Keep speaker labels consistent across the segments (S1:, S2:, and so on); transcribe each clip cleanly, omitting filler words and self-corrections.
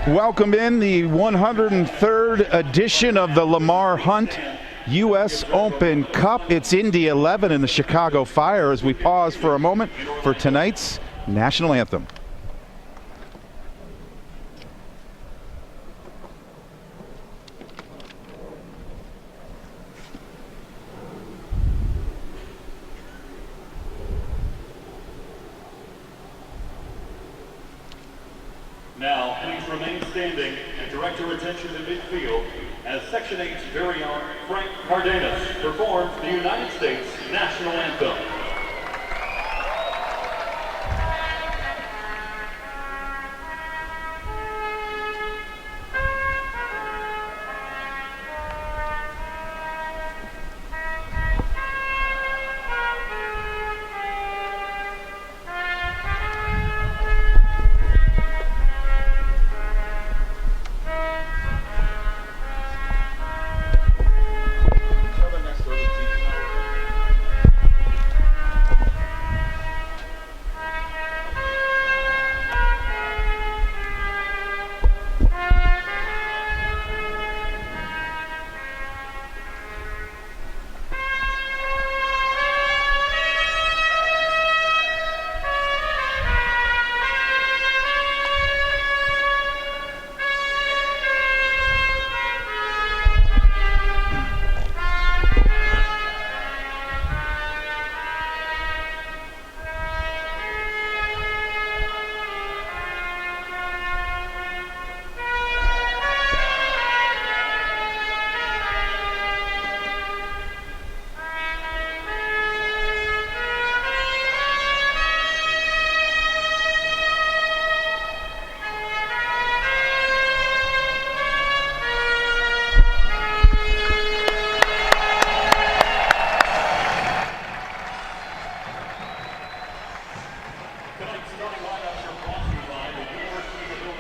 S1: Welcome in the 103rd edition of the Lamar Hunt U.S. Open Cup. It's Indy 11 and the Chicago Fire as we pause for a moment for tonight's national anthem.
S2: Now, please remain standing and direct your attention to midfield as Section 8's very own Frank Cardenas performs the United States National Anthem.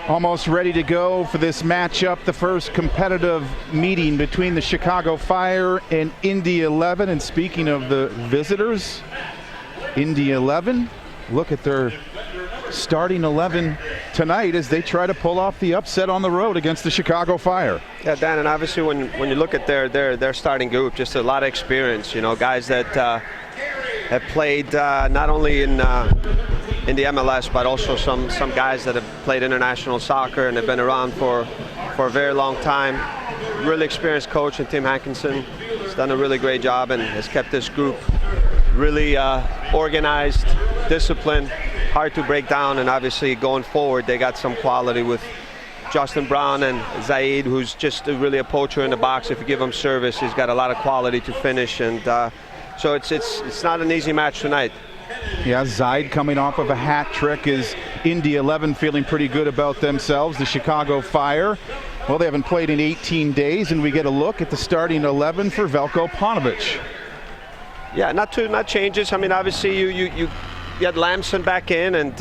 S1: Almost ready to go for this matchup, the first competitive meeting between the Chicago Fire and Indy 11. And speaking of the visitors, Indy 11, look at their starting 11 tonight as they try to pull off the upset on the road against the Chicago Fire.
S3: Yeah, Dan, and obviously when you look at their starting group, just a lot of experience, guys that have played not only in the MLS, but also some guys that have played international soccer and have been around for a very long time. Really experienced coach, and Tim Hankinson has done a really great job and has kept this group really organized, disciplined, hard to break down, and obviously going forward they got some quality with Justin Brown and Zaid, who's just really a poacher in the box. If you give him service, he's got a lot of quality to finish, and so it's not an easy match tonight.
S1: Yeah, Zaid coming off of a hat trick. Is Indy 11 feeling pretty good about themselves? The Chicago Fire, well, they haven't played in 18 days, and we get a look at the starting 11 for Veljko Paunovic.
S3: Yeah, not changes. I mean, obviously you get Lamson back in, and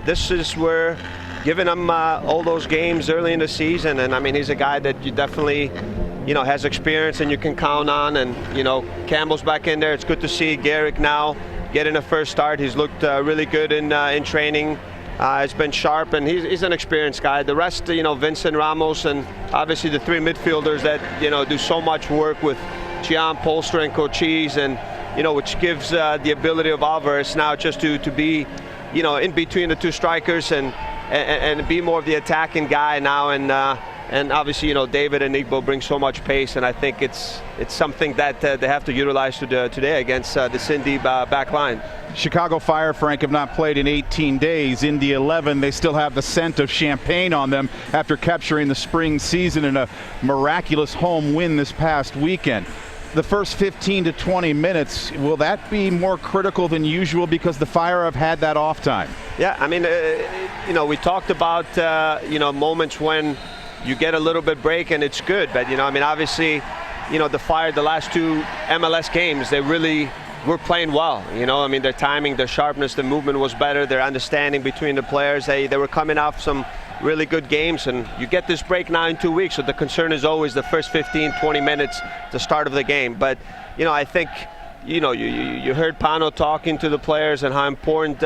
S3: this is where giving him all those games early in the season, and I mean, he's a guy that you definitely has experience and you can count on, and Campbell's back in there. It's good to see Garrick now getting a first start. He's looked really good in training. He's been sharp, and he's an experienced guy. The rest, Vincent Ramos, and obviously the three midfielders that do so much work with Gian, Polstra, and Cochise, and which gives the ability of Alvarez now just to be in between the two strikers and be more of the attacking guy now, and obviously David and Igbo bring so much pace, and I think it's something that they have to utilize today against this Indy back line.
S1: Chicago Fire, Frank, have not played in 18 days. Indy 11, they still have the scent of champagne on them after capturing the spring season in a miraculous home win this past weekend. The first 15 to 20 minutes, will that be more critical than usual because the Fire have had that off time?
S3: Yeah, I mean, we talked about, moments when you get a little bit break and it's good, but obviously, the Fire, the last two MLS games, they really were playing well. Their timing, their sharpness, the movement was better, their understanding between the players, they were coming off some really good games, and you get this break now in 2 weeks, so the concern is always the first 15, 20 minutes, the start of the game. But, I think you know, you heard Pano talking to the players and how important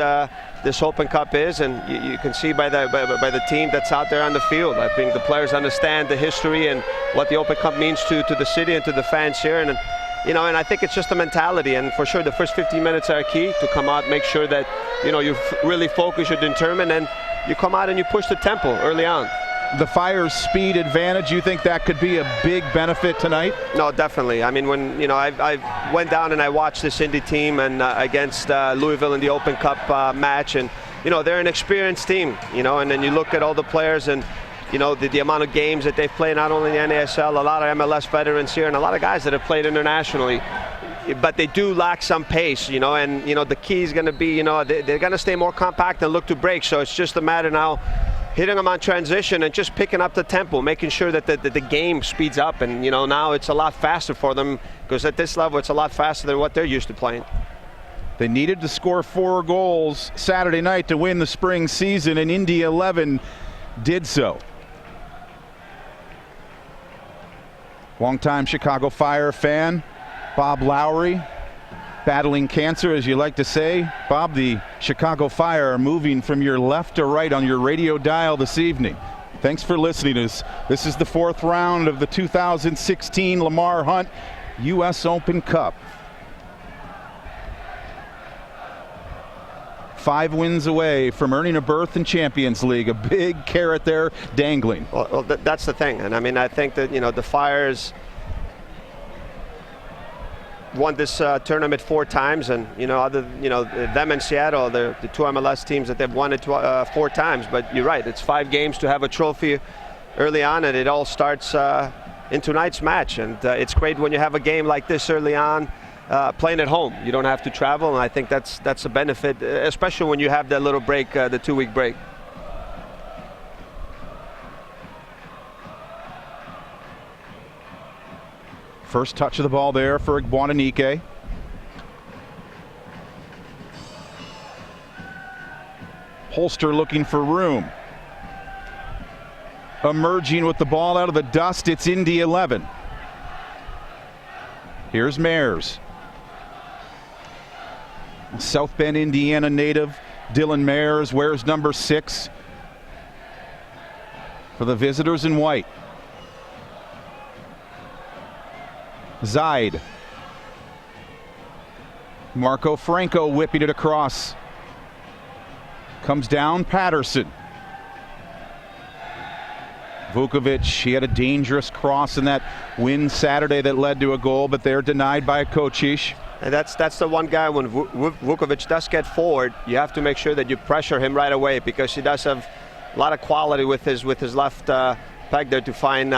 S3: this Open Cup is, and you can see by the team that's out there on the field. I think the players understand the history and what the Open Cup means to the city and to the fans here, and you know, and I think it's just a mentality. And for sure, the first 15 minutes are key to come out, make sure that you know you really focus, you're determined, and you come out and you push the tempo early on.
S1: The Fire's speed advantage, you think that could be a big benefit tonight?
S3: No, definitely. I mean, when you know, I went down and I watched this Indy team and against Louisville in the Open Cup match, and you know, they're an experienced team. You know, and then you look at all the players and you know the amount of games that they've played, not only in the NASL, a lot of MLS veterans here, and a lot of guys that have played internationally. But they do lack some pace, you know, and you know the key is going to be, you know, they're going to stay more compact and look to break. So it's just a matter now hitting them on transition and just picking up the tempo, making sure that the game speeds up. And you know, now it's a lot faster for them because at this level it's a lot faster than what they're used to playing.
S1: They needed to score 4 goals Saturday night to win the spring season, and Indy 11 did so. Longtime Chicago Fire fan, Bob Lowry, battling cancer, as you like to say. Bob, the Chicago Fire are moving from your left to right on your radio dial this evening. Thanks for listening to us. This is the 4th round of the 2016 Lamar Hunt U.S. Open Cup. 5 wins away from earning a berth in Champions League. A big carrot there dangling.
S3: Well, that's the thing. And I mean, I think that, you know, the Fire's won this tournament 4 times, and you know, them in Seattle, the 2 MLS teams that they've won it 4 times. But you're right, it's 5 games to have a trophy early on, and it all starts in tonight's match. And it's great when you have a game like this early on, playing at home. You don't have to travel, and I think that's a benefit, especially when you have that little break, the 2-week break.
S1: First touch of the ball there for Igboananike. Holster looking for room. Emerging with the ball out of the dust, it's Indy 11. Here's Mayers. South Bend, Indiana native Dylan Mayers wears number 6 for the visitors in white. Zaid. Marco Franco whipping it across. Comes down Patterson. Vukovic, he had a dangerous cross in that win Saturday that led to a goal, but they're denied by Kocic.
S3: And that's the one guy, when Vukovic does get forward, you have to make sure that you pressure him right away, because he does have a lot of quality with his left peg there to find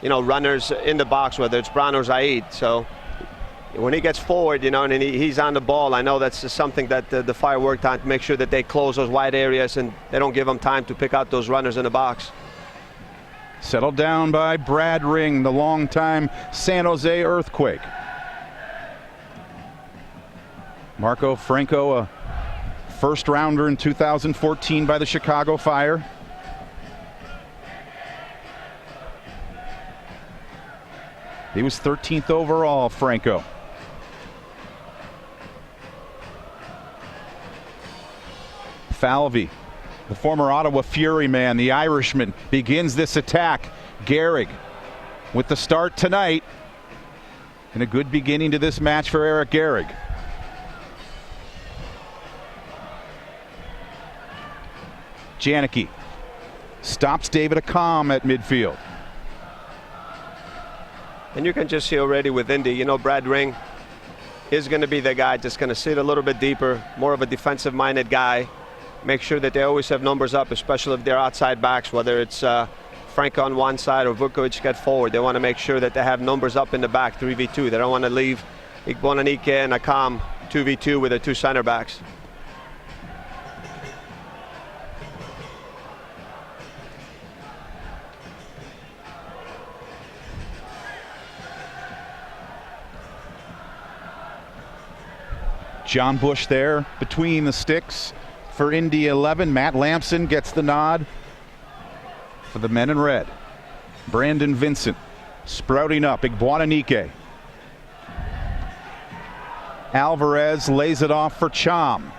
S3: you know, runners in the box, whether it's Brown or Zaid. So when he gets forward, you know, and he's on the ball, I know that's something that the Fire worked on, to make sure that they close those wide areas and they don't give them time to pick out those runners in the box.
S1: Settled down by Brad Ring, the longtime San Jose Earthquake. Marco Franco, a first rounder in 2014 by the Chicago Fire. He was 13th overall, Franco. Falvey, the former Ottawa Fury man, the Irishman, begins this attack. Gehrig with the start tonight. And a good beginning to this match for Eric Gehrig. Janicki stops David Accam at midfield.
S3: And you can just see already with Indy, you know, Brad Ring is going to be the guy just going to sit a little bit deeper, more of a defensive-minded guy. Make sure that they always have numbers up, especially if they're outside backs, whether it's Franco on one side or Vukovic get forward. They want to make sure that they have numbers up in the back, 3v2. They don't want to leave Igboananike and Accam 2v2 with the 2 center backs.
S1: John Bush there between the sticks for Indy 11. Matt Lampson gets the nod for the men in red. Brandon Vincent sprouting up. Igboananike. Alvarez lays it off for Cham.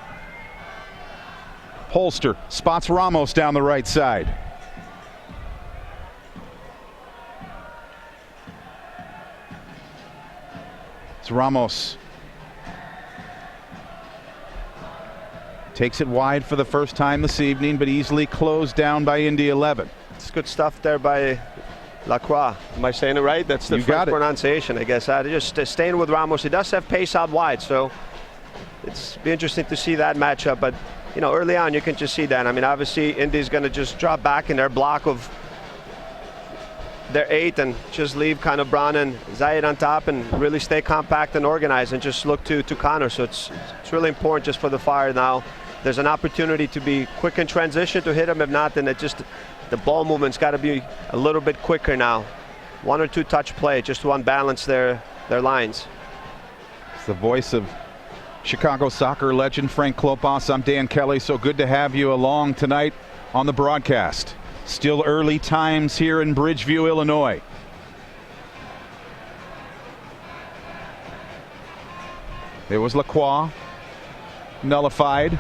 S1: Polster spots Ramos down the right side. It's Ramos. Takes it wide for the first time this evening, but easily closed down by Indy 11.
S3: It's good stuff there by Lacroix. Am I saying it right? That's the first pronunciation, I guess. Just staying with Ramos. He does have pace out wide, so it's be interesting to see that matchup. But you know, early on, you can just see that. I mean, obviously, Indy's going to just drop back in their block of their 8 and just leave kind of Brown and Zayed on top and really stay compact and organized and just look to counter. So it's really important just for the Fire now. There's an opportunity to be quick in transition to hit them. If not, then it just the ball movement's got to be a little bit quicker now. 1 or 2 touch play just to unbalance their lines.
S1: It's the voice of Chicago soccer legend Frank Klopas. I'm Dan Kelly. So good to have you along tonight on the broadcast. Still early times here in Bridgeview, Illinois. There was Lacroix, nullified.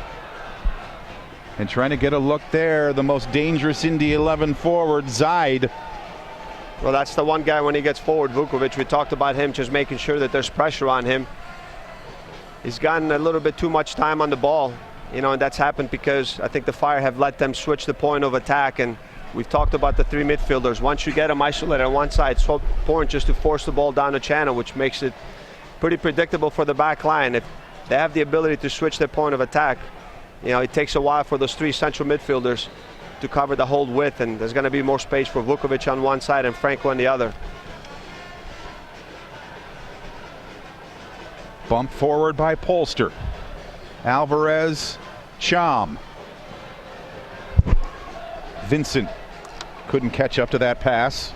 S1: And trying to get a look there, the most dangerous Indy 11 forward, Zayed.
S3: Well, that's the one guy when he gets forward, Vukovic. We talked about him just making sure that there's pressure on him. He's gotten a little bit too much time on the ball, you know, and that's happened because I think the Fire have let them switch the point of attack. And we've talked about the 3 midfielders. Once you get them isolated on one side, it's so important just to force the ball down the channel, which makes it pretty predictable for the back line. If they have the ability to switch their point of attack, you know, it takes a while for those 3 central midfielders to cover the whole width, and there's going to be more space for Vukovic on one side and Franco on the other.
S1: Bump forward by Polster. Alvarez, Cham. Vincent couldn't catch up to that pass.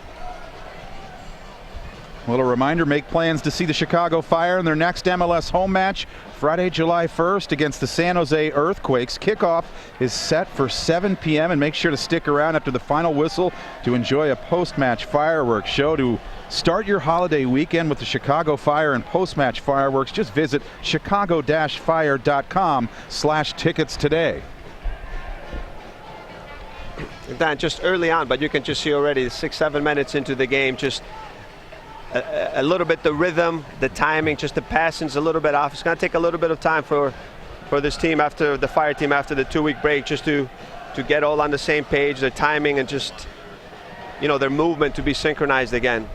S1: A little reminder, make plans to see the Chicago Fire in their next MLS home match Friday, July 1st against the San Jose Earthquakes. Kickoff is set for 7 p.m. and make sure to stick around after the final whistle to enjoy a post-match fireworks show. To start your holiday weekend with the Chicago Fire and post-match fireworks, just visit chicago-fire.com/tickets today.
S3: Dan, just early on, but you can just see already 6-7 minutes into the game, just a little bit the rhythm, the timing, just the passing's a little bit off. It's going to take a little bit of time for this team, after the Fire team, after the 2-week break, just to get all on the same page, their timing and just, you know, their movement to be synchronized again.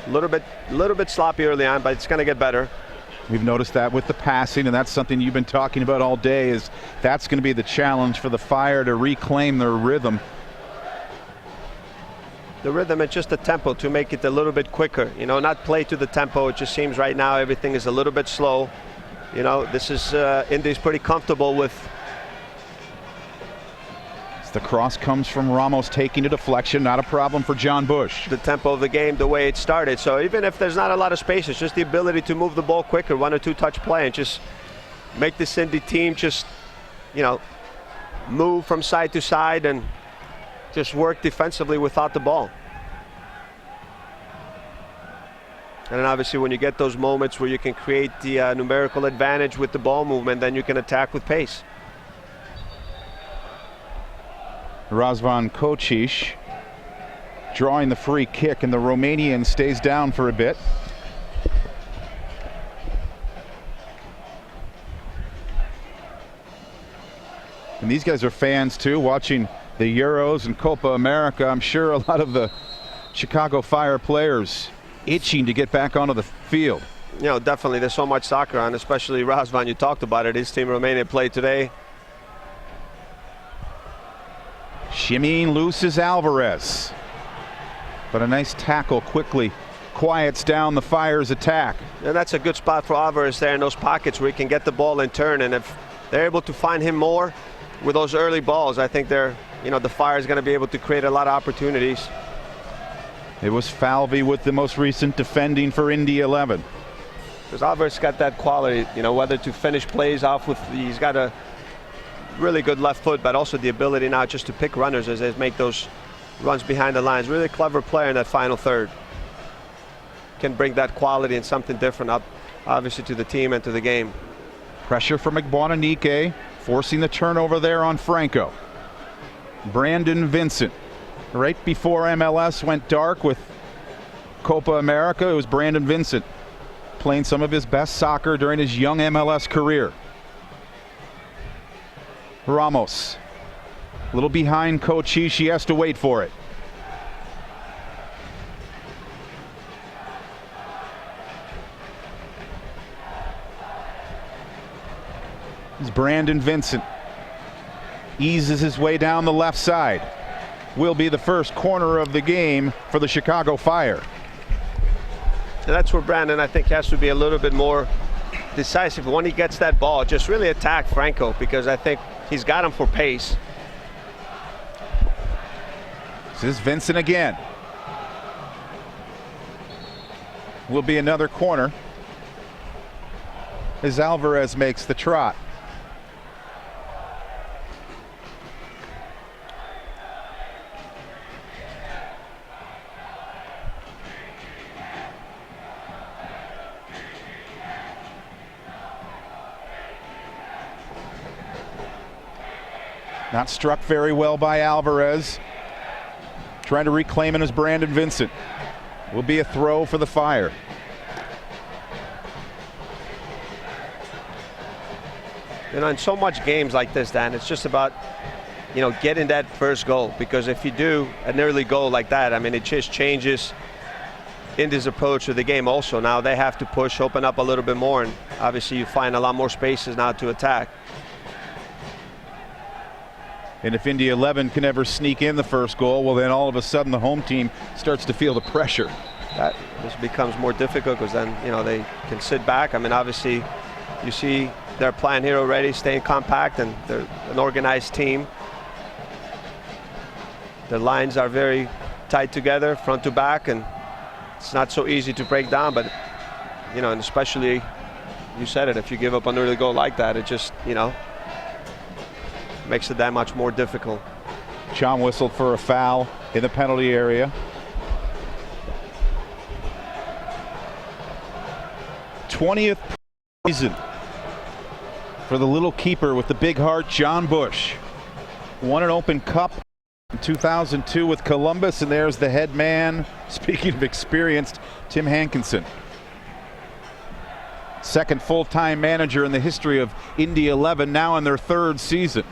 S3: A little bit sloppy early on, but it's going to get better.
S1: We've noticed that with the passing, and that's something you've been talking about all day, is that's going to be the challenge for the Fire to reclaim their rhythm.
S3: The rhythm and just the tempo to make it a little bit quicker, you know, not play to the tempo. It just seems right now everything is a little bit slow. You know, this is Indy's pretty comfortable with.
S1: The cross comes from Ramos taking a deflection, not a problem for John Bush.
S3: The tempo of the game, the way it started. So even if there's not a lot of space, it's just the ability to move the ball quicker, 1 or 2 touch play, and just make this Indy team just, you know, move from side to side and just work defensively without the ball. And then obviously when you get those moments where you can create the numerical advantage with the ball movement, then you can attack with pace.
S1: Razvan Kocic drawing the free kick, and the Romanian stays down for a bit. And these guys are fans too, watching the Euros and Copa America. I'm sure a lot of the Chicago Fire players itching to get back onto the field.
S3: You know, definitely there's so much soccer on, especially Razvan, you talked about it. His team Romania played today.
S1: Shimmying loose is Alvarez. But a nice tackle quickly quiets down the Fire's attack.
S3: And that's a good spot for Alvarez there in those pockets where he can get the ball and turn. And if they're able to find him more with those early balls, I think the Fire is going to be able to create a lot of opportunities.
S1: It was Falvey with the most recent defending for Indy 11.
S3: Because Alvarez got that quality, you know, whether to finish plays off with, he's got a really good left foot, but also the ability now just to pick runners as they make those runs behind the lines. Really clever player in that final third. Can bring that quality and something different up obviously, to the team and to the game.
S1: Pressure from Igboananike, forcing the turnover there on Franco. Brandon Vincent. Right before MLS went dark with Copa America, it was Brandon Vincent playing some of his best soccer during his young MLS career. Ramos. A little behind Cochi. She has to wait for it. It's Brandon Vincent. Eases his way down the left side. Will be the first corner of the game for the Chicago Fire.
S3: And that's where Brandon, I think, has to be a little bit more decisive when he gets that ball. Just really attack Franco, because I think he's got him for pace.
S1: This is Vincent again. Will be another corner as Alvarez makes the trot. Not struck very well by Alvarez. Trying to reclaim it as Brandon Vincent. Will be a throw for the Fire.
S3: You know, in so much games like this, Dan, it's just about, you know, getting that first goal. Because if you do an early goal like that, I mean, it just changes Indy's approach to the game also. Now they have to push, open up a little bit more, and obviously you find a lot more spaces now to attack.
S1: And if Indy 11 can ever sneak in the first goal, well, then all of a sudden the home team starts to feel the pressure.
S3: That just becomes more difficult, because then, you know, they can sit back. I mean, obviously, you see their plan here already, staying compact, and they're an organized team. The lines are very tight together, front to back, and it's not so easy to break down. But, you know, and especially, you said it, if you give up an early goal like that, it just, you know, makes it that much more difficult.
S1: Chom whistled for a foul in the penalty area. 20th season for the little keeper with the big heart, John Bush. Won an Open Cup in 2002 with Columbus, and there's the head man, speaking of experienced, Tim Hankinson. Second full-time manager in the history of Indy 11, now in their third season.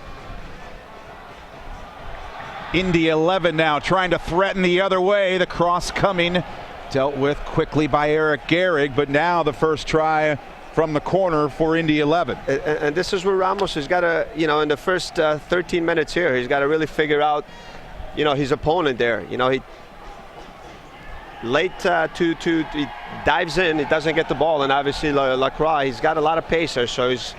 S1: Indy 11 now trying to threaten the other way. The cross coming, dealt with quickly by Eric Gehrig, but now the first try from the corner for Indy 11.
S3: And this is where Ramos has got to, you know, in the first 13 minutes here, he's got to really figure out, you know, his opponent there. You know, he he dives in, he doesn't get the ball, and obviously Lacroix, he's got a lot of pace there, so he's,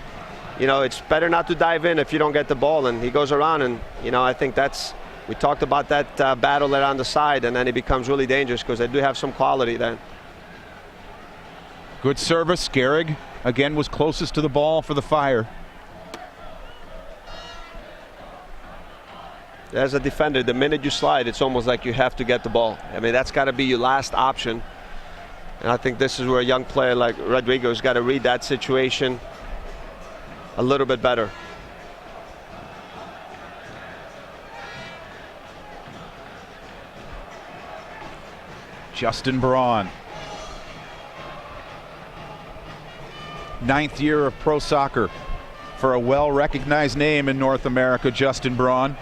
S3: you know, it's better not to dive in if you don't get the ball, and he goes around, and, you know, I think that's, we talked about that battle there on the side, and then it becomes really dangerous because they do have some quality then.
S1: Good service. Gehrig again was closest to the ball for the Fire.
S3: As a defender, the minute you slide, it's almost like you have to get the ball. I mean, that's got to be your last option. And I think this is where a young player like Rodrigo's got to read that situation a little bit better.
S1: Justin Braun. 9th year of pro soccer for a well-recognized name in North America, Justin Braun.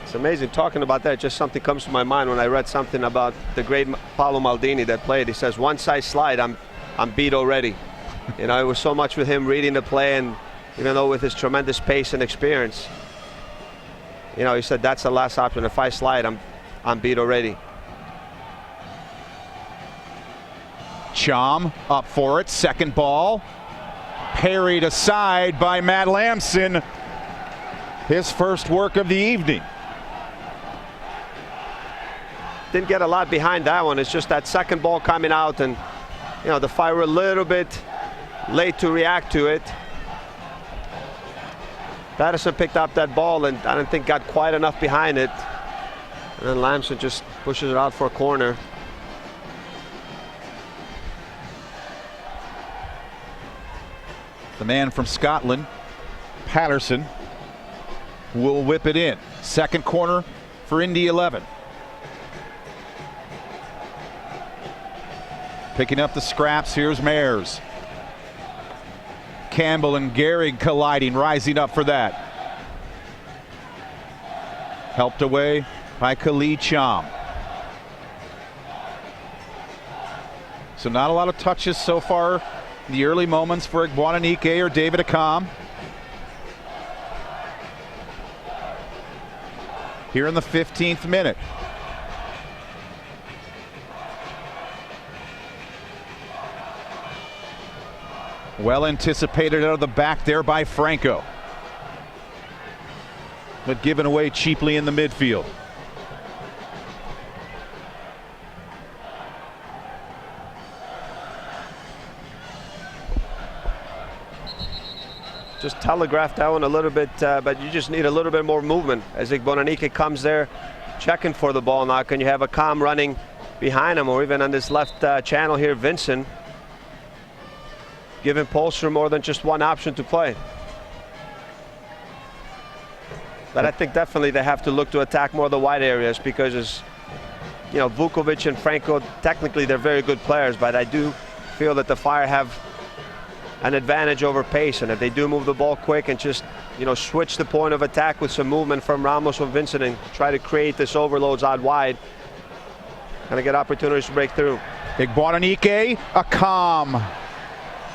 S3: It's amazing talking about that. Just something comes to my mind when I read something about the great Paolo Maldini that played. He says, once I slide, I'm beat already. You know, it was so much with him reading the play, and even though with his tremendous pace and experience, you know, he said that's the last option. If I slide, I'm beat already.
S1: Chom up for it, second ball. Parried aside by Matt Lamson. His first work of the evening.
S3: Didn't get a lot behind that one. It's just that second ball coming out, and, you know, the Fire were a little bit late to react to it. Patterson picked up that ball and I don't think got quite enough behind it. And then Lamson just pushes it out for a corner.
S1: The man from Scotland, Patterson, will whip it in. Second corner for Indy 11. Picking up the scraps, here's Mayers. Campbell and Gehrig colliding, rising up for that. Helped away by Khalid Cham. So not a lot of touches so far in the early moments for Igboananike or David Akam. Here in the 15th minute. Well anticipated out of the back there by Franco, but given away cheaply in the midfield.
S3: Just telegraphed that one a little bit, but you just need a little bit more movement as Igboananike comes there checking for the ball now. Can you have Akam running behind him, or even on this left channel here, Vincent, giving Polster more than just one option to play. But I think definitely they have to look to attack more of the wide areas, because as you know, Vukovic and Franco, technically they're very good players, but I do feel that the Fire have an advantage over pace, and if they do move the ball quick and just, you know, switch the point of attack with some movement from Ramos or Vincent and try to create this overloads out wide, and get opportunities to break through.
S1: Igboananike, Akam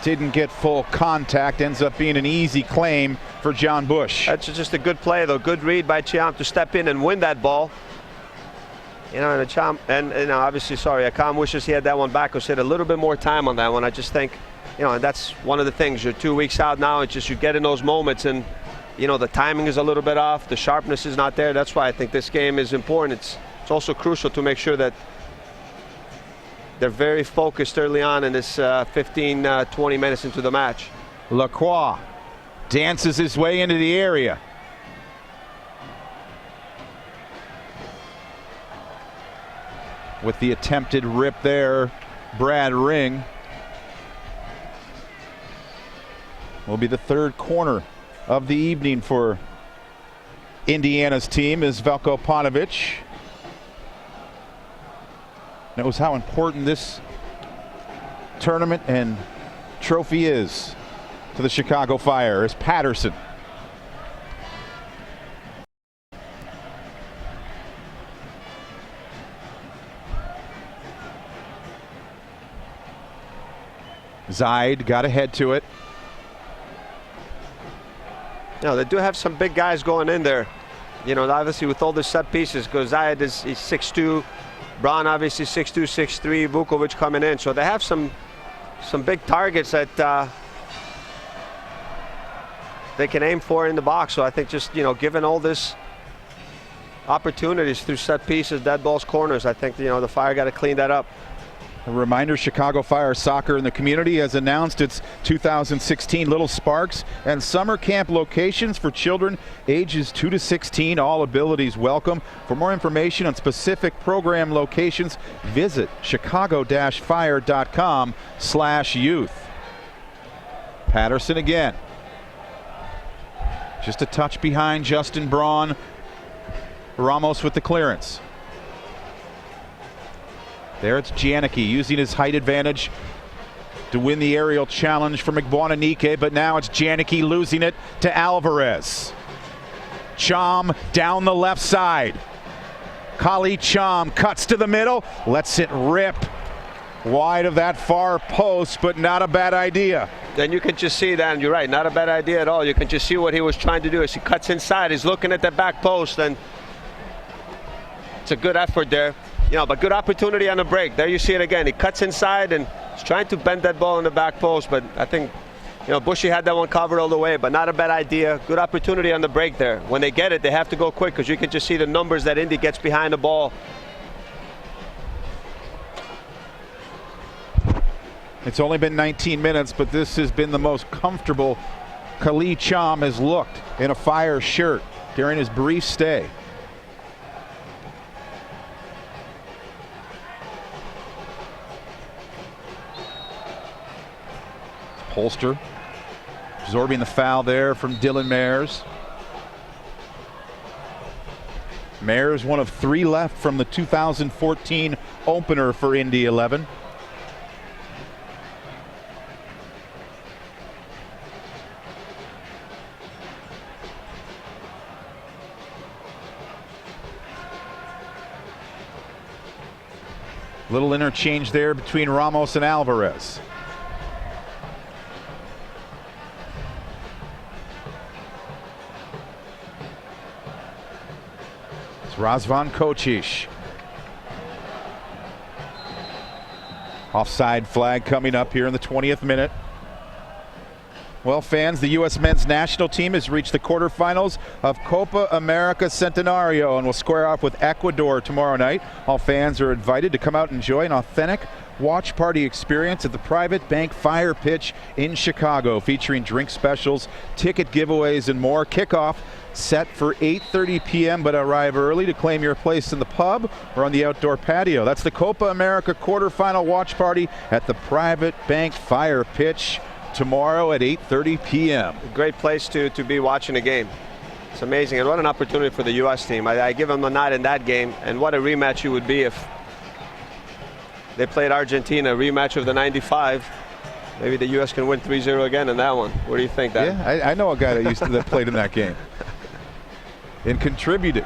S1: didn't get full contact, ends up being an easy claim for John Bush.
S3: That's just a good play though, good read by Cham to step in and win that ball. You know, and Cham, and you know, obviously, sorry, Akam wishes he had that one back, or said a little bit more time on that one. I just think, you know, and that's one of the things. You're 2 weeks out now. It's just you get in those moments, and you know the timing is a little bit off. The sharpness is not there. That's why I think this game is important. It's also crucial to make sure that they're very focused early on in this 15, 20 minutes into the match.
S1: Lacroix dances his way into the area. With the attempted rip there, Brad Ring. Will be the third corner of the evening for Indiana's team, is Veljko Paunovic. Knows how important this tournament and trophy is to the Chicago Fire, as Patterson. Zaid got ahead to it.
S3: No, they do have some big guys going in there. You know, obviously with all the set pieces, because Zaid is 6'2", Braun obviously 6'2", 6'3", Vukovic coming in. So they have some big targets that they can aim for in the box. So I think just, you know, given all this opportunities through set pieces, dead balls, corners, I think, you know, the Fire got to clean that up.
S1: A reminder, Chicago Fire Soccer in the Community has announced its 2016 Little Sparks and Summer Camp locations for children ages 2 to 16. All abilities welcome. For more information on specific program locations, visit chicago-fire.com/youth. Patterson again. Just a touch behind Justin Braun. Ramos with the clearance. There it's Janicki using his height advantage to win the aerial challenge from Igboananike, but now it's Janicki losing it to Alvarez. Cham down the left side. Khalid Cham cuts to the middle, lets it rip wide of that far post, but not a bad idea.
S3: Then you can just see that, and you're right, not a bad idea at all. You can just see what he was trying to do as he cuts inside. He's looking at the back post, and it's a good effort there. You know, but good opportunity on the break. There you see it again. He cuts inside and he's trying to bend that ball in the back post, but I think, you know, Bushy had that one covered all the way, but not a bad idea. Good opportunity on the break there. When they get it, they have to go quick, because you can just see the numbers that Indy gets behind the ball.
S1: It's only been 19 minutes, but this has been the most comfortable Khalid Cham has looked in a Fire shirt during his brief stay. Polster Absorbing the foul there from Dylan Mayers. Mayers, one of 3 left from the 2014 opener for Indy 11. Little interchange there between Ramos and Alvarez. It's Razvan Kocic. Offside flag coming up here in the 20th minute. Well, fans, the U.S. men's national team has reached the quarterfinals of Copa America Centenario and will square off with Ecuador tomorrow night. All fans are invited to come out and enjoy an authentic watch party experience at the Private Bank Fire Pitch in Chicago, featuring drink specials, ticket giveaways, and more. Kickoff set for 8:30 p.m., but arrive early to claim your place in the pub or on the outdoor patio. That's the Copa America quarterfinal watch party at the Private Bank Fire Pitch tomorrow at 8:30 p.m.
S3: Great place to be watching a game. It's amazing, and what an opportunity for the U.S. team. I give them a nod in that game, and what a rematch it would be if they played Argentina, a rematch of the 95. Maybe the U.S. can win 3-0 again in that one. What do you think, Dan?
S1: Yeah, I know a guy that played in that game and contributed.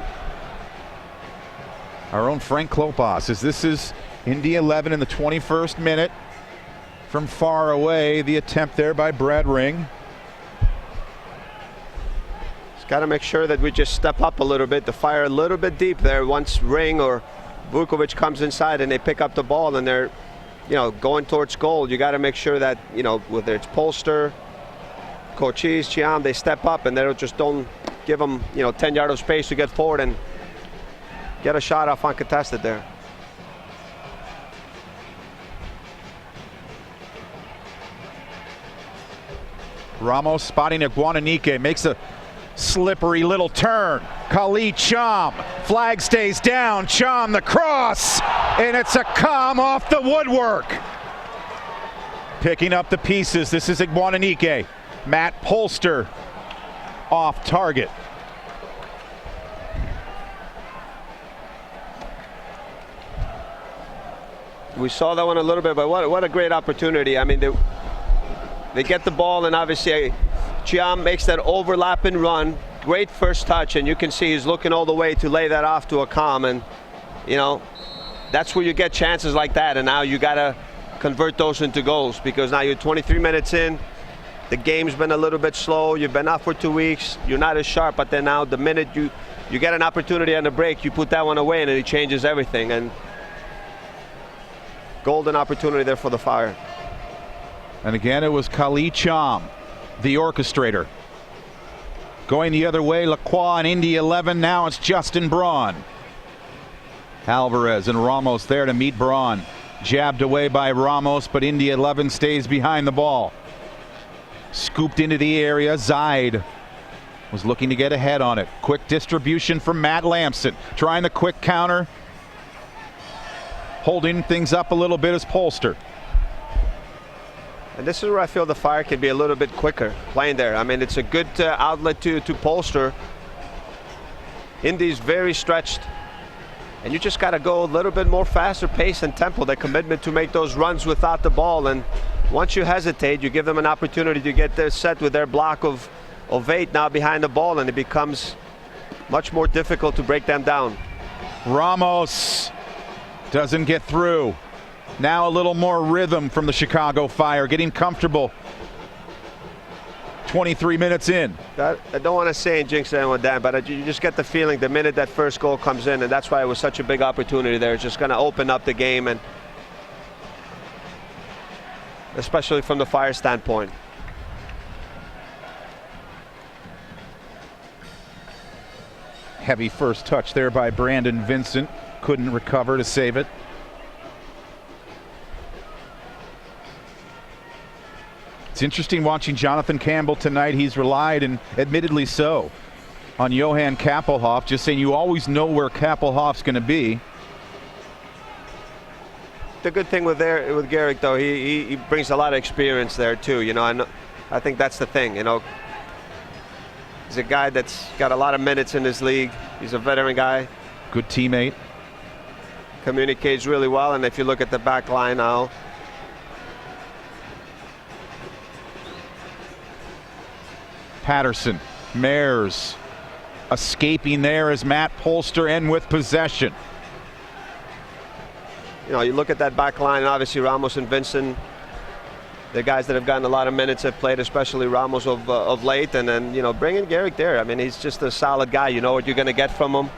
S1: Our own Frank Klopas, as this is Indy 11 in the 21st minute. From far away, the attempt there by Brad Ring.
S3: Just got to make sure that we just step up a little bit, to fire a little bit deep there once Ring or Vukovic comes inside and they pick up the ball and they're, going towards goal. You got to make sure that, whether it's Polster, Cochise, Chiam, they step up and they just don't give them, 10 yards of space to get forward and get a shot off uncontested there.
S1: Ramos spotting Iguananike, makes a slippery little turn. Khalid Cham, flag stays down. Cham the cross, and it's a calm off the woodwork. Picking up the pieces, this is Iguananike. Matt Polster off target.
S3: We saw that one a little bit, but what a great opportunity. I mean, they get the ball, and obviously Chiam makes that overlapping run. Great first touch, and you can see he's looking all the way to lay that off to a calm, and that's where you get chances like that. And now you got to convert those into goals, because now you're 23 minutes in. The game's been a little bit slow. You've been off for 2 weeks. You're not as sharp, but then now the minute you get an opportunity on the break, you put that one away, and it changes everything. And golden opportunity there for the Fire.
S1: And again, it was Khalid Cham, the orchestrator. Going the other way, Lacroix and Indy 11. Now it's Justin Braun. Alvarez and Ramos there to meet Braun. Jabbed away by Ramos, but Indy 11 stays behind the ball. Scooped into the area. Zaid was looking to get ahead on it. Quick distribution from Matt Lamson. Trying the quick counter. Holding things up a little bit is Polster.
S3: And this is where I feel the Fire can be a little bit quicker playing there. I mean, it's a good outlet to Polster. Indy's very stretched. And you just got to go a little bit more faster pace and tempo, the commitment to make those runs without the ball. And once you hesitate, you give them an opportunity to get their set with their block of 8 now behind the ball, and it becomes much more difficult to break them down.
S1: Ramos doesn't get through. Now a little more rhythm from the Chicago Fire, getting comfortable. 23 minutes in.
S3: I don't want to say and jinx anyone, Dan, but you just get the feeling the minute that first goal comes in, and that's why it was such a big opportunity there. It's just going to open up the game, and especially from the Fire standpoint.
S1: Heavy first touch there by Brandon Vincent. Couldn't recover to save it. It's interesting watching Jonathan Campbell tonight. He's relied, and admittedly so, on Johan Kappelhoff, just saying you always know where Kappelhoff's going to be.
S3: The good thing with Garrick, though, he brings a lot of experience there too. And I think that's the thing, you know. He's a guy that's got a lot of minutes in this league. He's a veteran guy.
S1: Good teammate.
S3: Communicates really well, and if you look at the back line now,
S1: Patterson, Mares, escaping there as Matt Polster and with possession.
S3: You know, you look at that back line, and obviously Ramos and Vincent, the guys that have gotten a lot of minutes have played, especially Ramos of late, and then, you know, bringing Garrick there. I mean, he's just a solid guy. You know what you're going to get from him.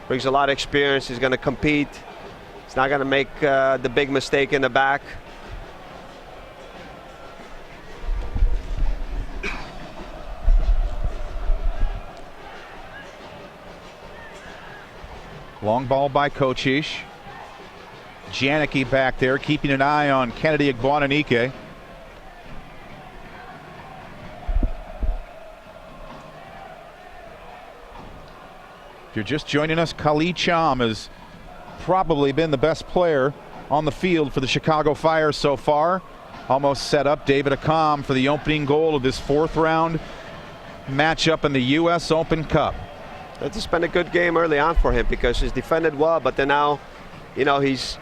S3: Brings a lot of experience. He's going to compete. He's not going to make the big mistake in the back.
S1: Long ball by Kochish. Janicki back there keeping an eye on Kennedy Agbuananike. If you're just joining us, Kali Cham has probably been the best player on the field for the Chicago Fire so far. Almost set up David Accam for the opening goal of this 4th round matchup in the U.S. Open Cup.
S3: It's just been a good game early on for him because he's defended well, but then now, you know, he's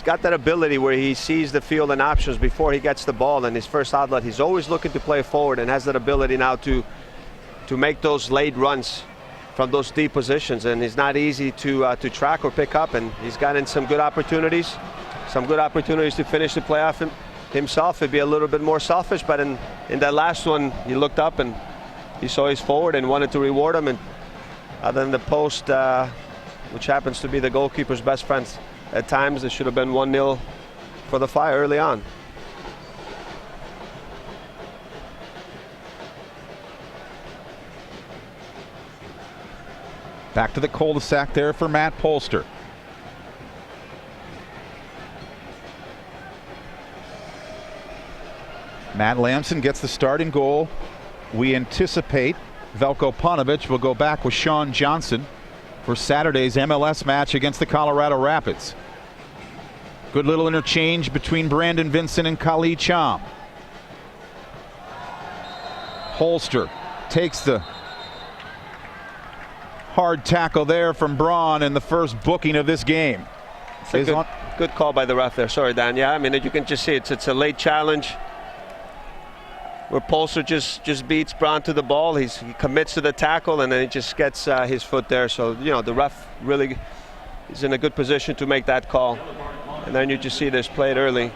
S3: got that ability where he sees the field and options before he gets the ball, and his first outlet, he's always looking to play forward and has that ability now to make those late runs from those deep positions, and he's not easy to track or pick up, and he's gotten some good opportunities to finish the playoff himself. It'd be a little bit more selfish, but in that last one, he looked up and he saw his forward and wanted to reward him, and other than the post, which happens to be the goalkeeper's best friend at times, it should have been 1-0 for the Fire early on.
S1: Back to the cul-de-sac there for Matt Polster. Matt Lamson gets the start in goal. We anticipate Veljko Paunovic will go back with Sean Johnson for Saturday's MLS match against the Colorado Rapids. Good little interchange between Brandon Vincent and Kali Cham. Polster takes the hard tackle there from Braun, and the first booking of this game.
S3: It's a good call by the ref there. Sorry, Dan. Yeah, I mean, you can just see it's a late challenge where Polster just beats Braun to the ball. He commits to the tackle, and then he just gets his foot there. So, you know, the ref really is in a good position to make that call. And then you just see this played early.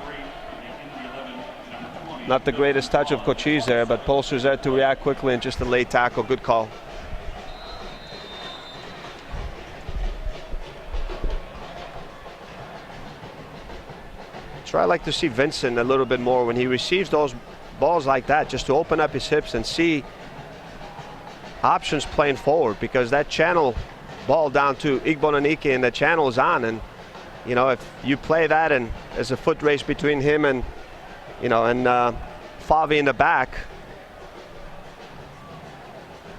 S3: Not the greatest touch of Cochise there, but Polster's there to react quickly, and just a late tackle. Good call. So I like to see Vincent a little bit more when he receives those balls like that, just to open up his hips and see options playing forward, because that channel ball down to Agbuananike and the channel is on, and you know, if you play that and there's a foot race between him and, you know, and Favi in the back,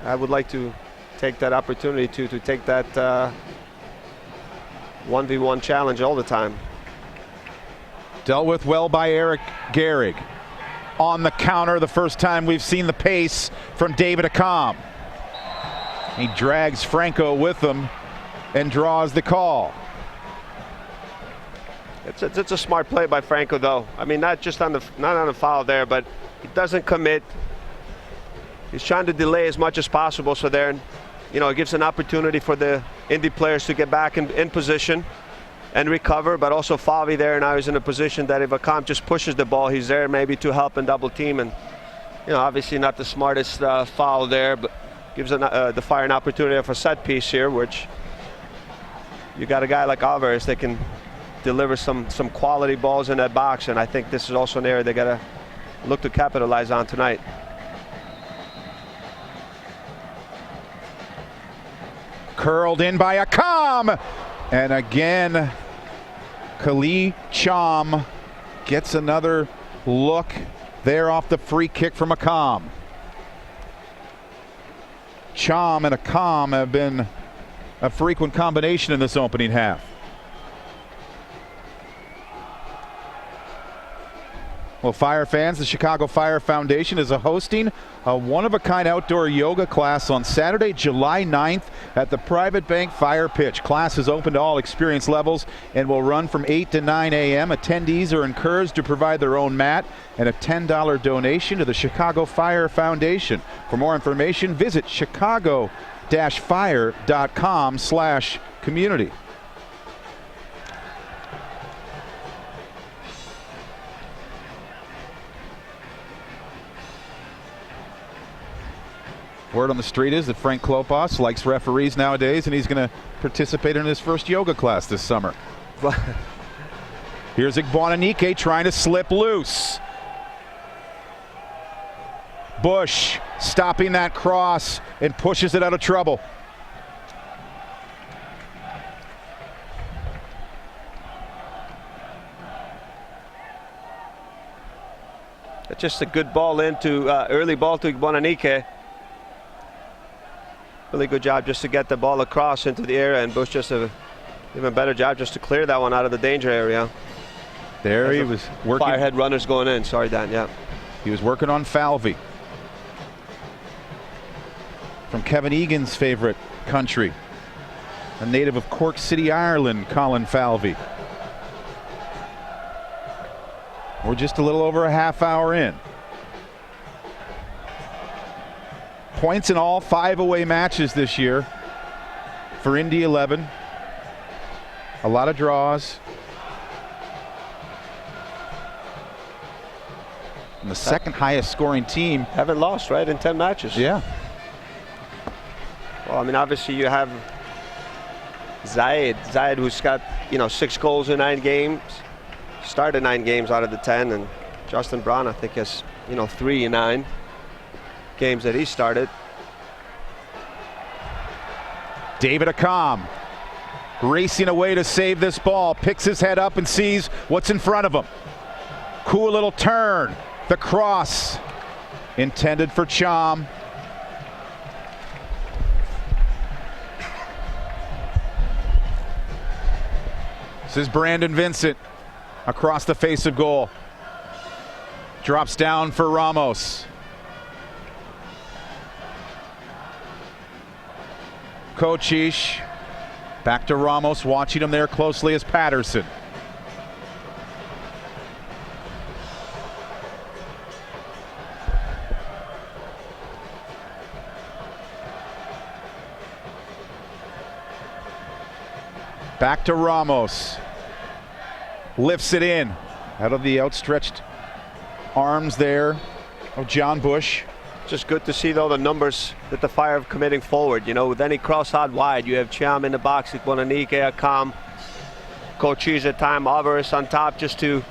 S3: I would like to take that opportunity to take that 1v1 challenge all the time.
S1: Dealt with well by Eric Gehrig. On the counter, the first time we've seen the pace from David Accam. He drags Franco with him and draws the call.
S3: It's a smart play by Franco, though. I mean, not on the foul there, but he doesn't commit. He's trying to delay as much as possible, so there, you know, it gives an opportunity for the Indy players to get back in position and recover, but also Favi there now is in a position that if Accam just pushes the ball, he's there maybe to help and double team, and, you know, obviously not the smartest foul there, but gives the Fire an opportunity for a set piece here, which you got a guy like Alvarez that can deliver some quality balls in that box, and I think this is also an area they got to look to capitalize on tonight.
S1: Curled in by Accam, and again Kali Cham gets another look there off the free kick from Accam. Cham and Accam have been a frequent combination in this opening half. Well, Fire fans, the Chicago Fire Foundation is hosting a one-of-a-kind outdoor yoga class on Saturday, July 9th at the Private Bank Fire Pitch. Class is open to all experience levels and will run from 8 to 9 a.m. Attendees are encouraged to provide their own mat and a $10 donation to the Chicago Fire Foundation. For more information, visit chicago-fire.com/community. Word on the street is that Frank Klopas likes referees nowadays, and he's going to participate in his first yoga class this summer. Here's Igboananike trying to slip loose. Bush stopping that cross and pushes it out of trouble.
S3: That's just a good ball into early ball to Igboananike. Really good job just to get the ball across into the area, and Bush just a even better job just to clear that one out of the danger area.
S1: There he was working.
S3: Firehead runners going in. Sorry, Dan. Yeah.
S1: He was working on Falvey. From Kevin Egan's favorite country, a native of Cork City, Ireland, Colin Falvey. We're just a little over a half hour in. Points in all 5 away matches this year for Indy 11. A lot of draws. And the second highest scoring team.
S3: Haven't lost, right, in 10 matches.
S1: Yeah.
S3: Well, I mean, obviously you have Zayed who's got, 6 goals in 9 games. Started 9 games out of the 10, and Justin Braun, I think, has, 3 in 9 games that he started.
S1: David Accam racing away to save this ball, picks his head up and sees what's in front of him. Cool little turn. The cross intended for Cham. This is Brandon Vincent across the face of goal. Drops down for Ramos. Kocic back to Ramos, watching him there closely as Patterson. Back to Ramos. Lifts it in out of the outstretched arms there of John Bush.
S3: Just good to see, though, the numbers that the Fire have committing forward. With any cross out wide, you have Cham in the box, Igboananike, Accam, Kocic at time, Alvarez on top, just to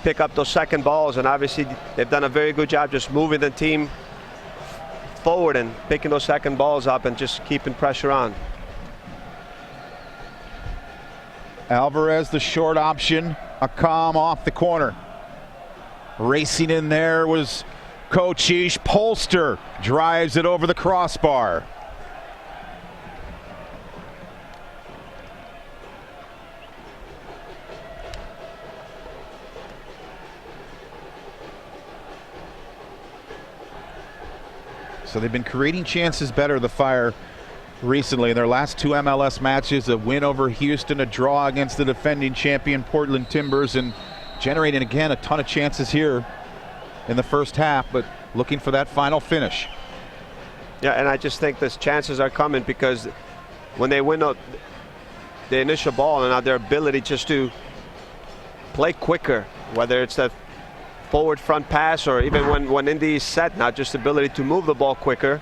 S3: pick up those second balls. And obviously, they've done a very good job just moving the team forward and picking those second balls up and just keeping pressure on.
S1: Alvarez, the short option. Accam off the corner. Racing in there was Kocic. Polster drives it over the crossbar. So they've been creating chances better, the Fire, recently. In their last 2 MLS matches, a win over Houston, a draw against the defending champion Portland Timbers, and generating again a ton of chances here in the first half, but looking for that final finish.
S3: Yeah, and I just think those chances are coming because when they win the initial ball and now their ability just to play quicker, whether it's that forward front pass or even when Indy is set now, just ability to move the ball quicker.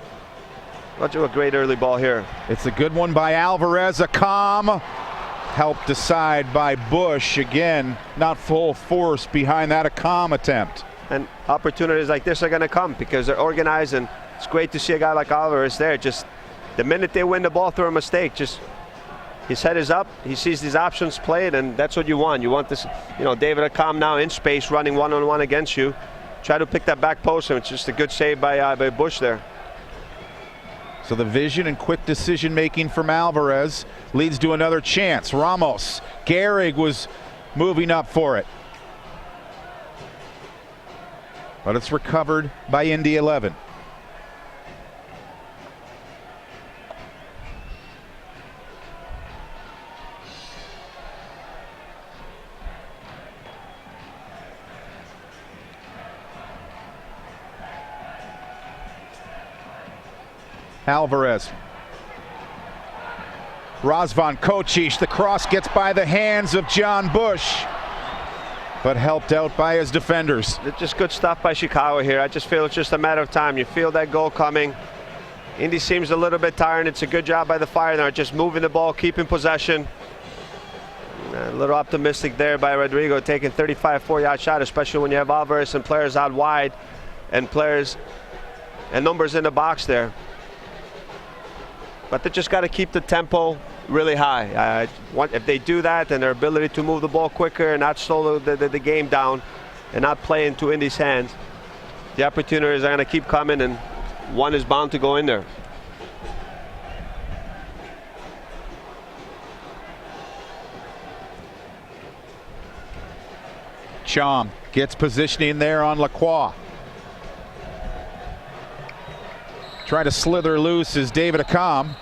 S3: Let's do a great early ball here.
S1: It's a good one by Alvarez. Accam helped aside by Bush. Again, not full force behind that Accam attempt.
S3: And opportunities like this are going to come because they're organized, and it's great to see a guy like Alvarez there. Just the minute they win the ball through a mistake, just his head is up. He sees these options played, and that's what you want. You want this, David Accam now in space running one-on-one against you. Try to pick that back post, and it's just a good save by Bush there.
S1: So the vision and quick decision-making from Alvarez leads to another chance. Ramos. Gehrig was moving up for it. but it's recovered by Indy 11. Alvarez. Razvan Kocic, the cross gets by the hands of John Bush, but helped out by his defenders.
S3: It's just good stuff by Chicago here. I just feel it's just a matter of time. You feel that goal coming. Indy seems a little bit tired. It's a good job by the Fire. They're just moving the ball, keeping possession. A little optimistic there by Rodrigo, taking 35-40-yard shot, especially when you have Alvarez and players out wide and players and numbers in the box there. But they just got to keep the tempo really high. If they do that, then their ability to move the ball quicker and not slow the game down and not play into Indy's hands, the opportunities are going to keep coming, and one is bound to go in there.
S1: Chom gets positioning there on Lacroix. Trying to slither loose is David Accam,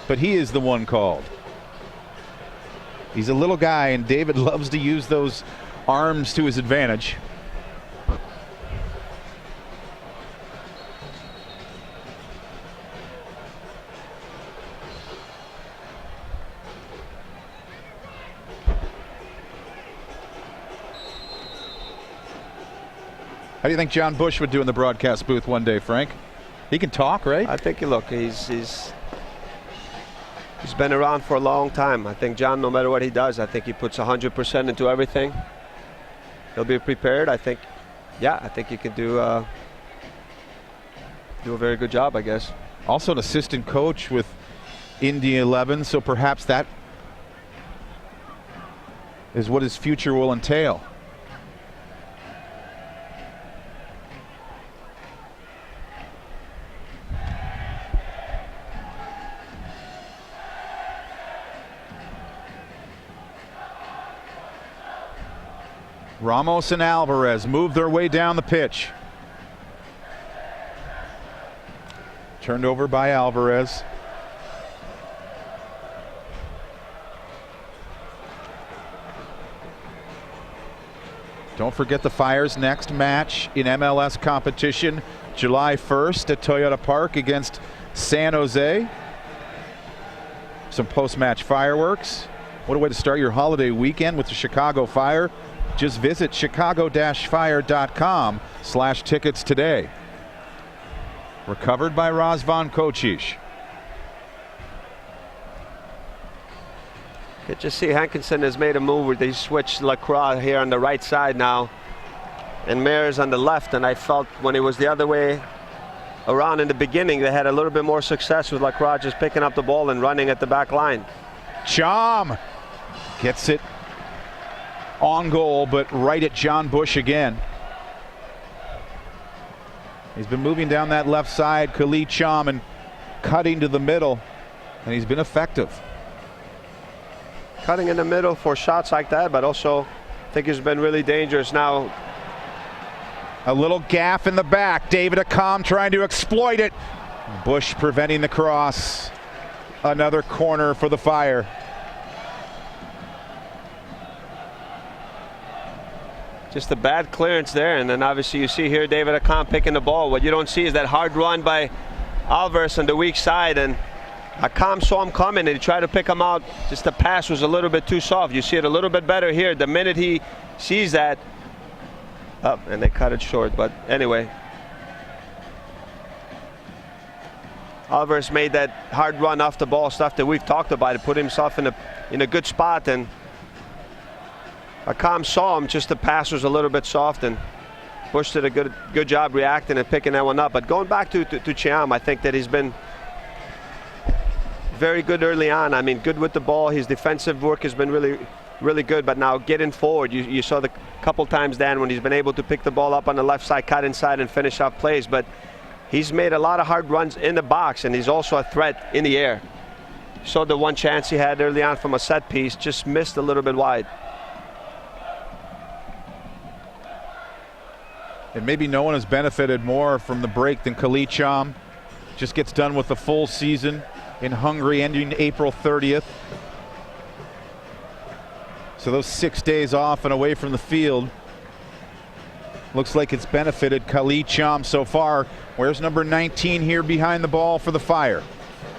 S1: but he is the one called. He's a little guy, and David loves to use those arms to his advantage. How do you think John Bush would do in the broadcast booth one day, Frank? He can talk, right?
S3: I think, look, he's been around for a long time. I think John, no matter what he does, I think he puts 100% into everything. He'll be prepared. I think, yeah, I think he can do a very good job, I guess.
S1: Also an assistant coach with Indy 11, so perhaps that is what his future will entail. Ramos and Alvarez move their way down the pitch. Turned over by Alvarez. Don't forget the Fire's next match in MLS competition, July 1st at Toyota Park against San Jose. Some post-match fireworks. What a way to start your holiday weekend with the Chicago Fire. Just visit chicago-fire.com/tickets today. Recovered by Razvan Kocic.
S3: You just see Hankinson has made a move where they switched Lacroix here on the right side now, and Mayer's on the left. And I felt when it was the other way around in the beginning, they had a little bit more success with Lacroix just picking up the ball and running at the back line.
S1: Chom gets it on goal, but right at John Bush again. He's been moving down that left side, Khalid Chom, and cutting to the middle, and he's been effective.
S3: Cutting in the middle for shots like that, but also I think he's been really dangerous now.
S1: A little gaff in the back. David Accam trying to exploit it. Bush preventing the cross. Another corner for the Fire.
S3: Just a bad clearance there, and then obviously you see here David Accam picking the ball. What you don't see is that hard run by Alvarez on the weak side, and Accam saw him coming and he tried to pick him out. Just the pass was a little bit too soft. You see it a little bit better here. The minute he sees that, and they cut it short. But anyway, Alvarez made that hard run off the ball, stuff that we've talked about. He put himself in a good spot, and Accam saw him, just the pass was a little bit soft, and Bush did a good job reacting and picking that one up. But going back to Chom, I think that he's been very good early on. I mean, good with the ball. His defensive work has been really, really good. But now getting forward, you saw the couple times, Dan, when he's been able to pick the ball up on the left side, cut inside, and finish off plays. But he's made a lot of hard runs in the box, and he's also a threat in the air. So the one chance he had early on from a set piece just missed a little bit wide.
S1: And maybe no one has benefited more from the break than Khalid Cham. Just gets done with the full season in Hungary ending April 30th. So those 6 days off and away from the field looks like it's benefited Khalid Cham so far. Where's number 19 here behind the ball for the Fire?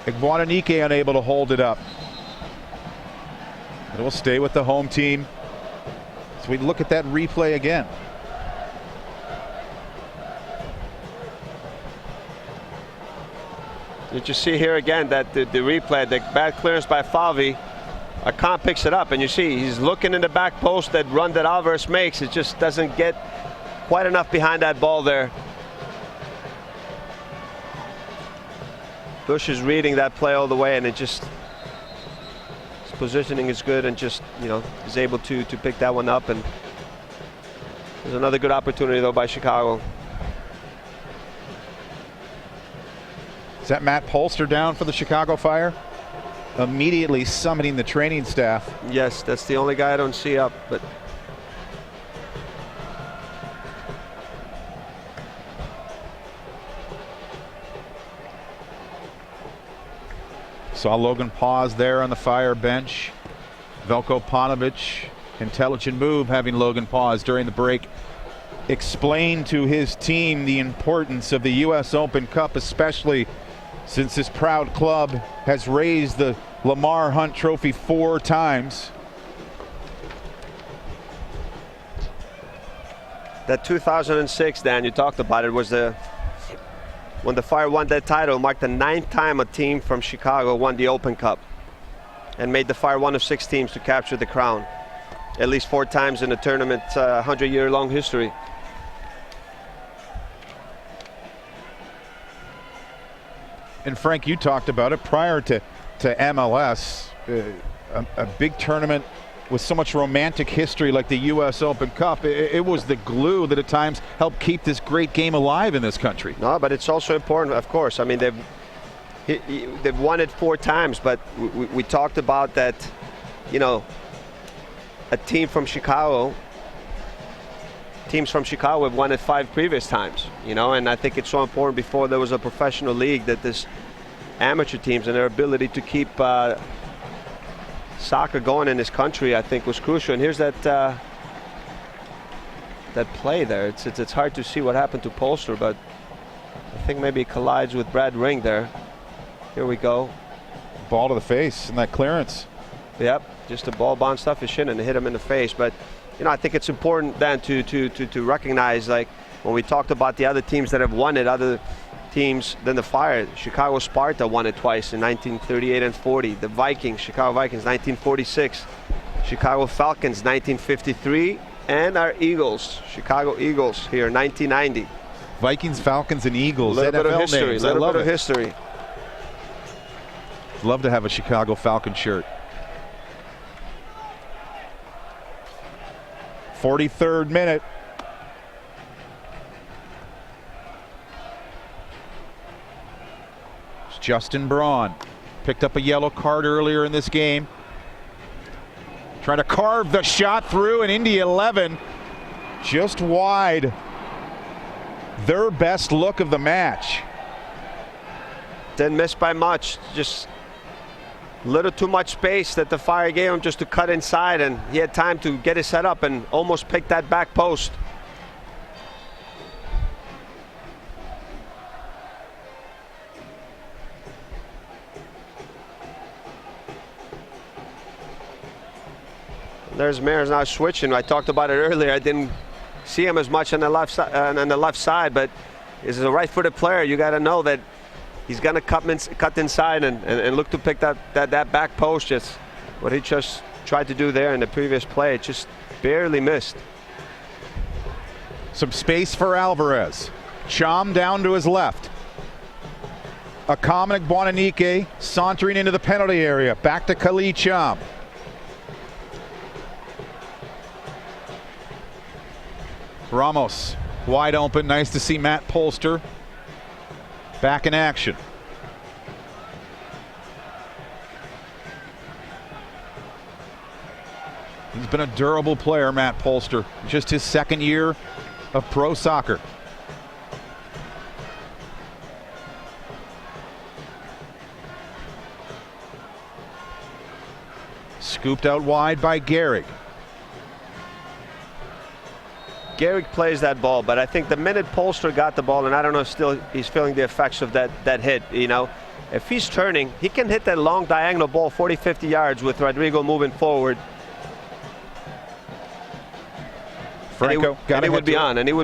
S1: Igboananike unable to hold it up. It will stay with the home team. So we look at that replay again.
S3: Did you see here again that the replay, the bad clearance by Falvi, Akan picks it up, and you see he's looking in the back post. That run that Alvarez makes, it just doesn't get quite enough behind that ball there. Bush is reading that play all the way, and it just, his positioning is good, and just, you know, is able to pick that one up. And there's another good opportunity though by Chicago.
S1: Is that Matt Polster down for the Chicago Fire? Immediately summoning the training staff.
S3: Yes, that's the only guy I don't see up, but
S1: saw Logan pause there on the Fire bench. Veljko Paunovic, intelligent move having Logan pause during the break. Explain to his team the importance of the U.S. Open Cup, especially since this proud club has raised the Lamar Hunt Trophy 4 times.
S3: that 2006, Dan, you talked about it, was when the Fire won that title, marked the 9th time a team from Chicago won the Open Cup and made the Fire one of 6 teams to capture the crown. At least 4 times in the tournament's 100-year-long history.
S1: And Frank, you talked about it prior to MLS, a big tournament with so much romantic history like the U.S. Open Cup. It was the glue that at times helped keep this great game alive in this country.
S3: No, but it's also important, of course. I mean, they've won it 4 times, but we talked about that, you know, a team from Chicago, teams from Chicago have won it 5 previous times, you know, and I think it's so important before there was a professional league that this amateur teams and their ability to keep soccer going in this country, I think, was crucial. And here's that play there. It's hard to see what happened to Polster, but I think maybe it collides with Brad Ring there. Here we go.
S1: Ball to the face and that clearance.
S3: Yep, just the ball bounced off his shin and hit him in the face. But you know, I think it's important then to recognize, like when we talked about the other teams that have won it, other teams than the Fire. Chicago Sparta won it twice in 1938 and 40. The Vikings, Chicago Vikings, 1946. Chicago Falcons, 1953. And our Eagles, Chicago Eagles here, 1990.
S1: Vikings, Falcons, and Eagles.
S3: A little bit of
S1: NFL
S3: history.
S1: names.
S3: A little
S1: I love
S3: bit of
S1: it.
S3: history.
S1: Love to have a Chicago Falcon shirt. 43rd minute. It's Justin Braun. Picked up a yellow card earlier in this game. Trying to carve the shot through, and Indy 11 just wide. Their best look of the match.
S3: Didn't miss by much. Just a little too much space that the Fire gave him just to cut inside, and he had time to get his head up and almost pick that back post. There's Mares now switching. I talked about it earlier. I didn't see him as much on the left side, but as a right-footed player, you got to know that he's going to cut inside and look to pick that back post. Just what he just tried to do there in the previous play. It just barely missed.
S1: Some space for Alvarez. Cham down to his left. Akan Igboananike sauntering into the penalty area. Back to Khalid Cham. Ramos wide open. Nice to see Matt Polster back in action. He's been a durable player, Matt Polster. Just his 2nd year of pro soccer. Scooped out wide by Gehrig.
S3: Gehrig plays that ball, but I think the minute Polster got the ball, and I don't know if still he's feeling the effects of that hit, you know, if he's turning, he can hit that long diagonal ball 40, 50 yards with Rodrigo moving forward.
S1: Franco
S3: and he would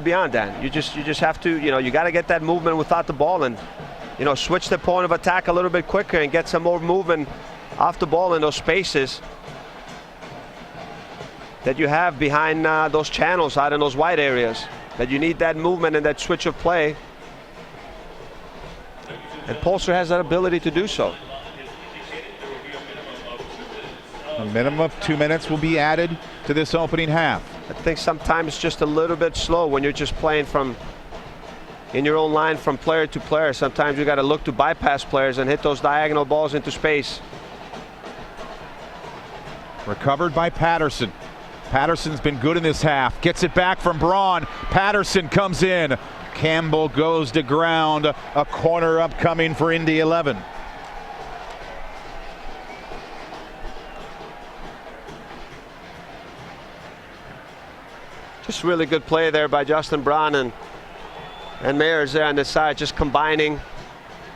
S3: be on, Dan. You just have to, you know, you got to get that movement without the ball, and, you know, switch the point of attack a little bit quicker and get some more movement off the ball in those spaces that you have behind those channels out in those wide areas, that you need that movement and that switch of play. And Polster has that ability to do so.
S1: A minimum of 2 minutes will be added to this opening half.
S3: I think sometimes just a little bit slow when you're just playing from in your own line from player to player. Sometimes you got to look to bypass players and hit those diagonal balls into space.
S1: Recovered by Patterson. Patterson's been good in this half. Gets it back from Braun. Patterson comes in. Campbell goes to ground. A corner upcoming for Indy 11.
S3: Just really good play there by Justin Braun and Mayers there on the side, just combining.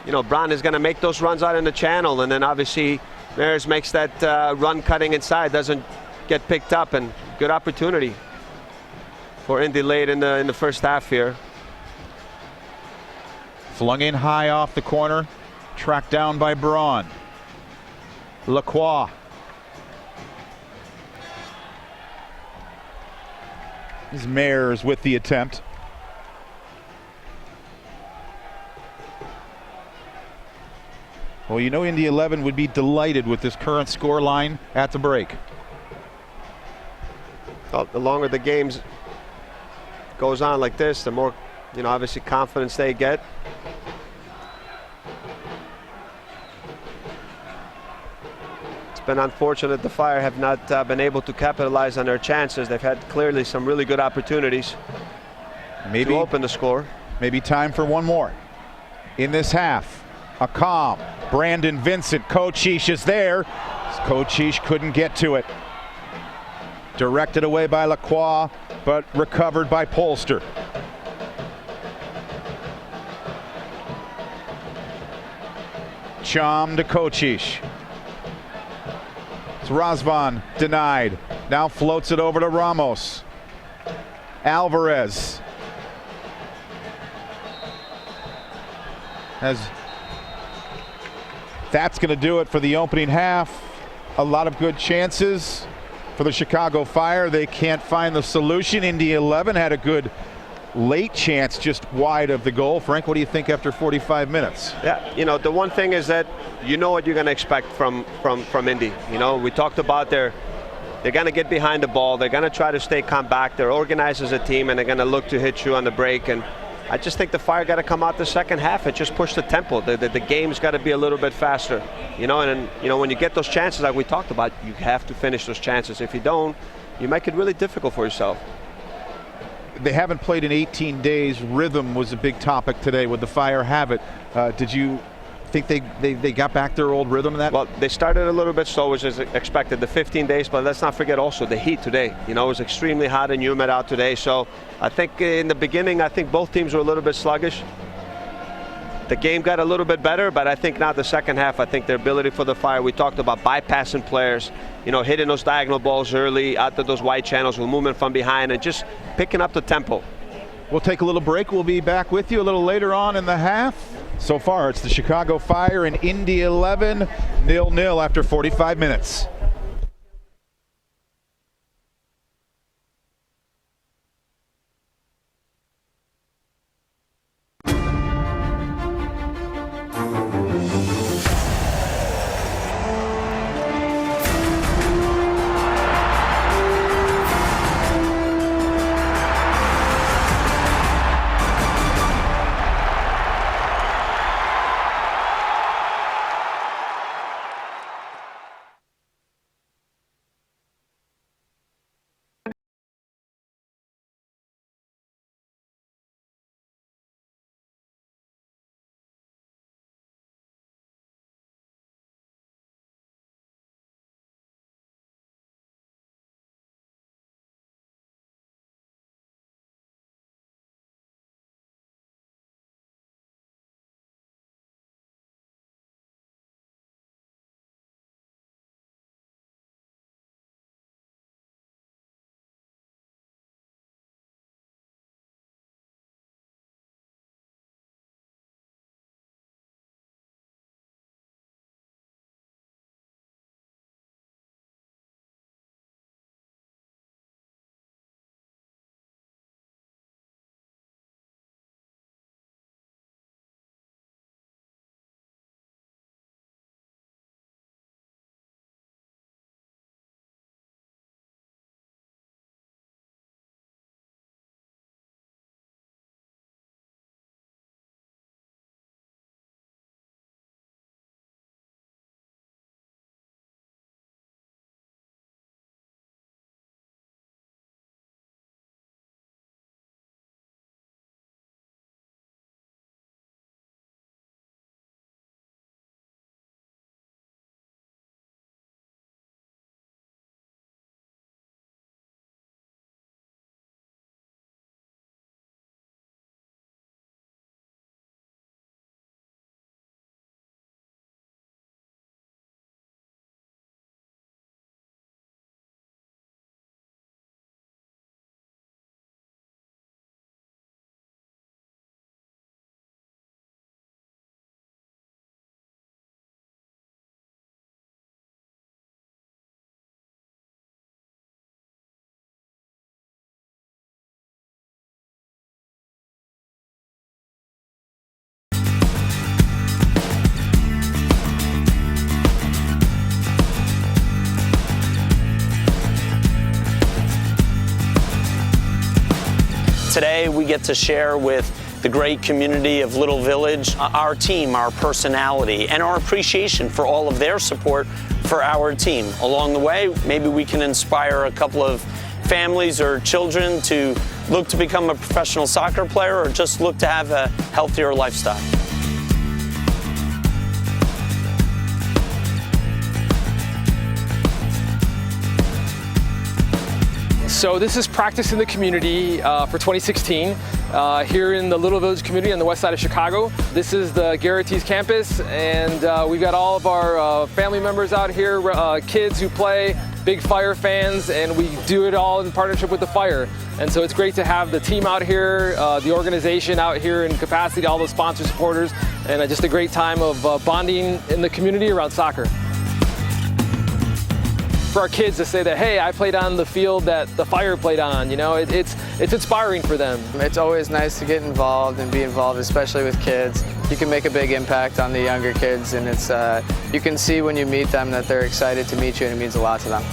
S3: You know, Braun is going to make those runs out in the channel, and then obviously Mayers makes that run cutting inside, doesn't get picked up, and good opportunity for Indy late in the first half here.
S1: Flung in high off the corner, tracked down by Braun. Lacroix. Is Mayers with the attempt. Well, you know, Indy 11 would be delighted with this current score line at the break.
S3: Well, the longer the games goes on like this, the more, you know, obviously confidence they get. It's been unfortunate the Fire have not been able to capitalize on their chances. They've had clearly some really good opportunities to open the score.
S1: Maybe time for one more in this half. A calm Brandon Vincent. Cochish is there. Cochish couldn't get to it. Directed away by Lacroix, but recovered by Polster. Chom to Cochish. It's Razvan denied. Now floats it over to Ramos. Alvarez. That's going to do it for the opening half. A lot of good chances for the Chicago Fire. They can't find the solution. Indy 11 had a good late chance just wide of the goal. Frank, what do you think after 45 minutes?
S3: Yeah, you know, the one thing is that you know what you're going to expect from Indy. You know, we talked about they're going to get behind the ball. They're going to try to stay compact. They're organized as a team, and they're going to look to hit you on the break. And I just think the Fire got to come out the second half and just push the tempo. The game's got to be a little bit faster. You know, and you know, when you get those chances like we talked about, you have to finish those chances. If you don't, you make it really difficult for yourself.
S1: They haven't played in 18 days. Rhythm was a big topic today. Would the Fire have it? Did you think they got back their old rhythm in that?
S3: Well, they started a little bit slow, which is expected, the 15 days, but let's not forget also the heat today. You know, it was extremely hot and humid out today, so I think in the beginning, I think both teams were a little bit sluggish. The game got a little bit better, but I think now the second half, I think their ability for the Fire, we talked about bypassing players, you know, hitting those diagonal balls early, out to those wide channels with movement from behind, and just picking up the tempo.
S1: We'll take a little break. We'll be back with you a little later on in the half. So far, it's the Chicago Fire and Indy 11, 0-0 after 45 minutes.
S4: Today we get to share with the great community of Little Village our team, our personality, and our appreciation for all of their support for our team. Along the way, maybe we can inspire a couple of families or children to look to become a professional soccer player or just look to have a healthier lifestyle.
S5: So this is practice in the community for 2016 here in the Little Village community on the west side of Chicago. This is the Garrett's campus, and we've got all of our family members out here, kids who play, big Fire fans, and we do it all in partnership with the Fire. And so it's great to have the team out here, the organization out here in capacity, all the sponsor supporters, and just a great time of bonding in the community around soccer. For our kids to say that, hey, I played on the field that the Fire played on, you know, it's inspiring for them.
S6: It's always nice to get involved and be involved, especially with kids. You can make a big impact on the younger kids, and it's you can see when you meet them that they're excited to meet you, and it means a lot to them.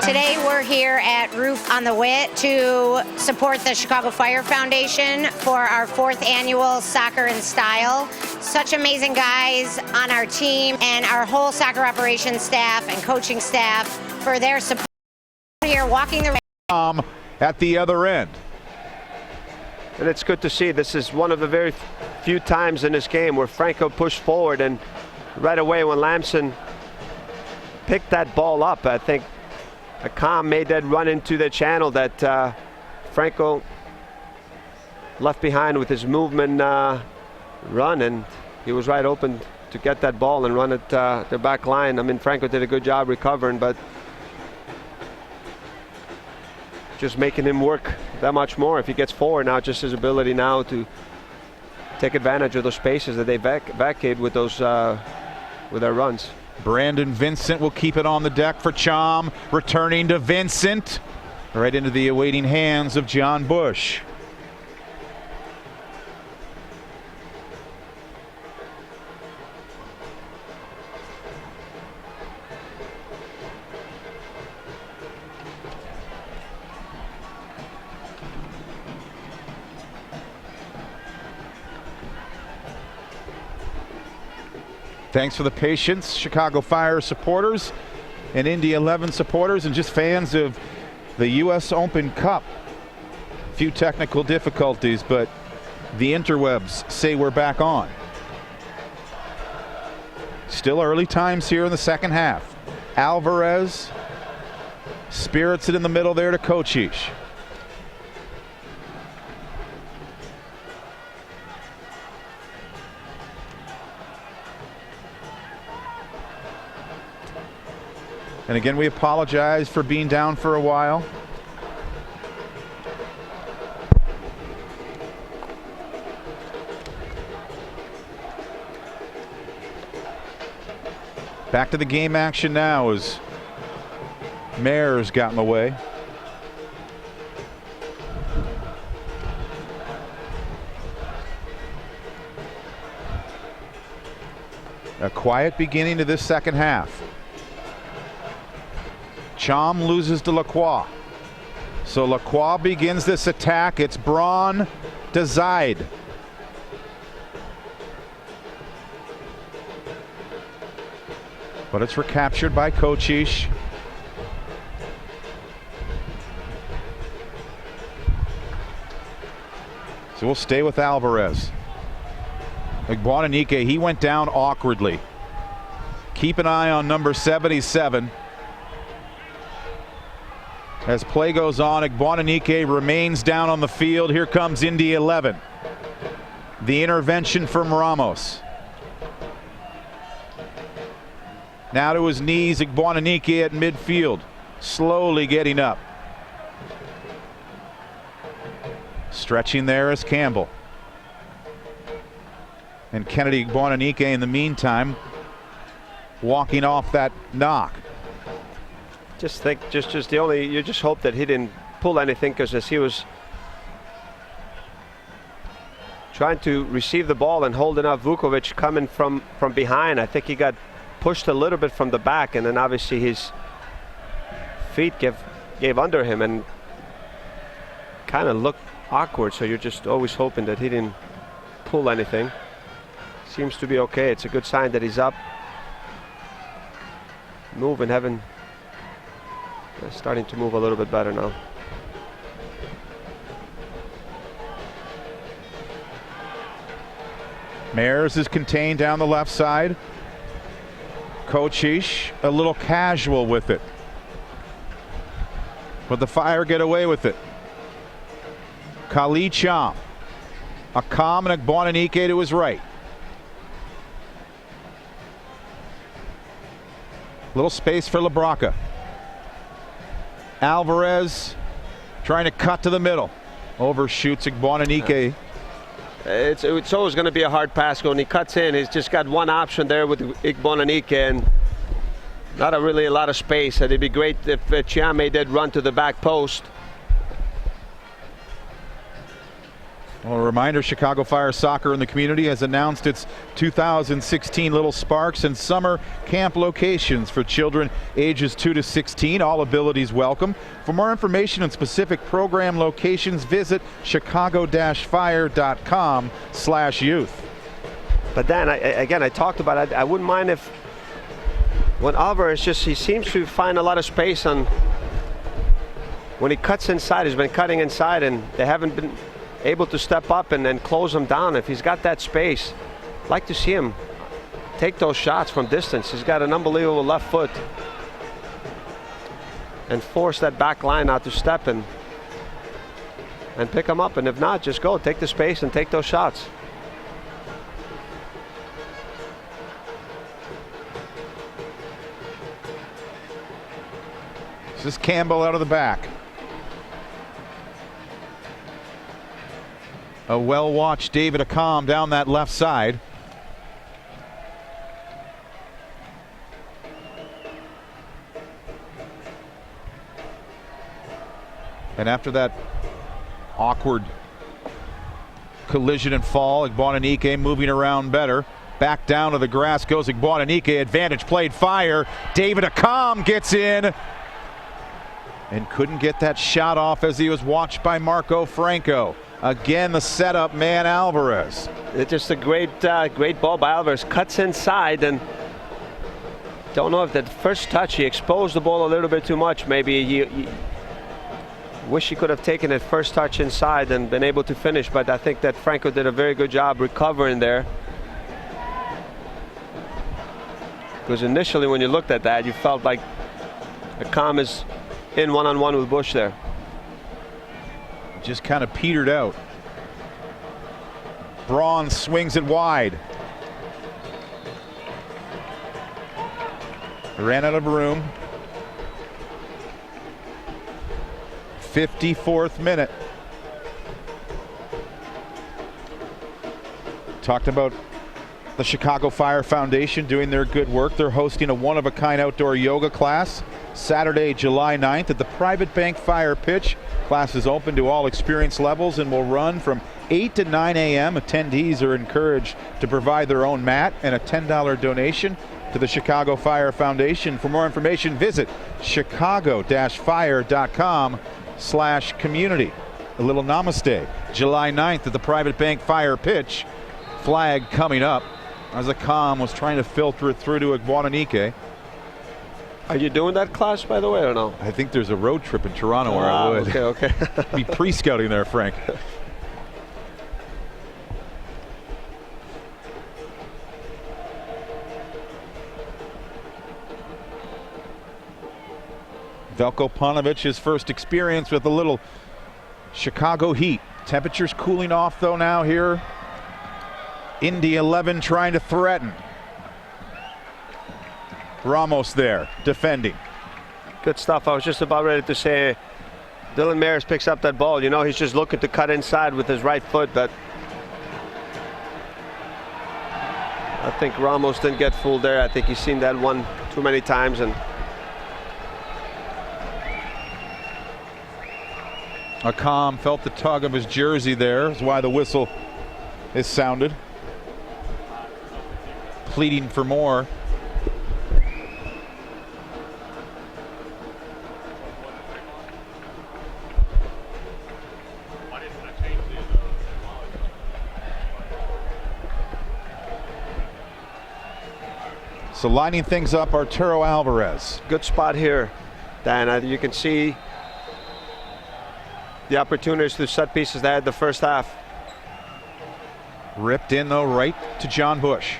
S7: Today we're here at Roof on the Wit to support the Chicago Fire Foundation for our 4th annual Soccer in Style. Such amazing guys on our team and our whole soccer operations staff and coaching staff for their support here walking the
S1: at the other end.
S3: And it's good to see. This is one of the very few times in this game where Franco pushed forward, and right away when Lamson picked that ball up, I think Akam made that run into the channel that Franco left behind with his movement run, and he was right open to get that ball and run it the back line. I mean, Franco did a good job recovering, but just making him work that much more. If he gets forward now, just his ability now to take advantage of those spaces that they vacate with those with their runs.
S1: Brandon Vincent will keep it on the deck for Chom, returning to Vincent, right into the awaiting hands of John Bush. Thanks for the patience, Chicago Fire supporters and Indy 11 supporters and just fans of the U.S. Open Cup. Few technical difficulties, but the interwebs say we're back on. Still early times here in the second half. Alvarez spirits it in the middle there to Kochish. And again, we apologize for being down for a while. Back to the game action now as Mayer's got in the way. A quiet beginning to this second half. Cham loses to Lacroix. So Lacroix begins this attack. It's Braun to Zaid. But it's recaptured by Kochish. So we'll stay with Alvarez. Igboananike, he went down awkwardly. Keep an eye on number 77. As play goes on, Igboananike remains down on the field. Here comes Indy 11. The intervention from Ramos. Now to his knees, Igboananike at midfield. Slowly getting up. Stretching there is Campbell. And Kennedy Igboananike in the meantime walking off that knock.
S3: Just think, you just hope that he didn't pull anything, because as he was trying to receive the ball and holding up Vukovic coming from behind, I think he got pushed a little bit from the back, and then obviously his feet gave under him and kind of looked awkward, so you're just always hoping that he didn't pull anything. Seems to be okay. It's a good sign that he's up, moving, starting to move a little bit better now.
S1: Meyers is contained down the left side. Kochish a little casual with it. But the Fire get away with it. Kali Cham. Akam and Igboananike to his right. Little space for Labraca. Alvarez trying to cut to the middle. Overshoots Igboananike.
S3: It's always going to be a hard pass when he cuts in. He's just got one option there with Igboananike and not really a lot of space. It'd be great if Chiame did run to the back post.
S1: Well, a reminder, Chicago Fire Soccer in the Community has announced its 2016 Little Sparks and Summer Camp locations for children ages 2 to 16. All abilities welcome. For more information on specific program locations, visit chicago-fire.com/youth.
S3: But then, I talked about it. I wouldn't mind if, when Alvarez he seems to find a lot of space on, when he cuts inside, he's been cutting inside, and they haven't been able to step up and then close him down. If he's got that space, I'd like to see him take those shots from distance. He's got an unbelievable left foot, and force that back line out to step and pick him up. And if not, just go, take the space and take those shots.
S1: This is Campbell out of the back. A well-watched David Akam down that left side. And after that awkward collision and fall, Igboananike moving around better. Back down to the grass goes Igboananike. Advantage played, Fire. David Akam gets in and couldn't get that shot off as he was watched by Marco Franco. Again, the setup man, Alvarez.
S3: It's just a great ball by Alvarez. Cuts inside, and don't know if that first touch, he exposed the ball a little bit too much. Maybe he wish he could have taken it first touch inside and been able to finish, but I think that Franco did a very good job recovering there. Because initially when you looked at that, you felt like Akam is in one-on-one with Bush there.
S1: Just kind of petered out. Braun swings it wide. Ran out of room. 54th minute. Talked about the Chicago Fire Foundation doing their good work. They're hosting a one-of-a-kind outdoor yoga class Saturday, July 9th at the Private Bank Fire Pitch Class is open to all experience levels and will run from 8 to 9 a.m. Attendees are encouraged to provide their own mat and a $10 donation to the Chicago Fire Foundation. For more information, visit chicago-fire.com/community. A little namaste. July 9th at the Private Bank Fire Pitch. Flag coming up as a comm was trying to filter it through to Guadagnike.
S3: Are you doing that class, by the way, or no?
S1: I think there's a road trip in Toronto where I would.
S3: Okay.
S1: Be pre-scouting there, Frank. Veljko Paunovic, his first experience with a little Chicago heat. Temperatures cooling off though now here. Indy 11 trying to threaten. Ramos there, defending.
S3: Good stuff. I was just about ready to say, Dylan Maris picks up that ball. You know, he's just looking to cut inside with his right foot, but I think Ramos didn't get fooled there. I think he's seen that one too many times. And
S1: Akam felt the tug of his jersey there. That's why the whistle is sounded. Pleading for more. So lining things up, Arturo Alvarez.
S3: good spot here, Dan. You can see the opportunities to set pieces they had the first half.
S1: Ripped in though, right to John Bush.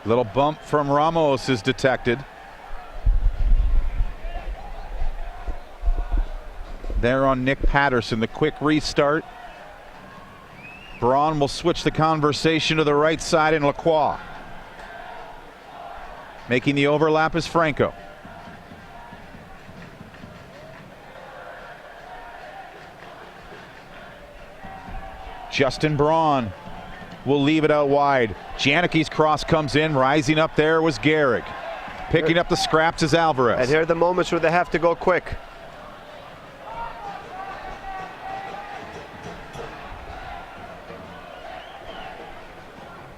S1: Little bump from Ramos is detected. There on Nick Patterson, the quick restart. Braun will switch the conversation to the right side in Lacroix. Making the overlap is Franco. Justin Braun will leave it out wide. Janicki's cross comes in, rising up there was Gehrig. Picking up the scraps is Alvarez.
S3: And here are the moments where they have to go quick.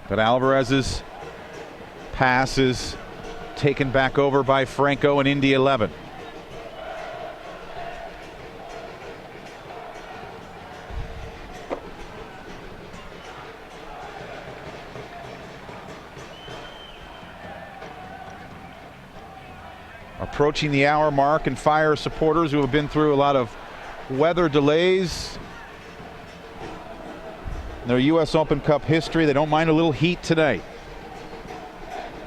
S1: But Alvarez's pass is taken back over by Franco and Indy 11. Approaching the hour mark, and Fire supporters who have been through a lot of weather delays in their U.S. Open Cup history, they don't mind a little heat tonight.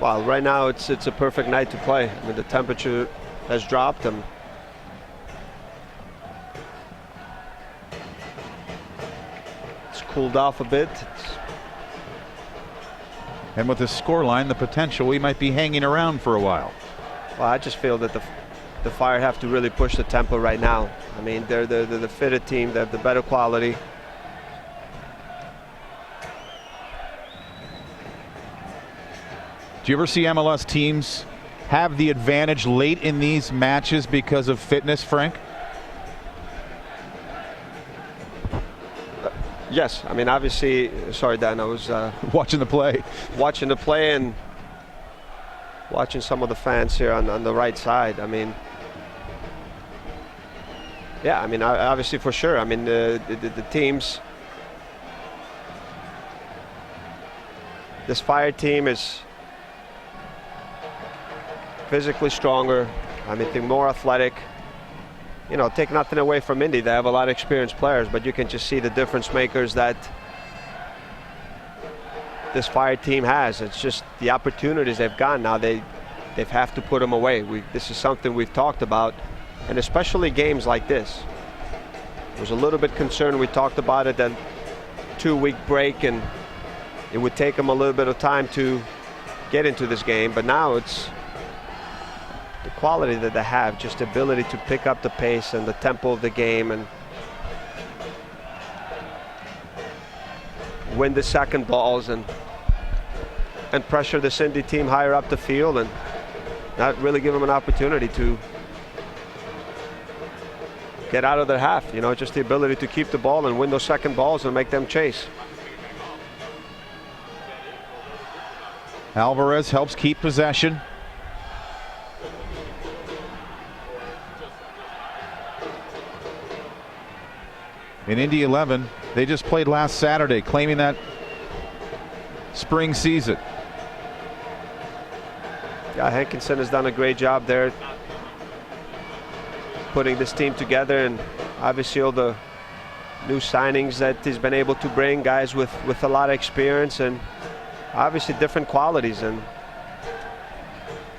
S3: Well, right now it's a perfect night to play. I mean, the temperature has dropped and it's cooled off a bit.
S1: And with this scoreline, the potential we might be hanging around for a while.
S3: Well, I just feel that the Fire have to really push the tempo right now. I mean, they're the fitted team, they have the better quality.
S1: Do you ever see MLS teams have the advantage late in these matches because of fitness, Frank?
S3: Yes, I mean, obviously, sorry, Dan, I was
S1: watching the play.
S3: Watching the play and watching some of the fans here on the right side. I mean, yeah, I mean, obviously, for sure. I mean, the teams, this Fire team is physically stronger. I mean, they're more athletic. You know, take nothing away from Indy. They have a lot of experienced players, but you can just see the difference makers that this Fire team has. It's just the opportunities they've gotten now. They have to put them away. This is something we've talked about, and especially games like this. I was a little bit concerned. We talked about it, that 2-week break, and it would take them a little bit of time to get into this game. But now it's quality that they have, just the ability to pick up the pace and the tempo of the game and win the second balls and pressure the Indy team higher up the field and not really give them an opportunity to get out of their half. You know, just the ability to keep the ball and win those second balls and make them chase.
S1: Alvarez helps keep possession. In Indy 11, they just played last Saturday, claiming that spring season.
S3: Yeah, Hankinson has done a great job there putting this team together, and obviously all the new signings that he's been able to bring, guys with a lot of experience and obviously different qualities, and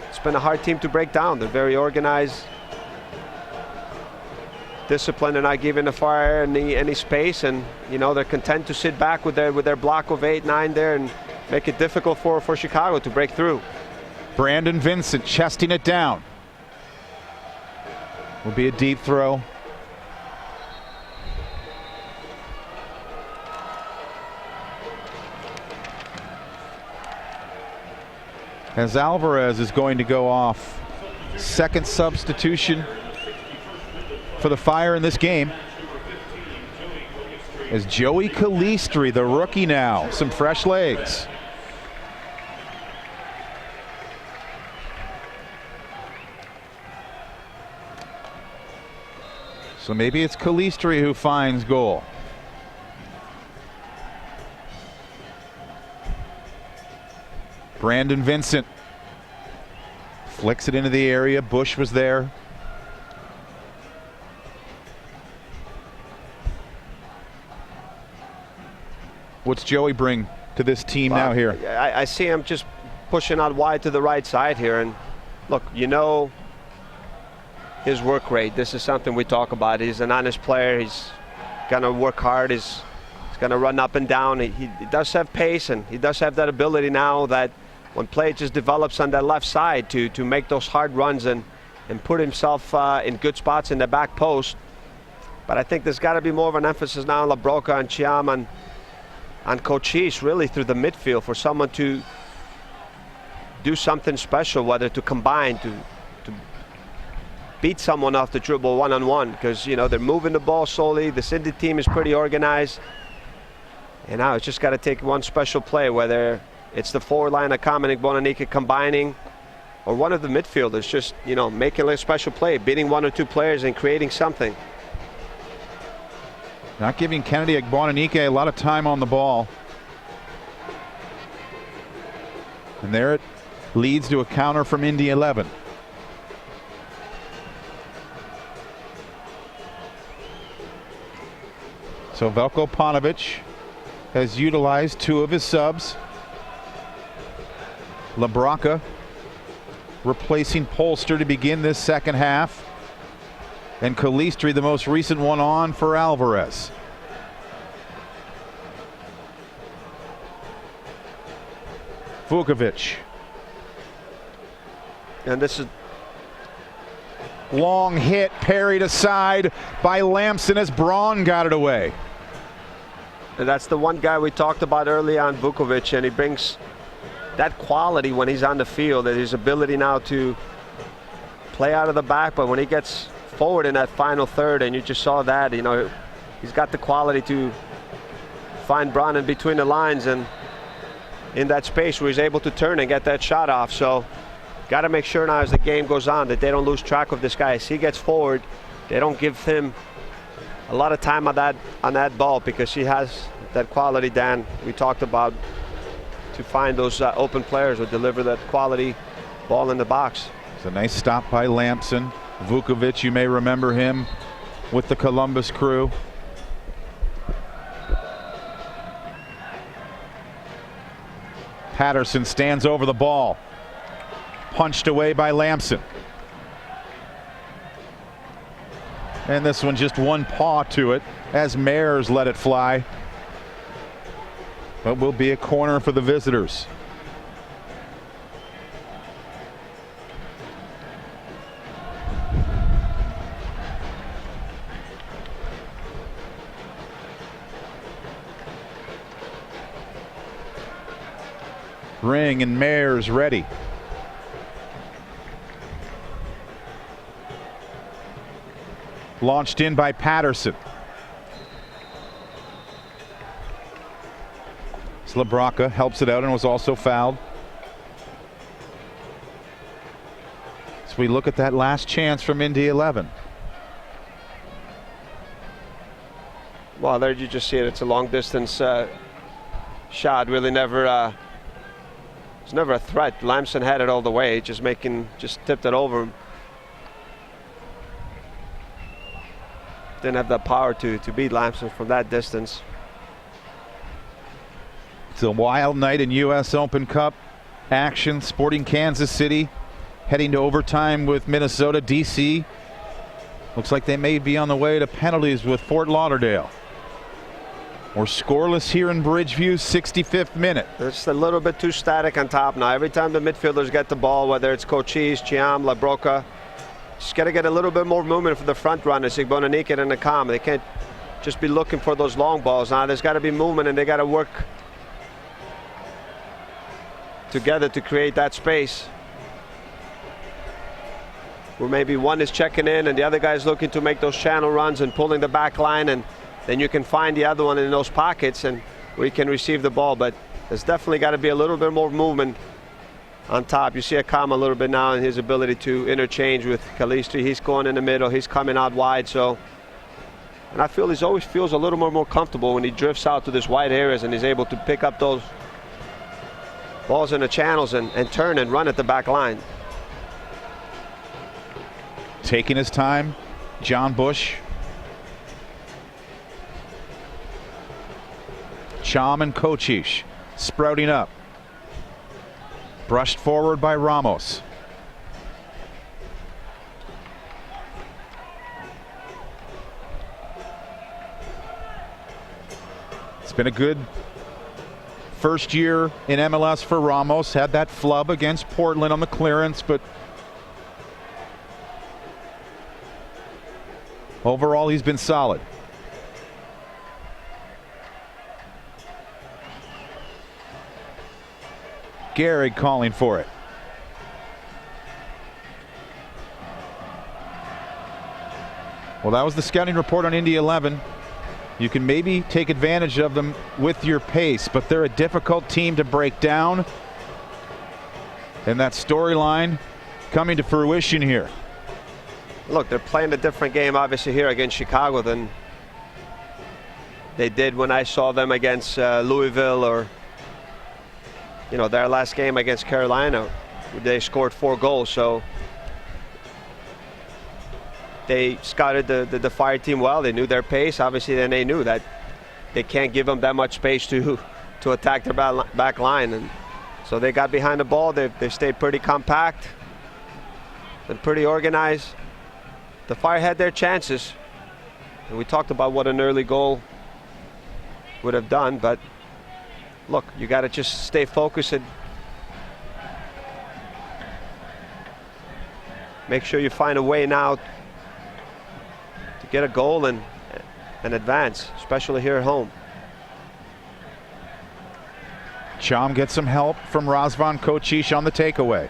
S3: it's been a hard team to break down. They're very organized, disciplined, and not giving the fire any space, and you know, they're content to sit back with their block of 8-9 there and make it difficult for Chicago to break through.
S1: Brandon Vincent chesting it down. Will be a deep throw. As Alvarez is going to go off. Second substitution for the Fire in this game. As Joey Calistri, the rookie now, some fresh legs. So maybe it's Calistri who finds goal. Brandon Vincent flicks it into the area. Bush was there. What's Joey bring to this team now here?
S3: I see him just pushing out wide to the right side here, and look, you know, his work rate. This is something we talk about. He's an honest player. He's gonna work hard. He's gonna run up and down. He does have pace, and he does have that ability now that when play just develops on that left side to make those hard runs and put himself in good spots in the back post. But I think there's got to be more of an emphasis now on LaBroca and Chiam and Cochise really through the midfield for someone to do something special, whether to combine, to beat someone off the dribble one-on-one, because you know they're moving the ball slowly. The Indy team is pretty organized, and now it's just got to take one special play, whether it's the forward line of Kamenic Bonanica combining, or one of the midfielders just, you know, making a special play, beating one or two players and creating something.
S1: Not giving Kennedy Bonanica a lot of time on the ball. And there it leads to a counter from Indy 11. So Veljko Paunovic has utilized two of his subs. LaBroca replacing Polster to begin this second half. And Calistri, the most recent one on for Alvarez. Vukovic.
S3: And this is
S1: long hit, parried aside by Lamson as Braun got it away.
S3: And that's the one guy we talked about early on, Vukovic, and he brings that quality when he's on the field, and his ability now to play out of the back, but when he gets forward in that final third, and you just saw that, you know, he's got the quality to find Braun in between the lines and in that space where he's able to turn and get that shot off. So got to make sure now as the game goes on that they don't lose track of this guy. As he gets forward, they don't give him a lot of time on that ball, because he has that quality, Dan, we talked about, to find those open players or deliver that quality ball in the box.
S1: It's a nice stop by Lamson. Vukovic, you may remember him with the Columbus Crew. Patterson stands over the ball. Punched away by Lamson. And this one just one paw to it as Mayers let it fly. But will be a corner for the visitors. Ring and Mayers ready. Launched in by Patterson. Slabraka helps it out and was also fouled. So we look at that last chance from Indy 11.
S3: Well, there you just see it. It's a long distance shot. Really never. It's never a threat. Lamson had it all the way. Just tipped it over him. Didn't have the power to beat Lamson from that distance.
S1: It's a wild night in U.S. Open Cup action. Sporting Kansas City heading to overtime with Minnesota. DC looks like they may be on the way to penalties with Fort Lauderdale. We're scoreless here in Bridgeview, 65th minute.
S3: It's a little bit too static on top now. Every time the midfielders get the ball, whether it's Cochise, Chiam, Labroca, just got to get a little bit more movement for the front runners, Igbonanikit and Nakam. They can't just be looking for those long balls now. There's got to be movement, and they got to work together to create that space. Where maybe one is checking in and the other guy's looking to make those channel runs and pulling the back line, and then you can find the other one in those pockets and where you can receive the ball. But there's definitely got to be a little bit more movement on top. You see Akam a little bit now in his ability to interchange with Calistri. He's going in the middle, he's coming out wide. So, and I feel he always feels a little more comfortable when he drifts out to these wide areas and he's able to pick up those balls in the channels and turn and run at the back line.
S1: Taking his time, John Bush. Cham and Cochise sprouting up. Brushed forward by Ramos. It's been a good first year in MLS for Ramos. Had that flub against Portland on the clearance, but overall he's been solid. Gehrig calling for it. Well, that was the scouting report on Indy 11. You can maybe take advantage of them with your pace, but they're a difficult team to break down. And that storyline coming to fruition here.
S3: Look, they're playing a different game obviously here against Chicago than they did when I saw them against Louisville, or their last game against Carolina. They scored 4 goals, so they scouted the Fire team well. They knew their pace. Obviously, then they knew that they can't give them that much space to attack their back line, and so they got behind the ball. They stayed pretty compact and pretty organized. The Fire had their chances, and we talked about what an early goal would have done, but look, you got to just stay focused and make sure you find a way now to get a goal and advance, especially here at home.
S1: Cham gets some help from Razvan Kochish on the takeaway.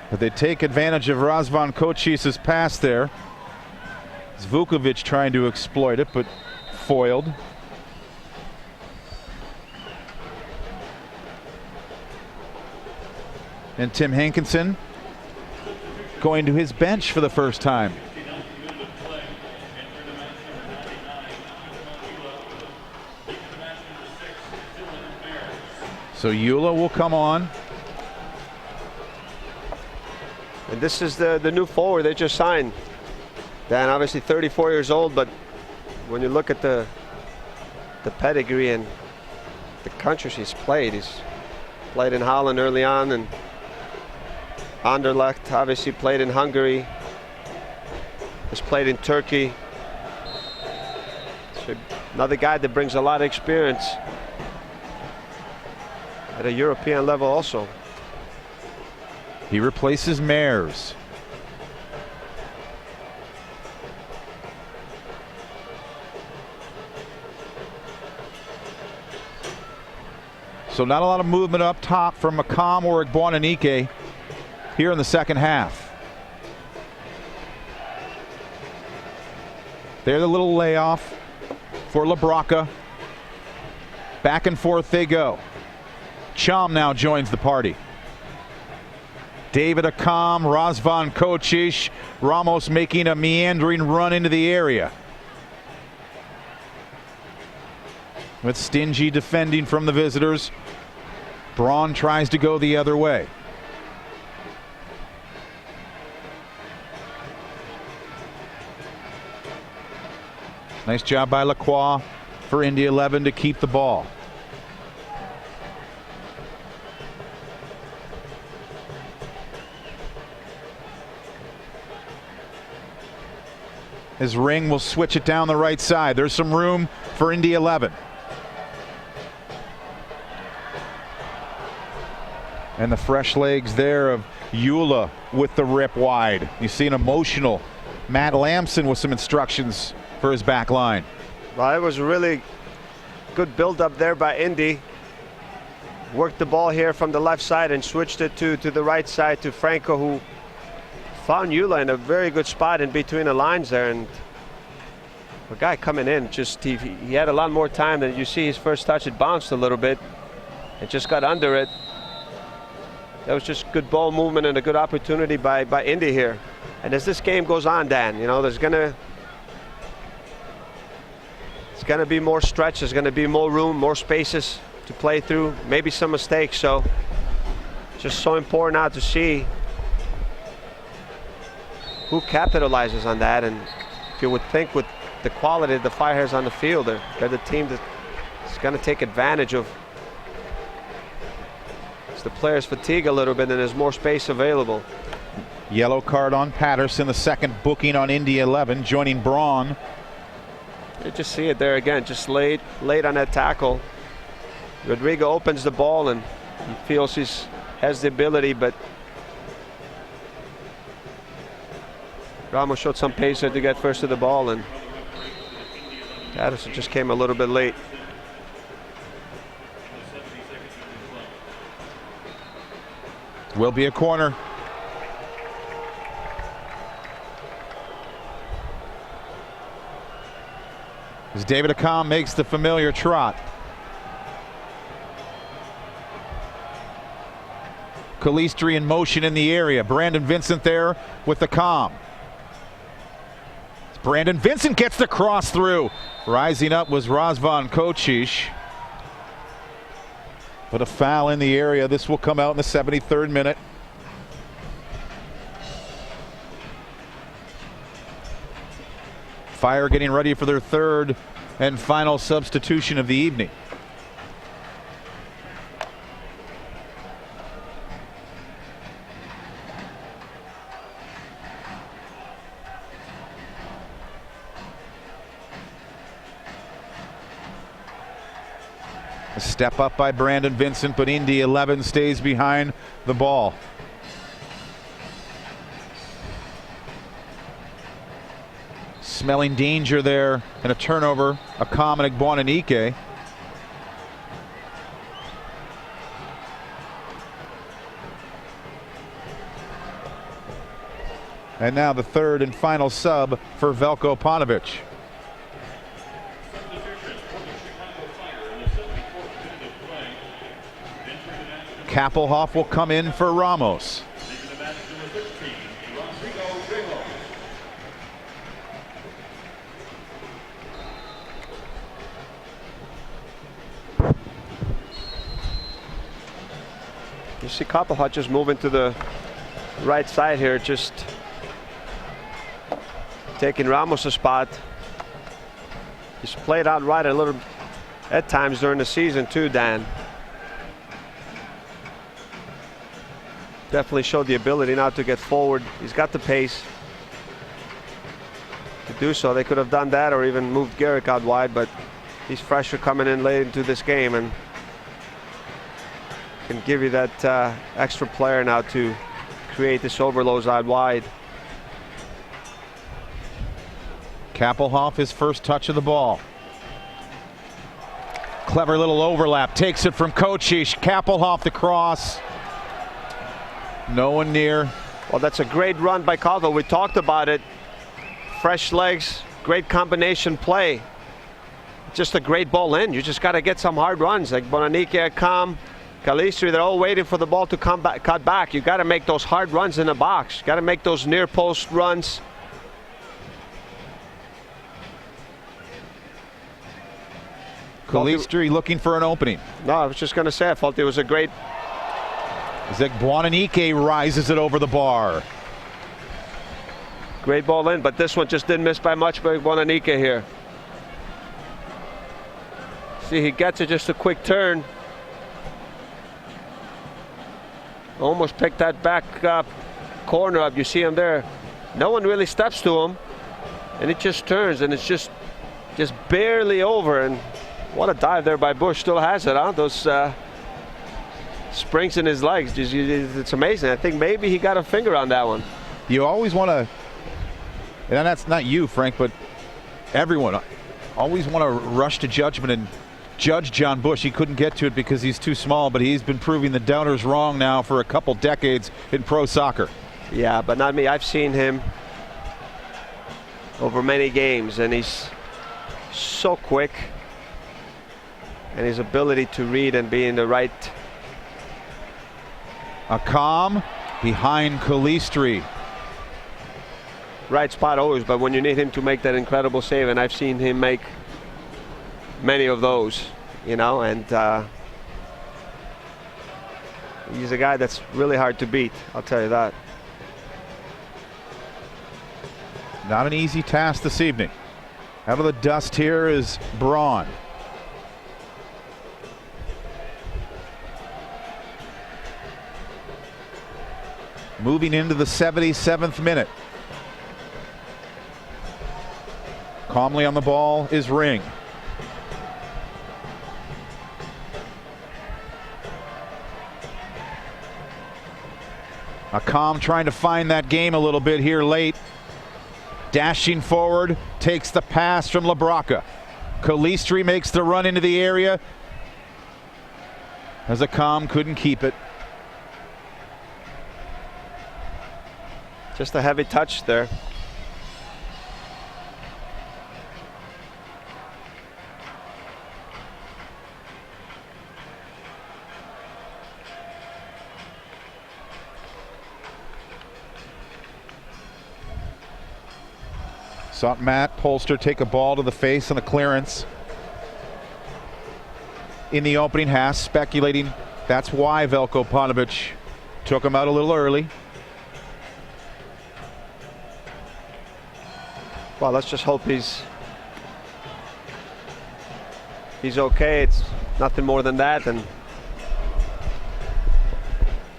S1: But they take advantage of Razvan Kochish's pass there. Zvukovic trying to exploit it, but foiled. And Tim Hankinson going to his bench for the first time. So Eula will come on.
S3: And this is the new forward they just signed. Dan, obviously 34 years old, but when you look at the pedigree and the countries he's played in Holland early on, and Anderlecht, obviously played in Hungary, has played in Turkey. So another guy that brings a lot of experience at a European level also.
S1: He replaces Mayers. So not a lot of movement up top from McCom or Igboananike here in the second half. There's a little layoff for LaBrocca. Back and forth they go. Chom now joins the party. David Akam, Razvan Kocic, Ramos making a meandering run into the area. With stingy defending from the visitors, Braun tries to go the other way. Nice job by Lacroix for Indy 11 to keep the ball. His Ring will switch it down the right side. There's some room for Indy 11. And the fresh legs there of Eula with the rip wide. You see an emotional Matt Lamson with some instructions for his back line.
S3: Well, it was a really good build up there by Indy. Worked the ball here from the left side and switched it to the right side to Franco, who found Eula in a very good spot in between the lines there. And the guy coming in, just he had a lot more time than you see. His first touch, it bounced a little bit. It just got under it. That was just good ball movement and a good opportunity by Indy here. And as this game goes on, Dan, you know, it's gonna be more stretch. There's gonna be more room, more spaces to play through. Maybe some mistakes. So just so important now to see who capitalizes on that. And if you would think with the quality of the Firehairs on the field, they're the team that's going to take advantage of the players fatigue a little bit and there's more space available.
S1: Yellow card on Patterson, the second booking on Indy 11, joining Braun.
S3: You just see it there again, just late on that tackle. Rodrigo opens the ball and he feels he has the ability, but Ramos showed some pace there to get first to the ball, and Patterson just came a little bit late.
S1: Will be a corner. As David Akam makes the familiar trot. Calistri in motion in the area. Brandon Vincent there with the Akam. Brandon Vincent gets the cross through. Rising up was Razvan Kocic. But a foul in the area. This will come out in the 73rd minute. Fire getting ready for their third and final substitution of the evening. A step up by Brandon Vincent, but Indy 11 stays behind the ball. Smelling danger there, and a turnover. Akam and Igboananike. And now the third and final sub for Veljko Paunovic. Kappelhoff will come in for Ramos.
S3: You see Kappelhoff just moving to the right side here, just taking Ramos' spot. He's played out right a little at times during the season too, Dan. Definitely showed the ability now to get forward. He's got the pace to do so. They could have done that or even moved Garrick out wide, but he's fresher coming in late into this game and can give you that extra player now to create this overloads out wide.
S1: Kappelhoff, his first touch of the ball. Clever little overlap. Takes it from Kochish. Kappelhoff the cross. No one near.
S3: Well, that's a great run by Caldwell. We talked about it. Fresh legs, great combination play. Just a great ball in. You just got to get some hard runs like Bonanique, Akam, Calistri. They're all waiting for the ball to come back, cut back. You got to make those hard runs in the box. You got to make those near post runs.
S1: Calistri looking for an opening.
S3: No, I was just going to say, I felt it was a great.
S1: Zek Bonanique rises it over the bar.
S3: Great ball in, but this one just didn't miss by much by Bonanique here. See, he gets it, just a quick turn. Almost picked that back corner up. You see him there. No one really steps to him, and it just turns, and it's just barely over. And what a dive there by Bush. Still has it, huh? Those springs in his legs. It's amazing. I think maybe he got a finger on that one.
S1: You always want to, and that's not you, Frank, but everyone always want to rush to judgment and judge John Bush. He couldn't get to it because he's too small, but he's been proving the doubters wrong now for a couple decades in pro soccer.
S3: Yeah, but not me. I've seen him over many games, and he's so quick, and his ability to read and be in the right.
S1: Akam behind Calistri.
S3: Right spot always, but when you need him to make that incredible save, and I've seen him make many of those, you know, and he's a guy that's really hard to beat, I'll tell you that.
S1: Not an easy task this evening. Out of the dust here is Braun. Moving into the 77th minute. Calmly on the ball is Ring. Akam trying to find that game a little bit here late. Dashing forward, takes the pass from Labraca. Calistri makes the run into the area, as Akam couldn't keep it.
S3: Just a heavy touch there.
S1: Saw Matt Polster take a ball to the face on the clearance in the opening half, speculating that's why Veljko Paunovic took him out a little early.
S3: Well, let's just hope he's okay. It's nothing more than that, and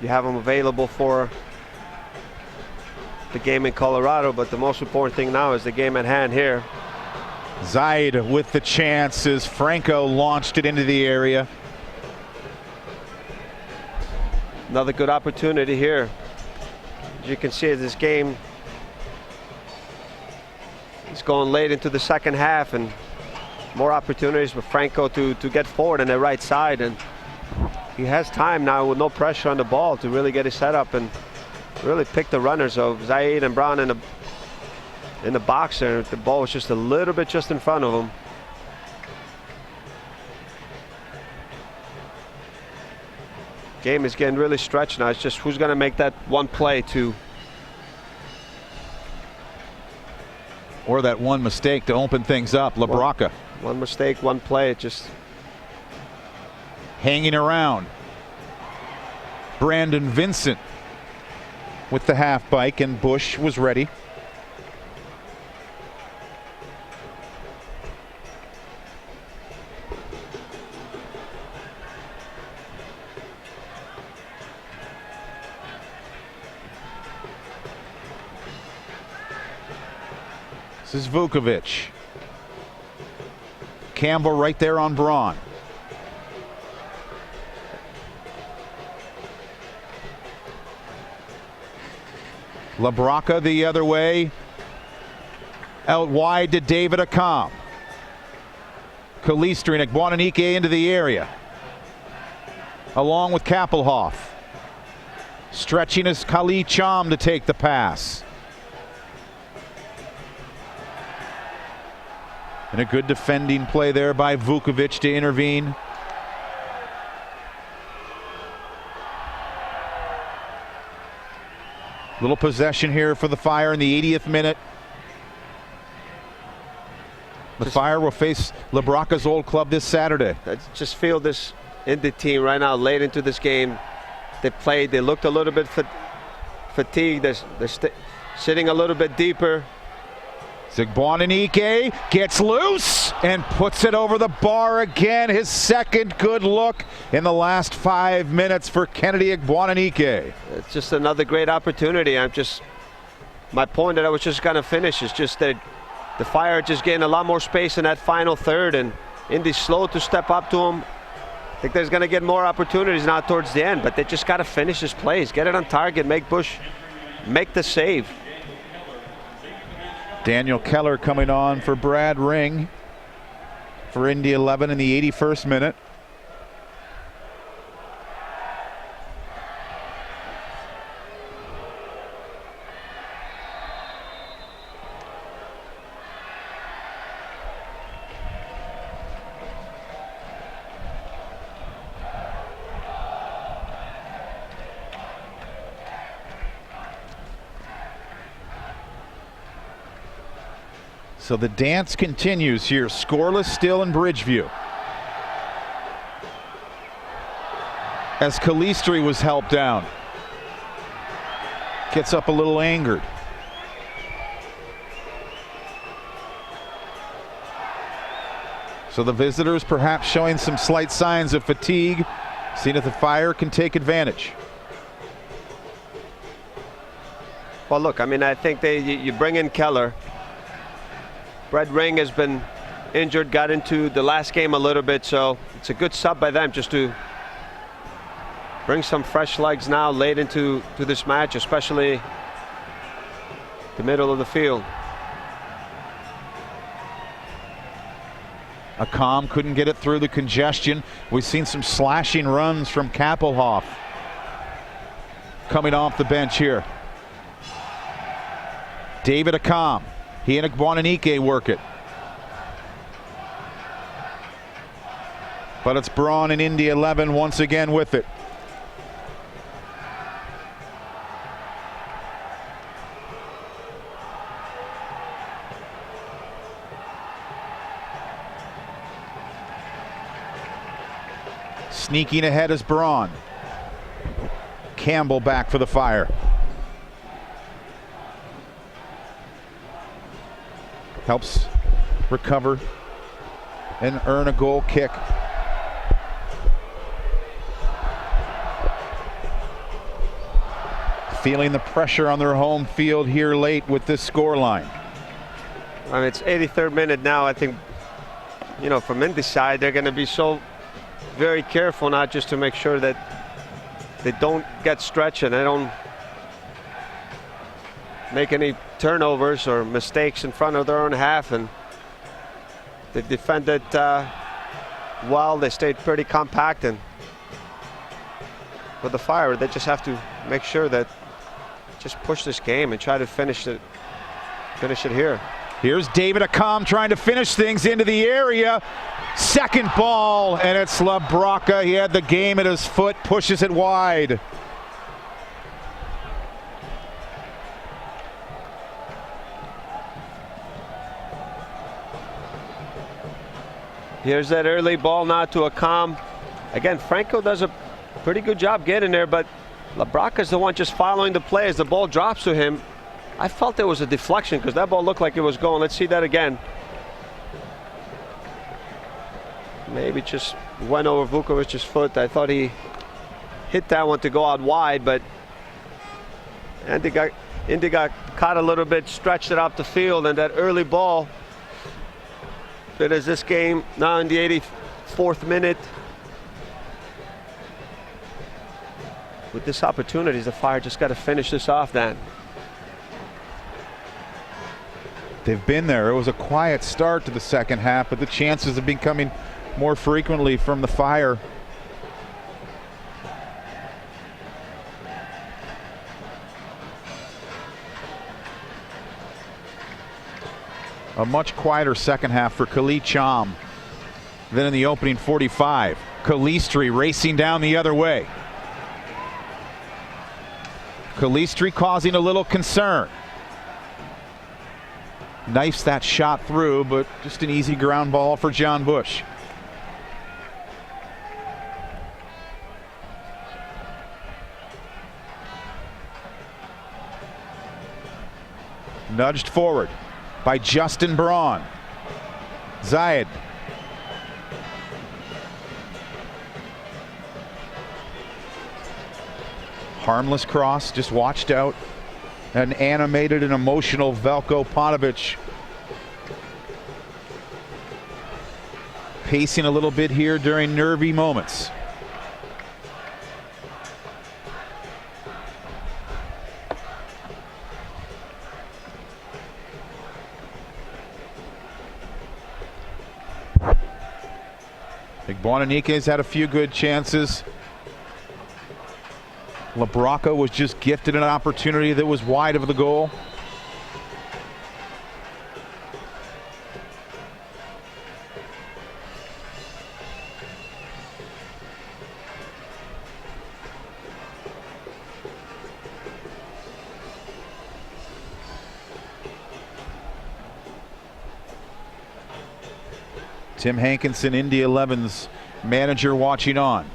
S3: you have him available for the game in Colorado, but the most important thing now is the game at hand here.
S1: Zaid with the chance as Franco launched it into the area.
S3: Another good opportunity here. As you can see, this game is going late into the second half, and more opportunities for Franco to get forward on the right side, and he has time now with no pressure on the ball to really get his setup and really pick the runners of Zaid and Brown in the box there. The ball was just a little bit just in front of him. Game is getting really stretched now. It's just who's going to make that one play to,
S1: or that one mistake to open things up. Labraca.
S3: One mistake, one play, just
S1: hanging around. Brandon Vincent with the half bike, and Bush was ready. This is Vukovic. Campbell right there on Braun. Labraca the other way. Out wide to David Akam. Kalistri and Agbuananike into the area, along with Kappelhoff. Stretching is Kali Cham to take the pass. And a good defending play there by Vukovic to intervene. Little possession here for the Fire in the 80th minute. The Fire will face LaBrocca's old club this Saturday.
S3: I just feel this Indy team right now, late into this game. They played, they looked a little bit fatigued. They're sitting a little bit deeper.
S1: Agbuananike gets loose and puts it over the bar again. His second good look in the last 5 minutes for Kennedy Agbuananike.
S3: It's just another great opportunity. My point that I was just going to finish is just that the Fire just getting a lot more space in that final third, and Indy's slow to step up to him. I think there's going to get more opportunities now towards the end, but they just got to finish his plays, get it on target, make Bush make the save.
S1: Daniel Keller coming on for Brad Ring for Indy 11 in the 81st minute. So the dance continues here, scoreless still in Bridgeview. As Kalistri was helped down. Gets up a little angered. So the visitors perhaps showing some slight signs of fatigue, seeing if the Fire can take advantage.
S3: Well, look, I think you bring in Keller. Brad Ring has been injured, got into the last game a little bit, so it's a good sub by them just to bring some fresh legs now late into this match, especially the middle of the field.
S1: Akam couldn't get it through the congestion. We've seen some slashing runs from Kappelhoff coming off the bench here. David Akam. He and Agbuananike work it. But it's Braun and Indy 11 once again with it. Sneaking ahead is Braun. Campbell back for the Fire. Helps recover and earn a goal kick. Feeling the pressure on their home field here late with this scoreline.
S3: It's 83rd minute now. I think, from Indy's side, they're going to be so very careful now just to make sure that they don't get stretched and they don't make any turnovers or mistakes in front of their own half, and they defended well. They stayed pretty compact, and with the Fire, they just have to make sure that just push this game and try to finish it here.
S1: Here's David Akam trying to finish things into the area. Second ball, and it's LaBrocca. He had the game at his foot, pushes it wide.
S3: Here's that early ball now to Akam. Again, Franco does a pretty good job getting there, but LaBrocca's the one just following the play as the ball drops to him. I felt there was a deflection because that ball looked like it was going. Let's see that again. Maybe just went over Vukovic's foot. I thought he hit that one to go out wide, but Indy got caught a little bit, stretched it out the field, and that early ball. It is this game now in the 84th minute. With this opportunity, the Fire just got to finish this off then.
S1: They've been there. It was a quiet start to the second half, but the chances have been coming more frequently from the Fire. A much quieter second half for Khalid Cham than in the opening 45. Kalistri racing down the other way. Kalistri causing a little concern. Knifes that shot through, but just an easy ground ball for John Bush. Nudged forward by Justin Braun. Zayed. Harmless cross, just watched out. An animated and emotional Veljko Paunovic. Pacing a little bit here during nervy moments. Igboananike's had a few good chances. LaBrocca was just gifted an opportunity that was wide of the goal. Tim Hankinson, Indy 11's manager, watching on.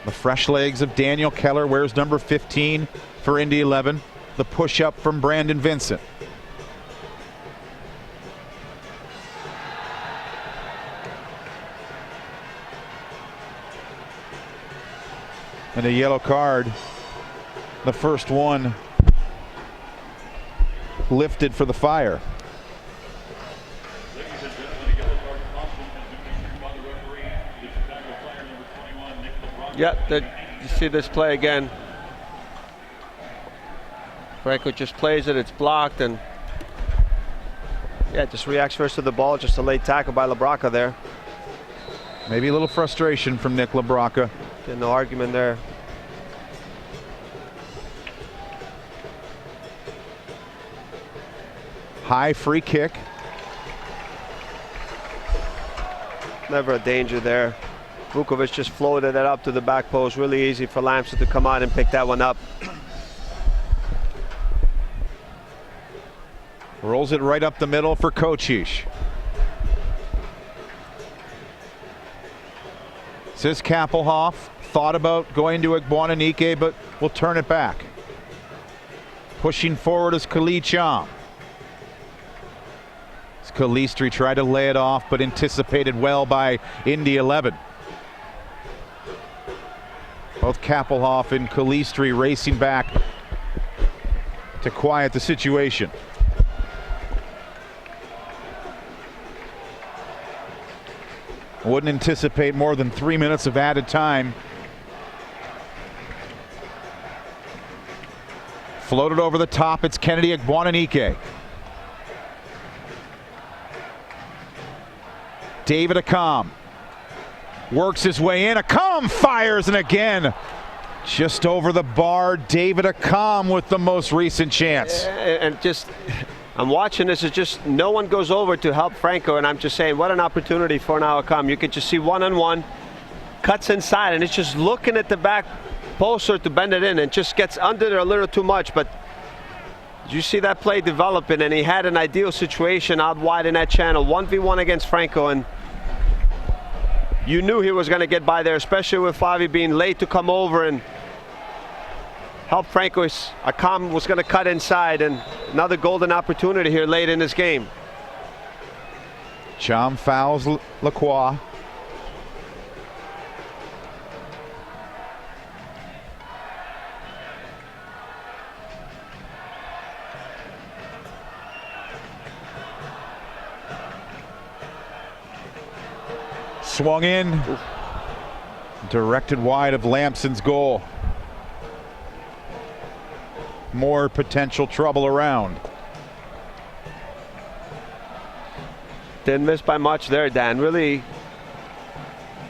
S1: The fresh legs of Daniel Keller wears number 15 for Indy 11. The push up from Brandon Vincent. And a yellow card. The first one lifted for the Fire.
S2: Ladies and gentlemen, a yellow card caution has been issued by the referee. The Chicago Fire number 21, Nick LeBron.
S3: Yep, you see this play again. Franco just plays it, it's blocked, and yeah, just reacts first to the ball. Just a late tackle by LaBrocca there.
S1: Maybe a little frustration from Nick LaBrocca.
S3: No argument there.
S1: High free kick.
S3: Never a danger there. Vukovic just floated it up to the back post. Really easy for Lamson to come out and pick that one up.
S1: Rolls it right up the middle for Kocic. Says Kappelhoff. Thought about going to Igboananike, but will turn it back. Pushing forward is Khalid Cham. Kalistri tried to lay it off, but anticipated well by Indy 11. Both Kappelhoff and Kalistri racing back to quiet the situation. Wouldn't anticipate more than 3 minutes of added time. Floated over the top, it's Kennedy Igboananike. David Accam works his way in. Accam fires, and again, just over the bar. David Accam with the most recent chance.
S3: And just, I'm watching this. It's just no one goes over to help Franco, and I'm just saying, what an opportunity for now Accam. You could just see one-on-one, cuts inside, and it's just looking at the back poster to bend it in, and just gets under there a little too much. But you see that play developing, and he had an ideal situation out wide in that channel, 1v1 against Franco, and you knew he was going to get by there, especially with Favi being late to come over and help Franco. Accam was going to cut inside, and another golden opportunity here late in this game.
S1: Cham fouls Lacroix. Swung in. Oof. Directed wide of Lamson's goal. more potential trouble around.
S3: Didn't miss by much there, Dan. Really,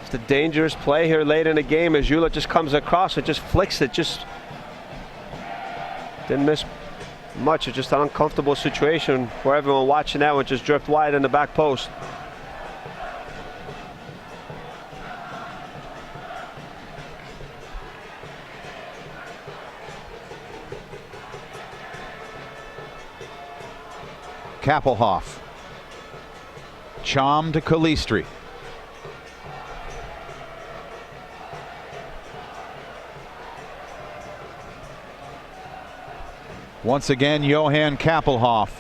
S3: it's a dangerous play here late in the game as Yula just comes across and just flicks it. Just didn't miss much. It's just an uncomfortable situation for everyone watching that one. Just drift wide in the back post.
S1: Kappelhoff. Chom to Kalistri. Once again, Johan Kappelhoff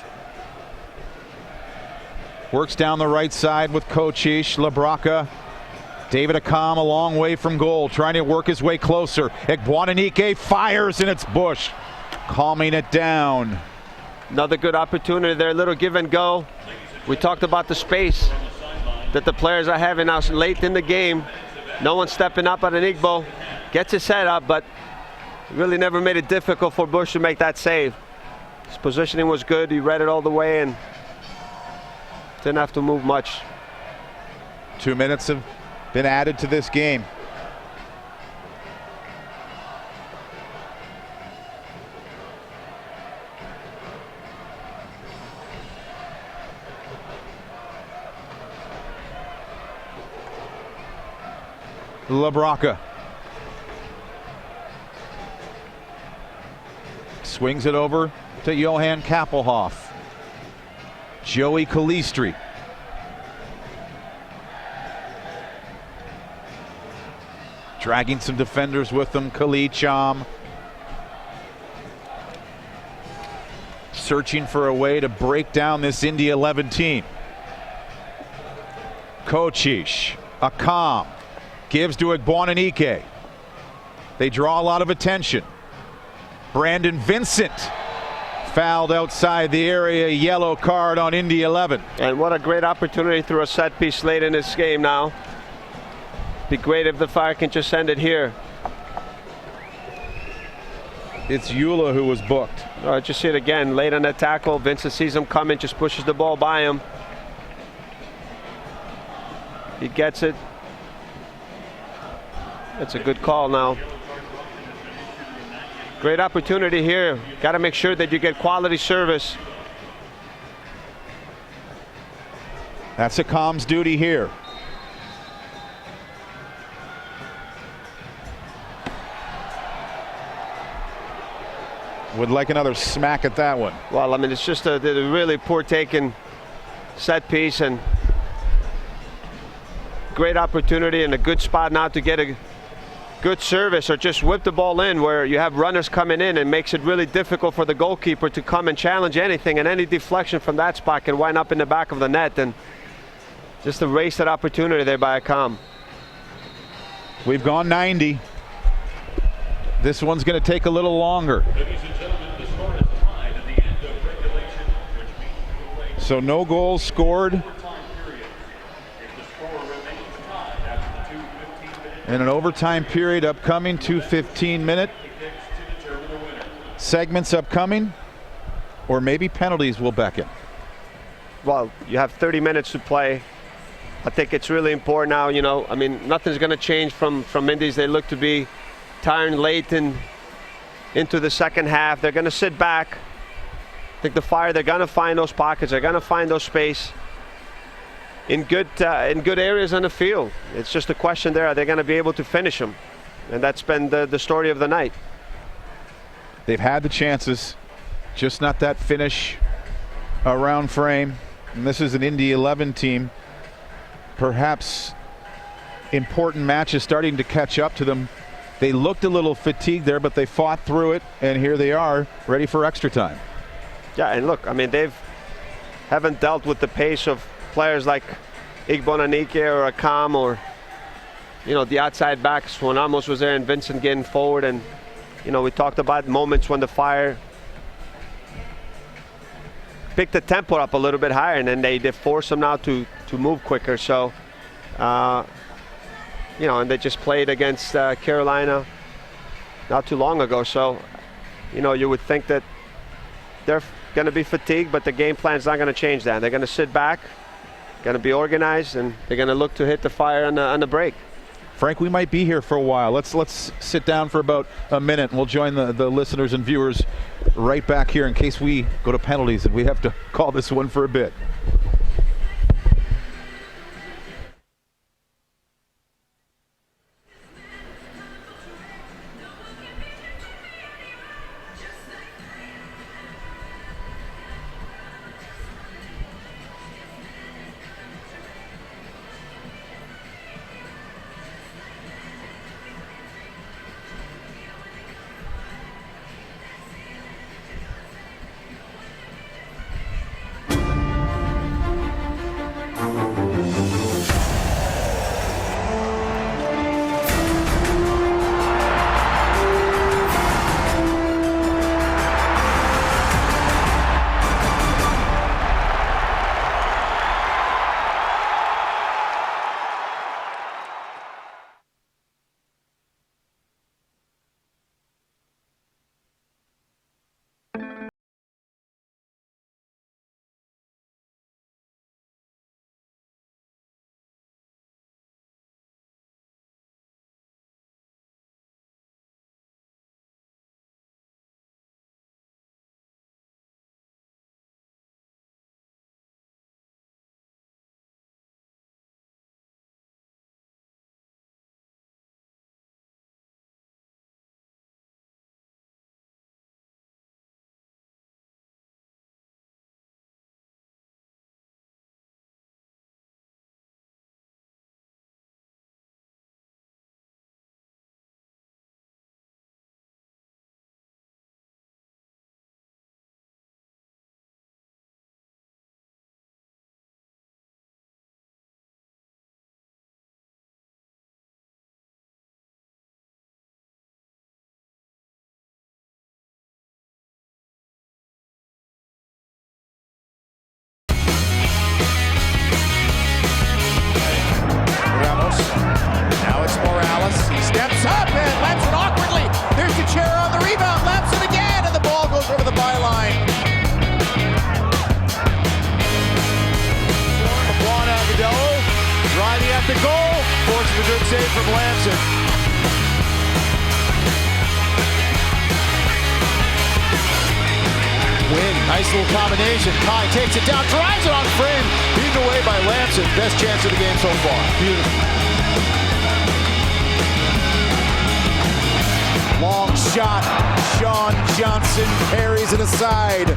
S1: works down the right side with Kocic. Labraka. David Akam a long way from goal, trying to work his way closer. Egbuonanike fires, and it's Bush calming it down.
S3: Another good opportunity there, a little give and go. We talked about the space that the players are having now late in the game. No one stepping up on an Igbo. Gets his head up, but really never made it difficult for Bush to make that save. His positioning was good. He read it all the way and didn't have to move much.
S1: 2 minutes have been added to this game. Labraka swings it over to Johan Kappelhoff. Joey Kalistri. Dragging some defenders with them. Chom searching for a way to break down this Indy 11 team. Kocic, Akam. Gives to Egbuonanike. They draw a lot of attention. Brandon Vincent fouled outside the area. Yellow card on Indy 11.
S3: And what a great opportunity through a set piece late in this game now. Be great if the Fire can just send it here.
S1: It's Yula who was booked.
S3: Just see it again. Late on that tackle. Vincent sees him coming, just pushes the ball by him. He gets it. It's a good call now. Great opportunity here. Got to make sure that you get quality service.
S1: That's Akam's duty here. Would like another smack at that one.
S3: Well, I mean, it's just a really poor taken set piece and great opportunity and a good spot now to get a good service or just whip the ball in where you have runners coming in and makes it really difficult for the goalkeeper to come and challenge anything, and any deflection from that spot can wind up in the back of the net, and just a wasted opportunity there by Akam.
S1: We've gone 90. This one's going to take a little longer.
S2: Ladies and gentlemen, the score is tied at the end of regulation, which means we will wait
S1: So no goals scored.
S2: overtime period. If the score remains tied after the 2:15-minute
S1: In an overtime period upcoming, 2:15-minute
S2: kicks to determine the winner.
S1: segments upcoming, or maybe penalties will beckon.
S3: Well, you have 30 minutes to play. I think it's really important now, you know, I mean, nothing's going to change from Indies. They look to be tiring late into the second half. They're going to sit back. I think the Fire, they're going to find those pockets. They're going to find those space in good areas on the field. It's just a question there, are they going to be able to finish them? And that's been the story of the night.
S1: They've had the chances, just not that finish around frame. And this is an Indy 11 team. Perhaps important matches starting to catch up to them. They looked a little fatigued there, but they fought through it, and here they are, ready for extra time.
S3: Yeah, and look, I mean, haven't dealt with the pace of players like Egbuonanike or Akam, or, you know, the outside backs when Amos was there and Vincent getting forward. And, you know, we talked about moments when the Fire picked the tempo up a little bit higher, and then they force them now to move quicker. So, you know, and they just played against Carolina not too long ago. So you would think that they're going to be fatigued, but the game plan's not going to change that. They're going to sit back, going to be organized, and they're going to look to hit the fire on the break.
S1: Frank, we might be here for a while. Let's sit down for about a minute, and we'll join the listeners and viewers right back here in case we go to penalties and we have to call this one for a bit.
S8: Steps up and lets it awkwardly. There's Chara on the rebound, laps it again, and the ball goes over the byline. Juan Agudelo driving at the goal, forces a good save from Lamson. Win, nice little combination. Kai takes it down, drives it on frame, beaten away by Lamson. Best chance of the game so far. Beautiful. Long shot, Sean Johnson parries it aside.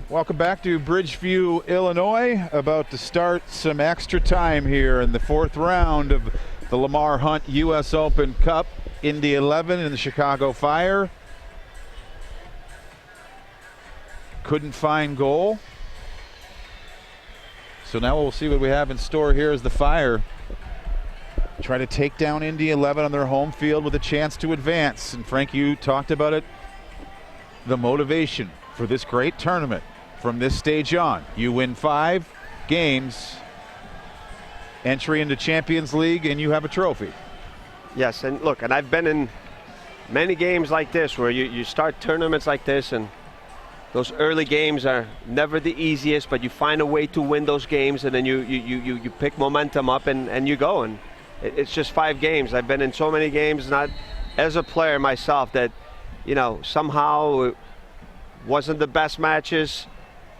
S1: Welcome back to Bridgeview, Illinois. About to start some extra time here in the fourth round of the Lamar Hunt U.S. Open Cup. Indy 11 and the Chicago Fire. Couldn't find goal. So now we'll see what we have in store here as the Fire try to take down Indy 11 on their home field with a chance to advance. And Frank, you talked about it, the motivation for this great tournament. From this stage on, you win 5 games, entry into Champions League, and you have a trophy.
S3: Yes, and look, and I've been in many games like this where you start tournaments like this, and those early games are never the easiest, but you find a way to win those games, and then you pick momentum up and you go. And it's just 5 games. I've been in so many games, not as a player myself, that somehow it wasn't the best matches.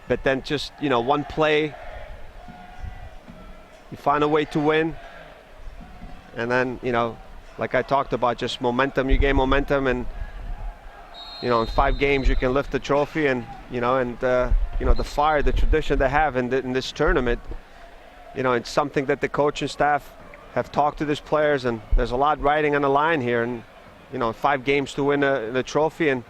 S3: But then just, one play, you find a way to win. And then, like I talked about, just momentum, you gain momentum. And, in 5 games you can lift the trophy. And, the Fire, the tradition they have in this tournament, it's something that the coaching staff have talked to these players. And there's a lot riding on the line here. And, 5 games to win a trophy and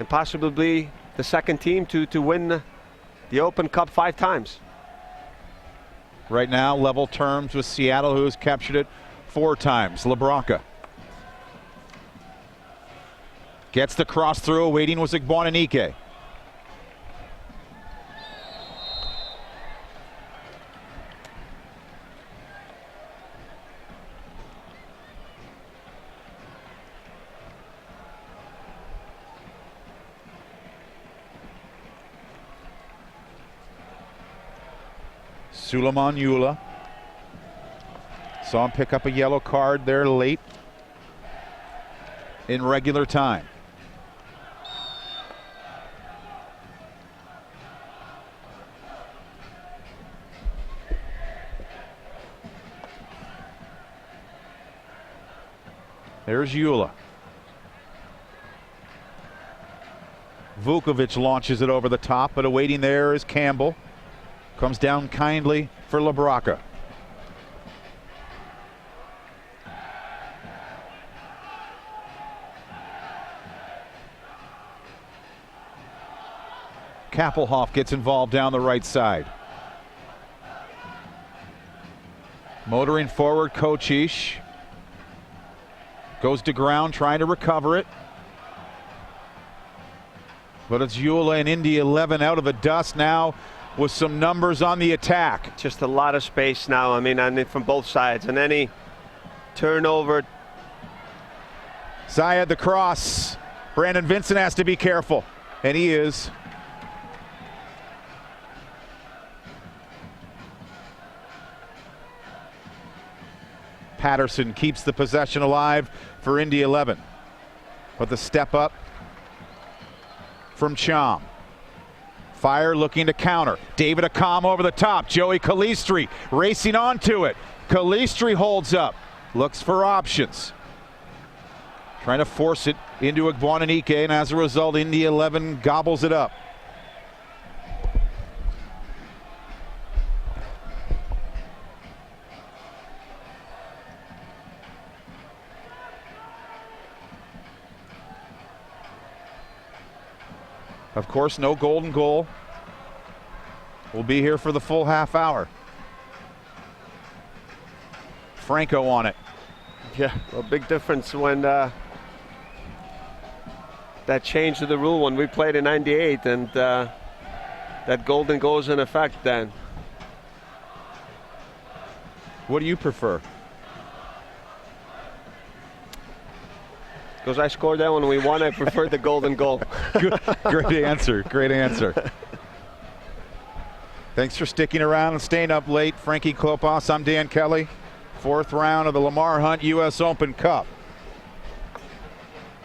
S3: possibly the second team to win the Open Cup 5 times.
S1: right now, level terms with Seattle, who has captured it 4 times. LaBranca gets the cross through. Waiting was Igboananike. Suleiman Yula. Saw him pick up a yellow card there late in regular time. There's Yula. Vukovic launches it over the top, but awaiting there is Campbell. Comes down kindly for LaBranca. Kappelhoff gets involved down the right side. Motoring forward, Kochish. Goes to ground, trying to recover it. But it's Yula and Indy 11 out of the dust now with some numbers on the attack.
S3: Just a lot of space now, I mean from both sides. And any turnover.
S1: Zayed the cross. Brandon Vincent has to be careful, and he is. Patterson keeps the possession alive for Indy 11. But the step up from Cham. Fire looking to counter. David Accam over the top. Joey Calistri racing onto it. Calistri holds up. Looks for options. Trying to force it into Igboananike, and as a result, Indy 11 gobbles it up. Of course, no golden goal. We'll be here for the full half hour. Franco on it.
S3: Yeah, a big difference when that changed to the rule when we played in '98, and that golden goal is in effect then.
S1: What do you prefer?
S3: Because I scored that when we won, I preferred the golden goal.
S1: Good, great answer, great answer. Thanks for sticking around and staying up late. Frankie Klopas, I'm Dan Kelly. 4th round of the Lamar Hunt U.S. Open Cup.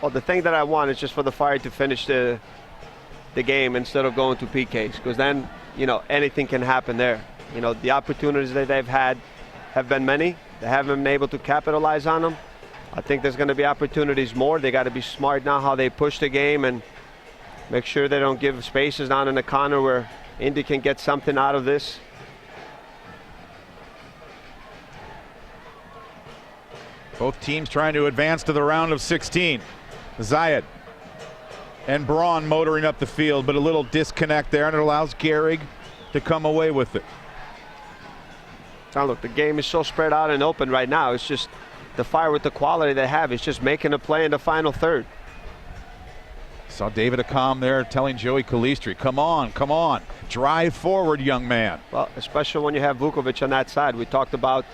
S3: Well, the thing that I want is just for the Fire to finish the game instead of going to PKs, because then, you know, anything can happen there. You know, the opportunities that they've had have been many. They haven't been able to capitalize on them. I think there's going to be opportunities more. They got to be smart now how they push the game and make sure they don't give spaces down in the corner where Indy can get something out of this.
S1: Both teams trying to advance to the round of 16. Zayed and Braun motoring up the field, but a little disconnect there, and it allows Gehrig to come away with it.
S3: Now look, the game is so spread out and open right now. It's just the Fire with the quality they have is just making a play in the final third.
S1: Saw David Accam there telling Joey Calistri, come on, drive forward, young man.
S3: Well, especially when you have Vukovic on that side. We talked about,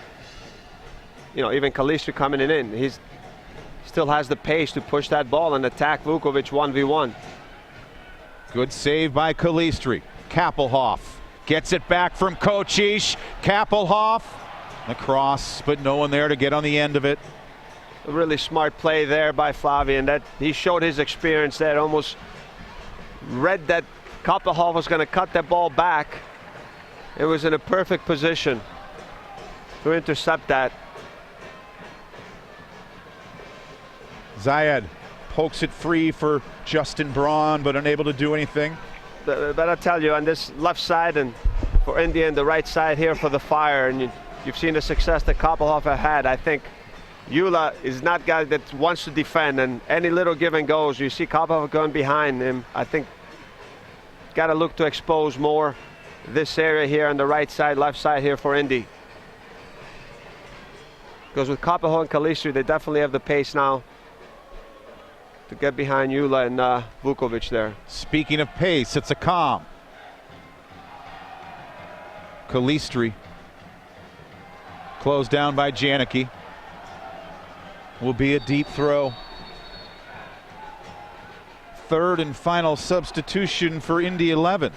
S3: you know, even Calistri coming in. He still has the pace to push that ball and attack Vukovic 1v1.
S1: Good save by Calistri. Kappelhoff gets it back from Kochish. Kappelhoff, the cross, but no one there to get on the end of it.
S3: A really smart play there by Flavian. That he showed his experience there. Almost read that Kappelhoff was going to cut that ball back. It was in a perfect position to intercept that.
S1: Zayed pokes it free for Justin Braun, but unable to do anything.
S3: But I tell you, on this left side and for Indy and the right side here for the Fire, and you've seen the success that Kappelhoff had. I think Yula is not a guy that wants to defend, and any little give and goes, you see Kappelhoff going behind him. I think got to look to expose more this area here on the right side, left side here for Indy. Because with Kapaho and Kalistri, they definitely have the pace now to get behind Yula and Vukovic there.
S1: Speaking of pace, it's a calm. Kalistri closed down by Janicki. Will be a deep throw. Third and final substitution for Indy 11.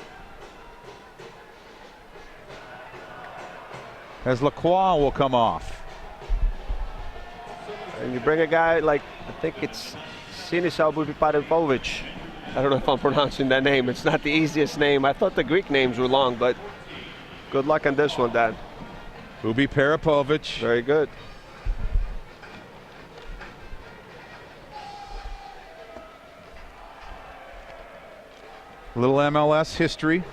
S1: As Lacroix will come off.
S3: And you bring a guy like, I think it's Sinisau Bupiparepovic. I don't know if I'm pronouncing that name. It's not the easiest name. I thought the Greek names were long, but good luck on this one, Dad.
S1: Bubi Parapovic.
S3: Very good.
S1: Little MLS history.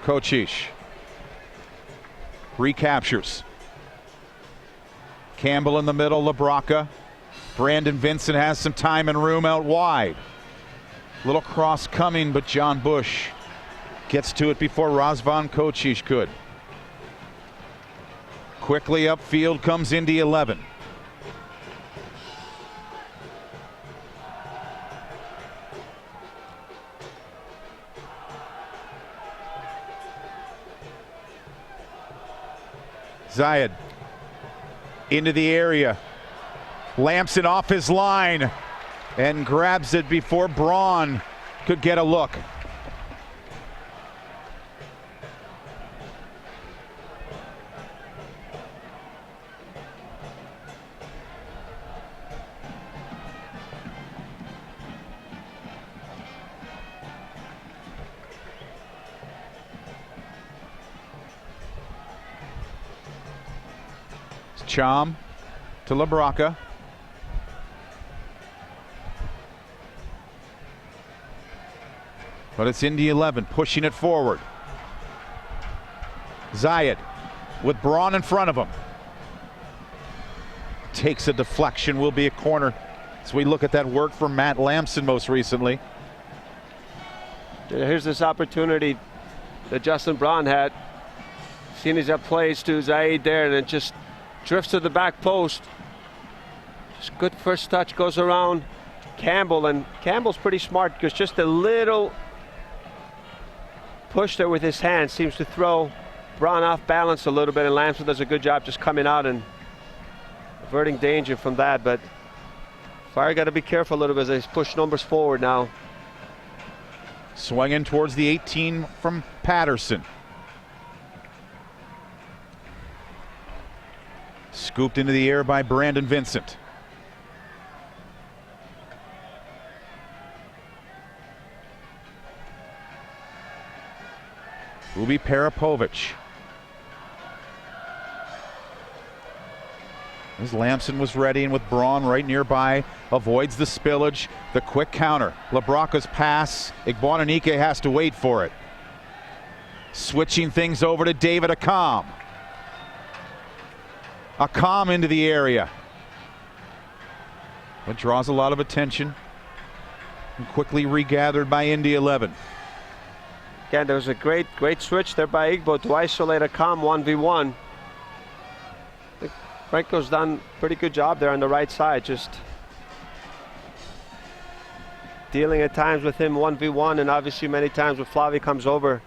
S1: Kocic recaptures. Campbell in the middle, LaBrocca. Brandon Vincent has some time and room out wide. Little cross coming, but John Bush gets to it before Razvan Kocic could. Quickly upfield comes Indy 11. Zayed into the area. Lamson off his line and grabs it before Braun could get a look. Cham to LaBrocca. But it's Indy 11 pushing it forward. Zayed with Braun in front of him. Takes a deflection, will be a corner. As we look at that work from Matt Lamson most recently.
S3: Here's this opportunity that Justin Braun had. Seeing as that plays to Zayed there, and it just drifts to the back post. Just good first touch, goes around Campbell, and Campbell's pretty smart because just a little push there with his hand seems to throw Braun off balance a little bit, and Lamson does a good job just coming out and averting danger from that. But Fire got to be careful a little bit as they push numbers forward now.
S1: Swinging towards the 18 from Patterson. Scooped into the air by Brandon Vincent. Bubi Parapovic. As Lamson was ready and with Braun right nearby, avoids the spillage. The quick counter. LaBrocca's pass. Igboananike has to wait for it. Switching things over to David Accam. Accam into the area. It draws a lot of attention. And quickly regathered by Indy 11.
S3: Again, there was a great switch there by Igbo to isolate Accam 1v1. I think Franco's done a pretty good job there on the right side, just dealing at times with him 1v1, and obviously many times when Flavi comes over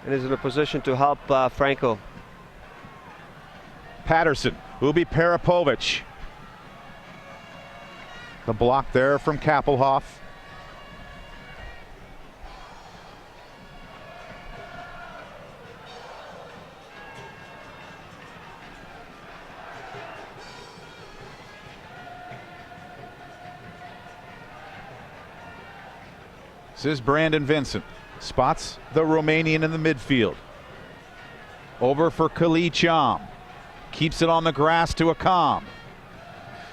S3: and is in a position to help Franco.
S1: Patterson, Bubi Parapovic. The block there from Kappelhoff. This is Brandon Vincent. Spots the Romanian in the midfield. Over for Kali Cham. Keeps it on the grass to Accam.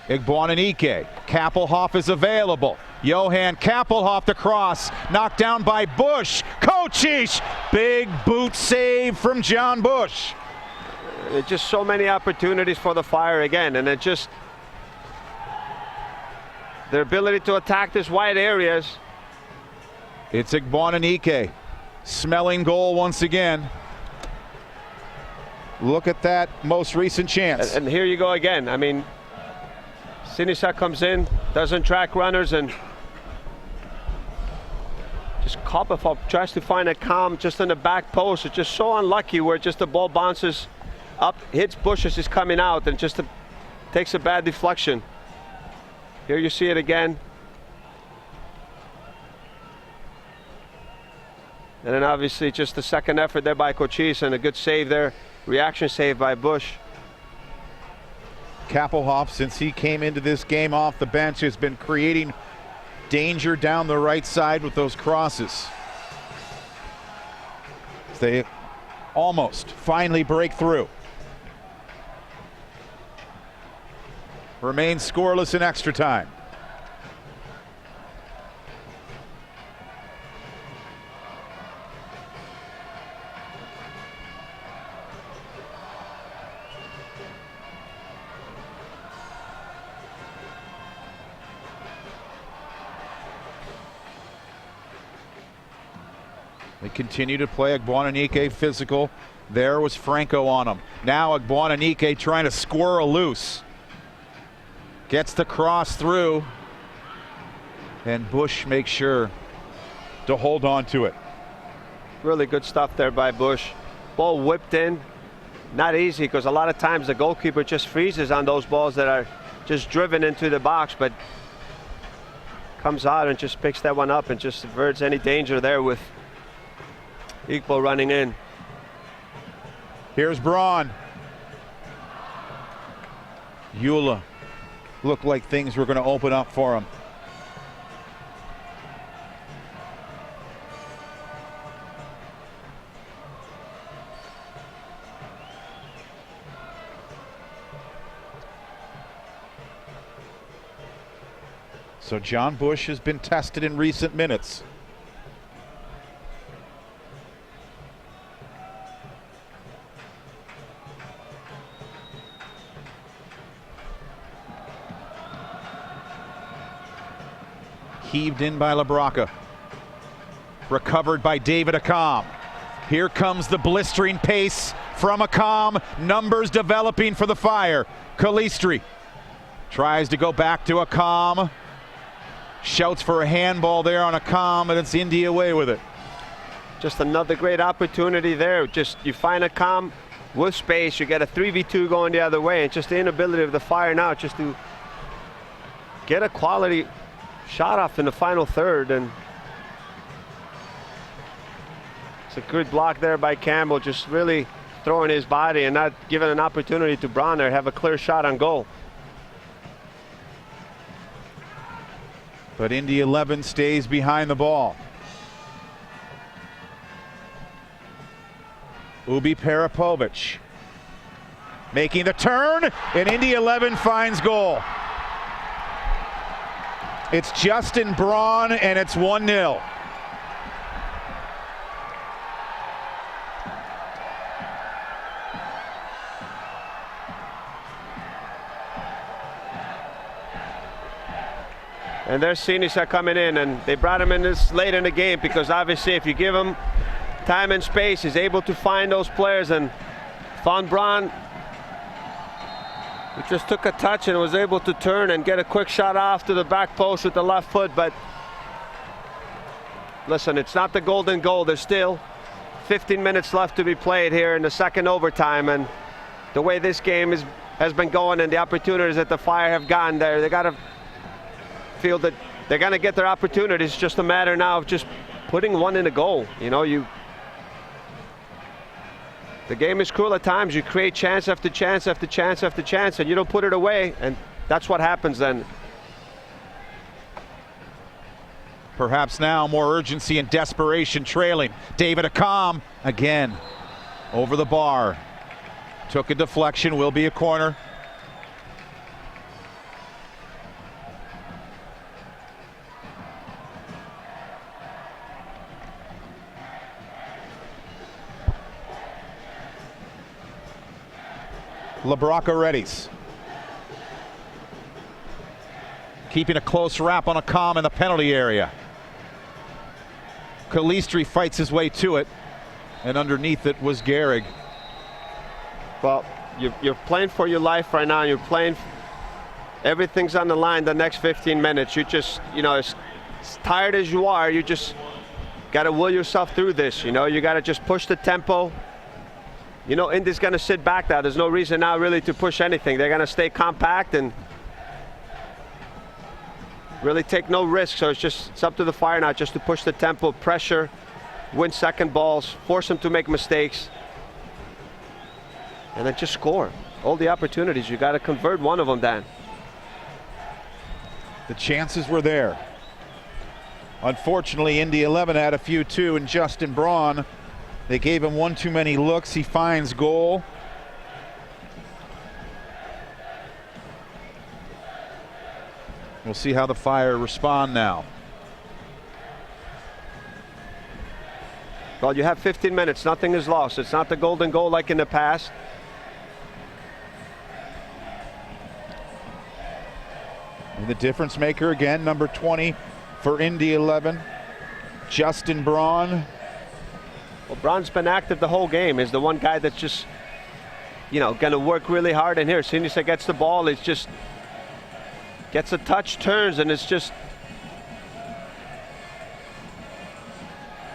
S1: Igboananike. Kappelhoff is available. Johan Kappelhoff the cross. Knocked down by Bush. Kocic. Big boot save from John Bush.
S3: Just so many opportunities for the Fire again, and it just their ability to attack these wide areas.
S1: It's Agbuonanike smelling goal once again. Look at that most recent chance.
S3: And here you go again. I mean, Sinisa comes in, doesn't track runners, and just Kopepov tries to find a calm just in the back post. It's just so unlucky where just the ball bounces up, hits bushes, is coming out, and just takes a bad deflection. Here you see it again. And then obviously just the second effort there by Cochise, and a good save there. Reaction save by Bush.
S1: Kappelhoff, since he came into this game off the bench, has been creating danger down the right side with those crosses. They almost finally break through. Remains scoreless in extra time. They continue to play Agbuonanike physical. There was Franco on him. Now Agbuonanike trying to squirrel loose. Gets the cross through. And Bush makes sure to hold on to it.
S3: Really good stuff there by Bush. Ball whipped in. Not easy, because a lot of times the goalkeeper just freezes on those balls that are just driven into the box, but comes out and just picks that one up and just averts any danger there with Igbo running in.
S1: Here's Braun. Eula looked like things were going to open up for him. So John Bush has been tested in recent minutes. Heaved in by LaBrocca. Recovered by David Accam. Here comes the blistering pace from Accam. Numbers developing for the Fire. Calistri tries to go back to Accam. Shouts for a handball there on Accam, and it's Indy away with it.
S3: Just another great opportunity there. Just you find Accam with space, you get a 3v2 going the other way, and just the inability of the Fire now just to get a quality shot off in the final third. And it's a good block there by Campbell, just really throwing his body and not giving an opportunity to Braun there to have a clear shot on goal.
S1: But Indy 11 stays behind the ball. Ubi Peripovic making the turn, and Indy 11 finds goal. It's Justin Braun, and it's 1-0.
S3: And there's Sinisa coming in, and they brought him in this late in the game because obviously if you give him time and space, he's able to find those players. And Von Braun, he just took a touch and was able to turn and get a quick shot off to the back post with the left foot. But listen, it's not the golden goal. There's still 15 minutes left to be played here in the second overtime, and the way this game has been going and the opportunities that the Fire have gotten there, they got to feel that they're going to get their opportunities. It's just a matter now of just putting one in the goal. You know, the game is cruel at times. You create chance after chance after chance after chance, and you don't put it away, and that's what happens then.
S1: Perhaps now more urgency and desperation trailing. David Accam again over the bar. Took a deflection, will be a corner. LaBrocca readies. Keeping a close wrap on a calm in the penalty area. Calistri fights his way to it, and underneath it was Gehrig.
S3: Well, you're playing for your life right now. You're playing, everything's on the line the next 15 minutes. You just, as tired as you are, you just got to will yourself through this. You got to just push the tempo. Indy's going to sit back now. There's no reason now really to push anything. They're going to stay compact and really take no risks. So it's up to the Fire now just to push the tempo, pressure, win second balls, force them to make mistakes, and then just score. All the opportunities, you got to convert one of them, Dan.
S1: The chances were there. Unfortunately, Indy 11 had a few too, and Justin Braun, they gave him one too many looks. He finds goal. We'll see how the Fire respond now.
S3: Well, you have 15 minutes. Nothing is lost. It's not the golden goal like in the past.
S1: And the difference maker again, number 20 for Indy 11, Justin Braun.
S3: Well, Braun's been active the whole game. He's the one guy that's just, going to work really hard in here. As soon as he gets the ball, he's just gets a touch, turns, and it's just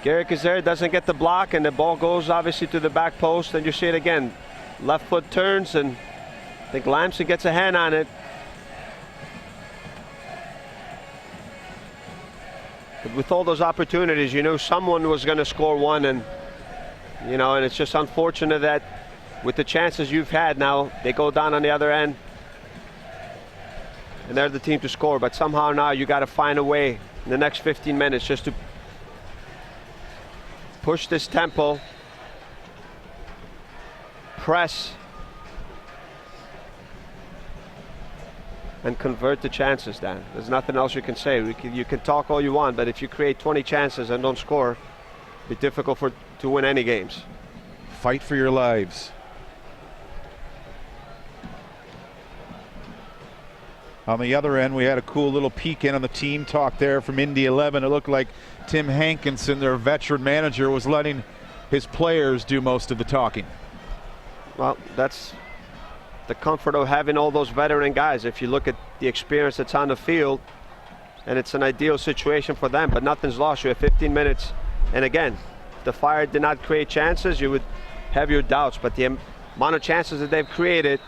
S3: Gehrig is there, doesn't get the block, and the ball goes obviously to the back post, and you see it again. Left foot turns, and I think Lamson gets a hand on it. But with all those opportunities, someone was going to score one, and and it's just unfortunate that with the chances you've had now, they go down on the other end. And they're the team to score, but somehow now you got to find a way in the next 15 minutes just to push this tempo, press, and convert the chances, Dan. There's nothing else you can say. You can talk all you want, but if you create 20 chances and don't score, it'll be difficult to win any games.
S1: Fight for your lives. On the other end, we had a cool little peek in on the team talk there from Indy 11. It looked like Tim Hankinson, their veteran manager, was letting his players do most of the talking.
S3: Well, that's the comfort of having all those veteran guys. If you look at the experience that's on the field, and it's an ideal situation for them, but nothing's lost. You have 15 minutes. And again, if the Fire did not create chances, you would have your doubts. But the amount of chances that they've created,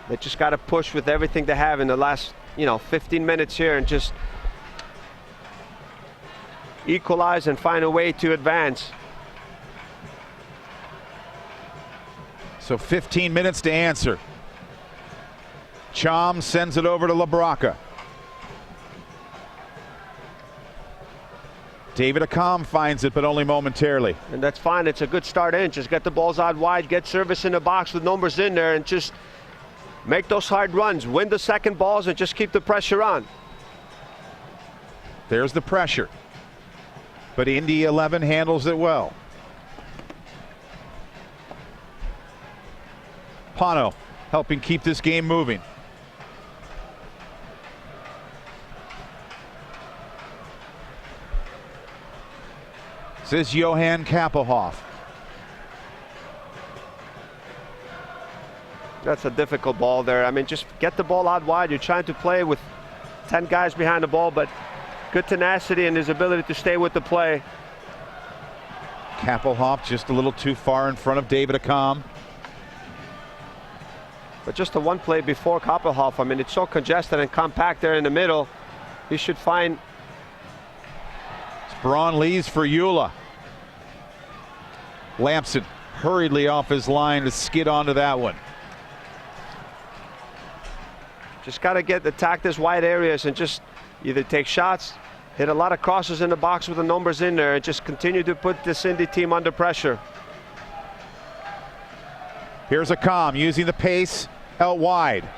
S3: they just got to push with everything they have in the last, 15 minutes here and just equalize and find a way to advance.
S1: So 15 minutes to answer. Chom sends it over to LaBrocca. David Accam finds it, but only momentarily.
S3: And that's fine. It's a good start in. Just get the balls out wide, get service in the box with numbers in there, and just make those hard runs. Win the second balls and just keep the pressure on.
S1: There's the pressure. But Indy 11 handles it well. Pano helping keep this game moving. This is Johan Kappelhoff.
S3: That's a difficult ball there. I mean, just get the ball out wide. You're trying to play with 10 guys behind the ball, but good tenacity and his ability to stay with the play.
S1: Kappelhoff just a little too far in front of David Accam.
S3: But just the one play before Kappelhoff, I mean, it's so congested and compact there in the middle. He should find.
S1: Braun leaves for Eula. Lamson hurriedly off his line to skid onto that one.
S3: Just got to attack these wide areas and just either take shots, hit a lot of crosses in the box with the numbers in there, and just continue to put this Indy team under pressure.
S1: Here's Accam using the pace out wide.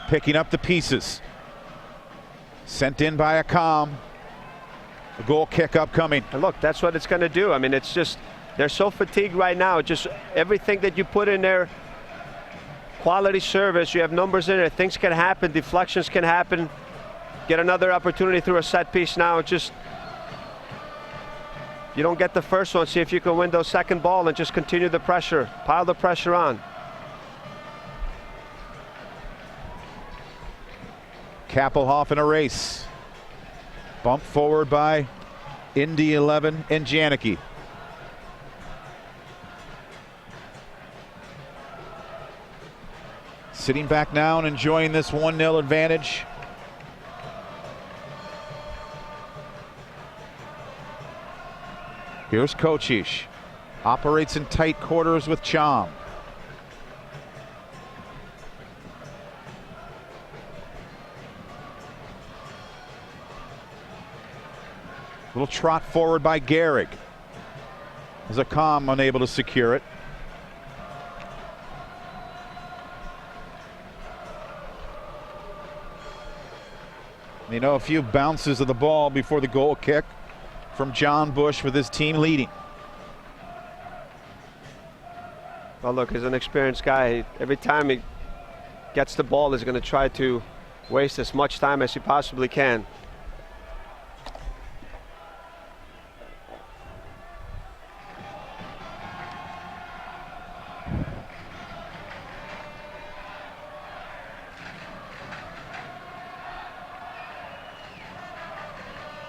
S1: Picking up the pieces. Sent in by Accam. A goal kick upcoming.
S3: And look, that's what it's going to do. I mean, it's just They're so fatigued right now. Just everything that you put in there, quality service, you have numbers in there, things can happen, deflections can happen. Get another opportunity through a set piece now. Just, you don't get the first one, see if you can win those second ball and just continue the pressure, pile the pressure on.
S1: Kappelhoff in a race. Bumped forward by Indy 11 and Janicki. Sitting back now and enjoying this 1-0 advantage. Here's Kocic. Operates in tight quarters with Cham. Little trot forward by Gehrig. Zakam unable to secure it. You know, a few bounces of the ball before the goal kick from John Bush with his team leading.
S3: Well, look, he's an experienced guy. Every time he gets the ball, he's going to try to waste as much time as he possibly can.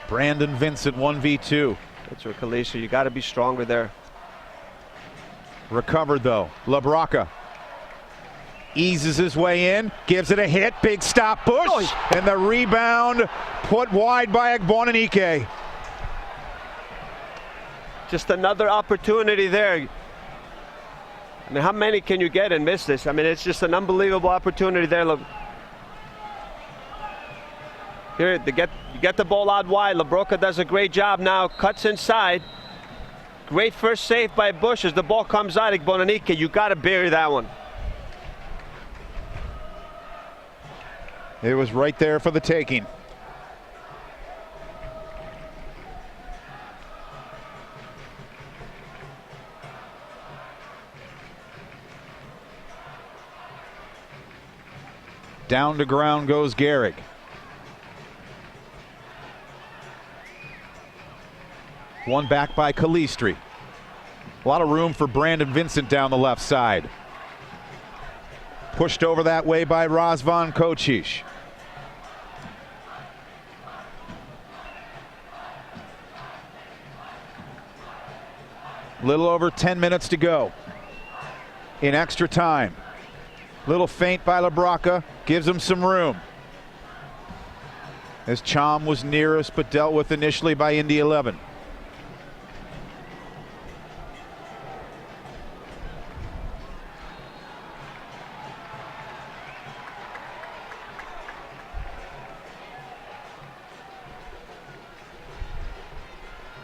S1: Brandon Vincent 1v2.
S3: That's where Kalisa, you got to be stronger there.
S1: Recovered though. LaBrocca eases his way in, gives it a hit, big stop Bush, and the rebound put wide by Agbonanike.
S3: Just another opportunity there. I mean, how many can you get and miss this? I mean, it's just an unbelievable opportunity there. Look. Here, you get the ball out wide. LaBrocca does a great job now, cuts inside. Great first save by Bush as the ball comes out. Agbonanike, you got to bury that one.
S1: It was right there for the taking. Down to ground goes Gehrig. One back by Calistri. A lot of room for Brandon Vincent down the left side. Pushed over that way by Razvan Kocic. Little over 10 minutes to go in extra time. Little feint by LaBrocca gives him some room. As Cham was nearest but dealt with initially by Indy 11.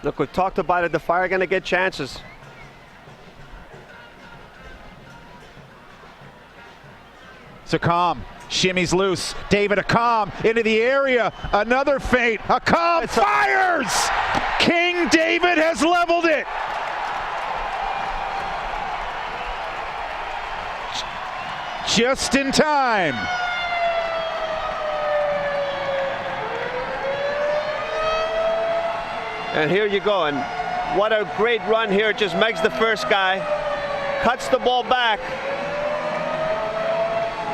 S3: Look, we talked about it. The Fire are going to get chances.
S1: Zakam shimmies loose. David Akam into the area. Another feint. Akam fires! King David has leveled it. Just in time.
S3: And here you go, and what a great run here. Just makes the first guy, cuts the ball back,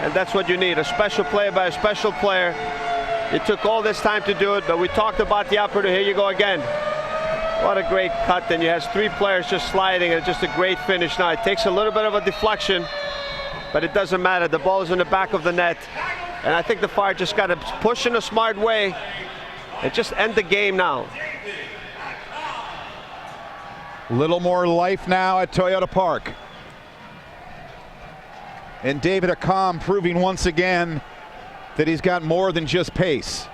S3: and that's what you need, a special play by a special player. It took all this time to do it, but we talked about the opportunity. Here you go again. What a great cut, and you has three players just sliding, and just a great finish. Now, it takes a little bit of a deflection, but it doesn't matter. The ball is in the back of the net, and I think the Fire just got to push in a smart way and just end the game now.
S1: Little more life now at Toyota Park. And David Akam proving once again that he's got more than just pace.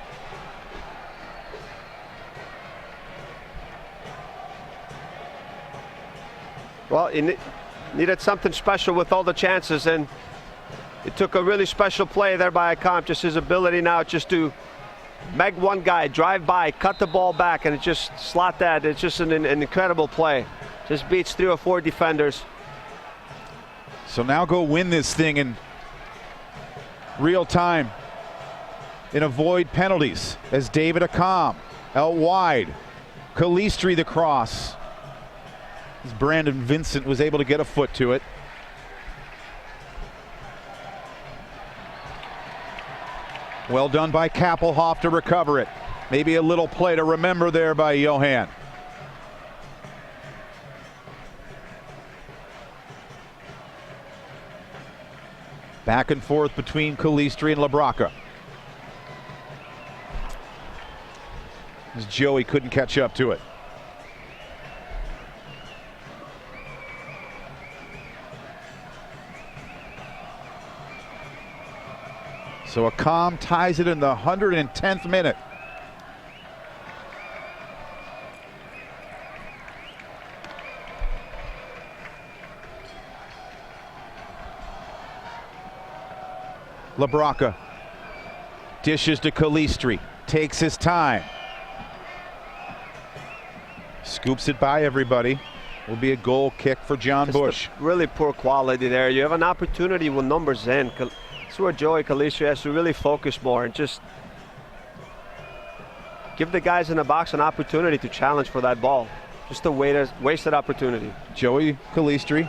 S3: Well, he needed something special with all the chances, and it took a really special play there by Akam. Just his ability now just to make one guy drive by, cut the ball back, and it just slot that. It's just an incredible play. Just beats 3 or 4 defenders.
S1: So now go win this thing in real time and avoid penalties as David Akam out wide. Calistri the cross. As Brandon Vincent was able to get a foot to it. Well done by Kappelhoff to recover it. Maybe a little play to remember there by Johan. Back and forth between Calistri and LaBracca. As Joey couldn't catch up to it. So Akam ties it in the 110th minute. LaBracca dishes to Calistri, takes his time. Scoops it by everybody. Will be a goal kick for John Bush.
S3: Really poor quality there. You have an opportunity with numbers in. That's where Joey Calistri has to really focus more and just give the guys in the box an opportunity to challenge for that ball. Just a wasted opportunity.
S1: Joey Calistri,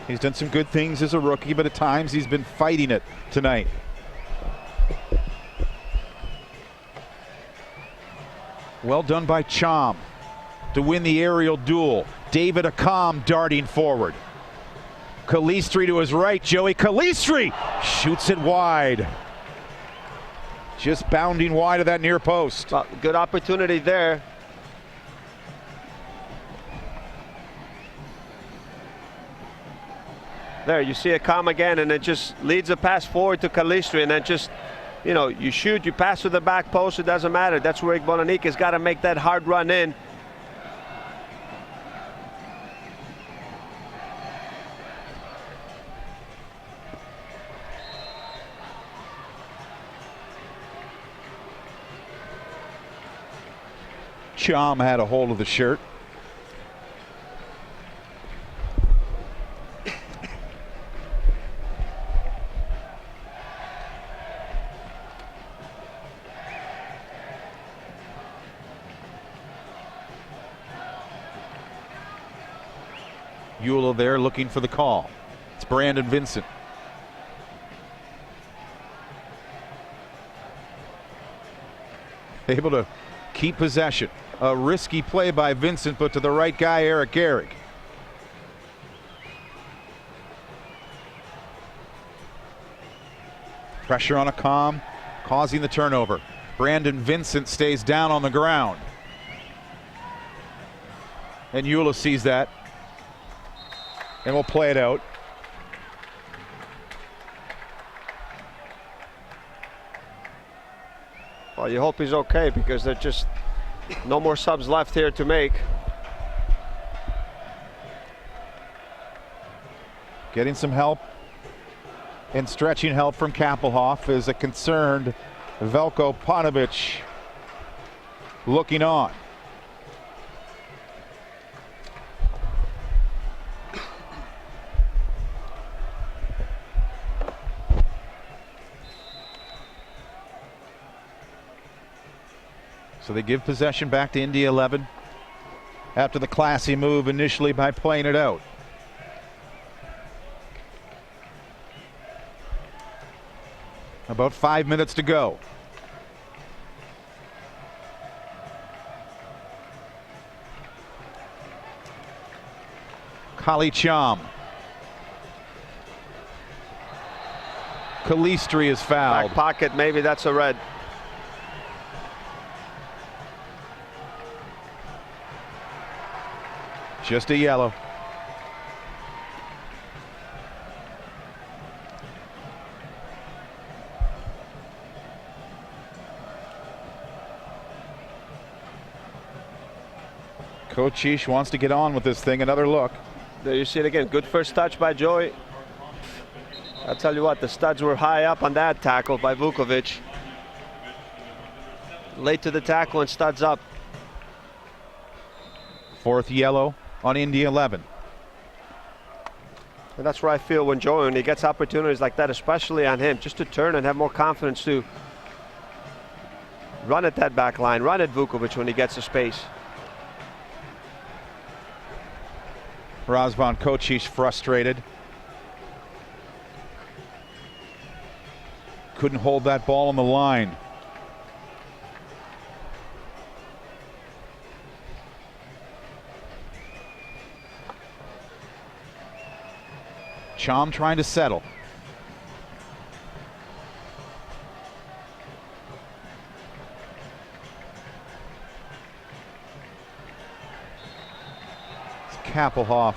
S1: he's done some good things as a rookie, but at times he's been fighting it tonight. Well done by Chom to win the aerial duel. David Akam darting forward. Calistri to his right. Joey Calistri shoots it wide. Just bounding wide of that near post.
S3: Well, good opportunity there. There, you see Akam again, and it just leads a pass forward to Calistri, and then just, you know, you shoot, you pass to the back post, it doesn't matter. That's where Bonanica's got to make that hard run in.
S1: Chom had a hold of the shirt. Eula there looking for the call. It's Brandon Vincent. Able to keep possession. A risky play by Vincent, but to the right guy, Eric Gehrig. Pressure on Akam, causing the turnover. Brandon Vincent stays down on the ground. And Eula sees that. And we'll play it out.
S3: Well, you hope he's okay because there's just no more subs left here to make.
S1: Getting some help and stretching help from Kappelhoff is a concerned Veljko Paunovic looking on. So they give possession back to Indy 11 after the classy move initially by playing it out. About 5 minutes to go. Kali Cham. Calistri is fouled.
S3: Back pocket, maybe that's a red.
S1: Just a yellow. Coach wants to get on with this thing. Another look.
S3: There you see it again. Good first touch by Joey. I'll tell you what, the studs were high up on that tackle by Vukovic. Late to the tackle and studs up.
S1: Fourth yellow on Indy 11.
S3: And that's where I feel when he gets opportunities like that, especially on him, just to turn and have more confidence to run at that back line, run at Vukovic when he gets the space.
S1: Razvan Kocic frustrated. Couldn't hold that ball on the line. Chom trying to settle. Kappelhoff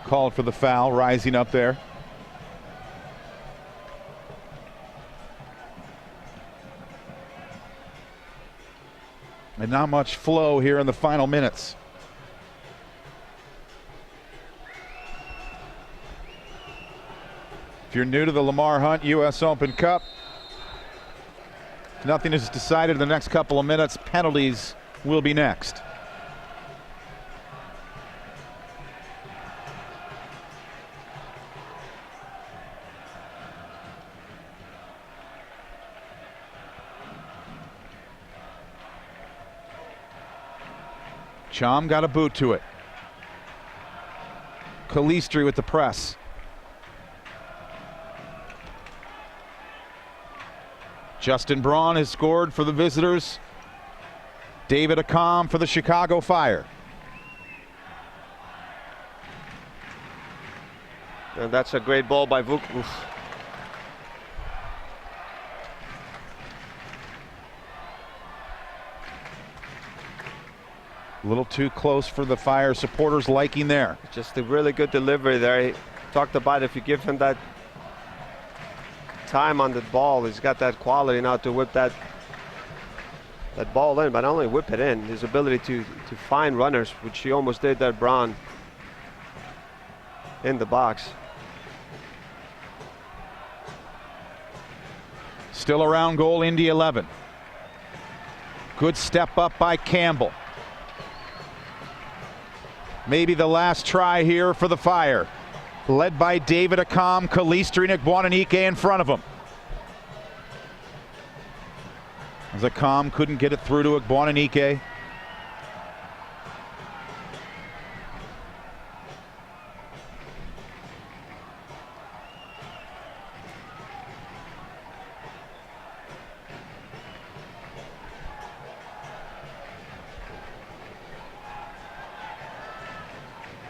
S1: called for the foul, rising up there. And not much flow here in the final minutes. If you're new to the Lamar Hunt U.S. Open Cup, nothing is decided in the next couple of minutes. Penalties will be next. Chom got a boot to it. Calistri with the press. Justin Braun has scored for the visitors. David Accam for the Chicago Fire.
S3: And that's a great ball by Vukovic.
S1: A little too close for the Fire supporters liking there.
S3: Just a really good delivery there. He talked about if you give him that time on the ball, he's got that quality now to whip that ball in, but not only whip it in, his ability to find runners, which he almost did that Braun in the box.
S1: Still around goal, Indy 11. Good step up by Campbell. Maybe the last try here for the Fire. Led by David Accam, Calistri and Igboananike in front of him. As Accam couldn't get it through to Igboananike.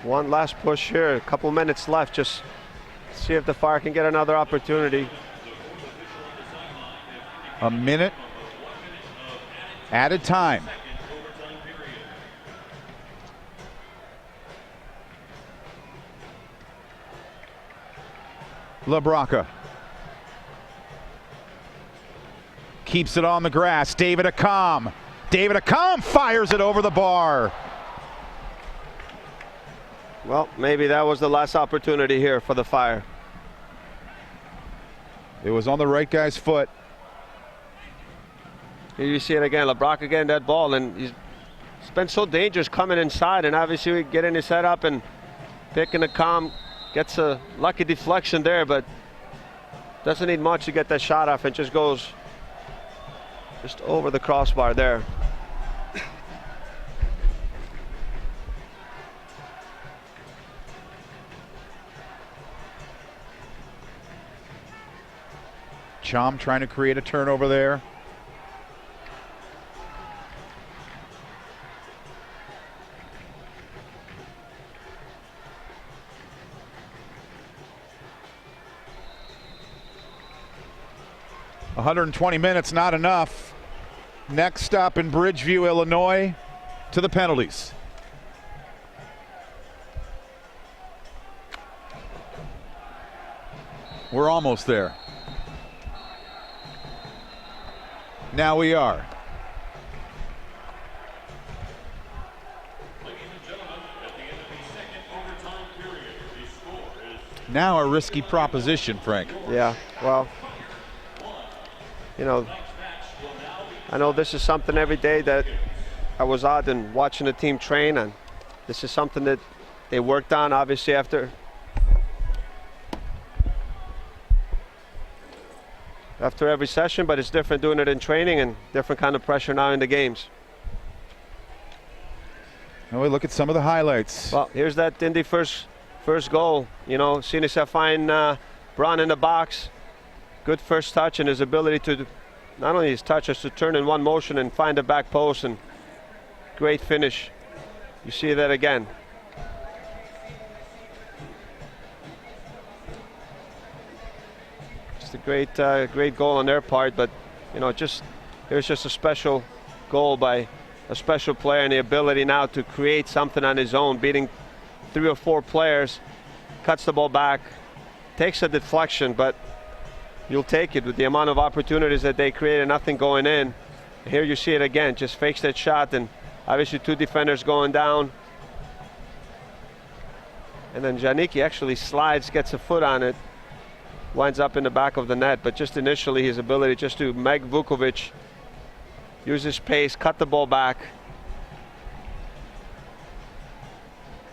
S3: One last push here, a couple minutes left. Just see if the Fire can get another opportunity.
S1: A minute added time. LaBrocca keeps it on the grass. David Accam. David Accam fires it over the bar.
S3: Well, maybe that was the last opportunity here for the Fire.
S1: It was on the right guy's foot.
S3: Here you see it again, LaBrocca getting that ball, and he's been so dangerous coming inside, and obviously getting his head up and picking Accam. Gets a lucky deflection there, but doesn't need much to get that shot off, and just goes just over the crossbar there.
S1: Chom trying to create a turnover there. "120 minutes, not enough." Next stop in Bridgeview, Illinois, to the penalties. We're almost there. Now we are.
S2: Ladies and gentlemen, at the end of the second overtime period, the score is
S1: Now a risky proposition, Frank.
S3: Yeah, well, you know, I know this is something every day that I was out and watching the team train, and This is something that they worked on, obviously, after every session, but it's different doing it in training and different kind of pressure now in the games.
S1: Now we look at some of the highlights.
S3: Well, here's that Indy first goal. You know, seeing us find Braun in the box. Good first touch, and his ability to, not only his touch, is to turn in one motion and find the back post, and great finish. You see that again. Just a great goal on their part, but you know, here's just a special goal by a special player, and the ability now to create something on his own, beating 3 or 4 players, cuts the ball back, takes a deflection, but you'll take it with the amount of opportunities that they created, nothing going in. And here you see it again, just fakes that shot, and obviously 2 defenders going down. And then Janicki actually slides, gets a foot on it, winds up in the back of the net. But just initially, his ability just to make Vukovic use his pace, cut the ball back.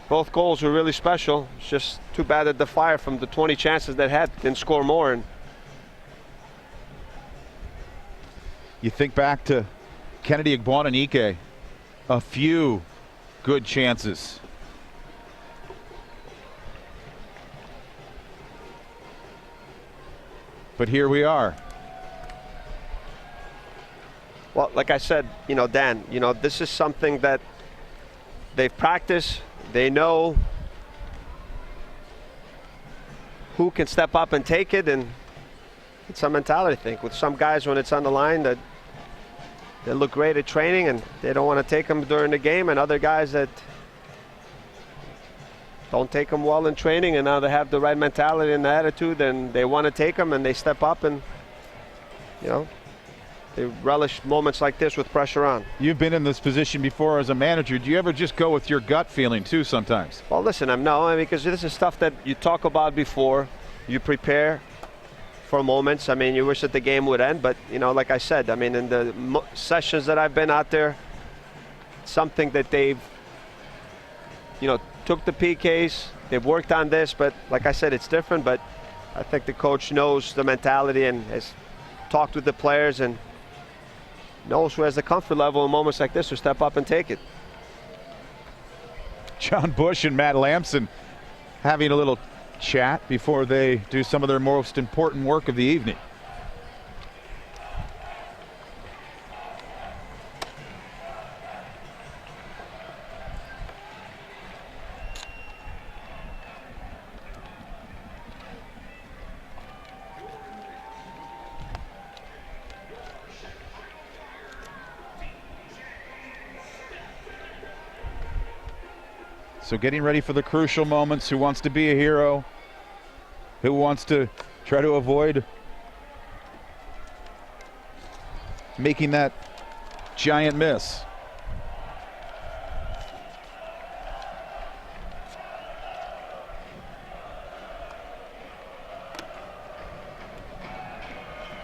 S3: Both goals were really special. It's just too bad that the Fire, from the 20 chances they had, didn't score more. And
S1: You think back to Kennedy Agbuonanike, a few good chances. But here we are.
S3: Well, like I said, you know, Dan, you know, this is something that they've practiced. They know who can step up and take it, and it's a mentality thing. With some guys, when it's on the line, that they look great at training and they don't want to take them during the game, and other guys that don't take them well in training, and now they have the right mentality and the attitude, and they want to take them, and they step up, and you know, they relish moments like this with pressure on.
S1: You've been in this position before as a manager. Do you ever just go with your gut feeling too sometimes?
S3: Well, listen, because this is stuff that you talk about before, you prepare for moments. I mean, you wish that the game would end, but you know, like I said, I mean, in the sessions that I've been out there, something that they've, you know, took the PKs, they've worked on this, but like I said, it's different. But I think the coach knows the mentality and has talked with the players and knows who has the comfort level in moments like this to step up and take it.
S1: John Bush and Matt Lamson having a little chat before they do some of their most important work of the evening. So getting ready for the crucial moments. Who wants to be a hero? Who wants to try to avoid making that giant miss?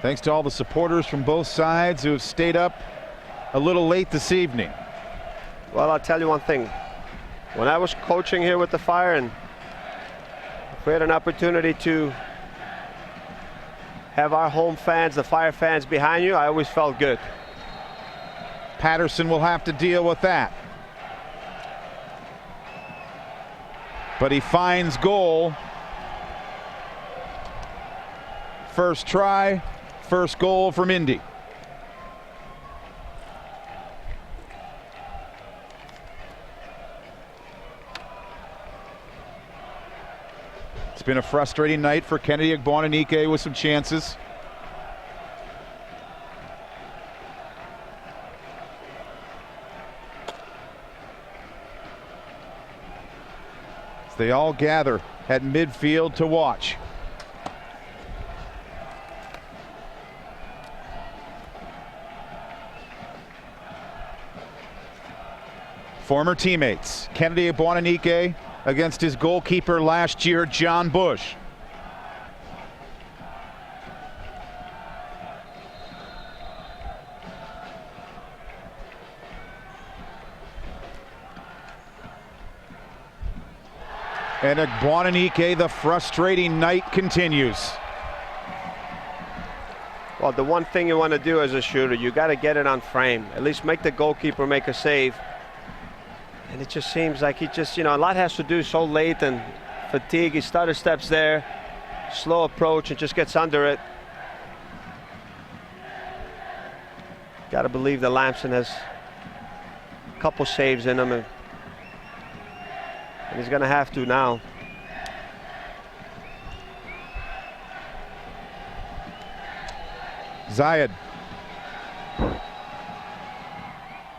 S1: Thanks to all the supporters from both sides who have stayed up a little late this evening.
S3: Well, I'll tell you one thing. When I was coaching here with the Fire, and if we had an opportunity to have our home fans, the Fire fans, behind you, I always felt good.
S1: Patterson will have to deal with that. But he finds goal. First try, first goal from Indy. It's been a frustrating night for Kennedy Agbuonanike with some chances. As they all gather at midfield to watch. Former teammates, Kennedy Agbuonanike against his goalkeeper last year, John Bush. And Agbuananike, the frustrating night continues.
S3: Well, the one thing you want to do as a shooter, you got to get it on frame. At least make the goalkeeper make a save. And it just seems like he just, a lot has to do so late and fatigue. He stutter steps there, slow approach, and just gets under it. Got to believe that Lamson has a couple saves in him. And he's going to have to now.
S1: Zayed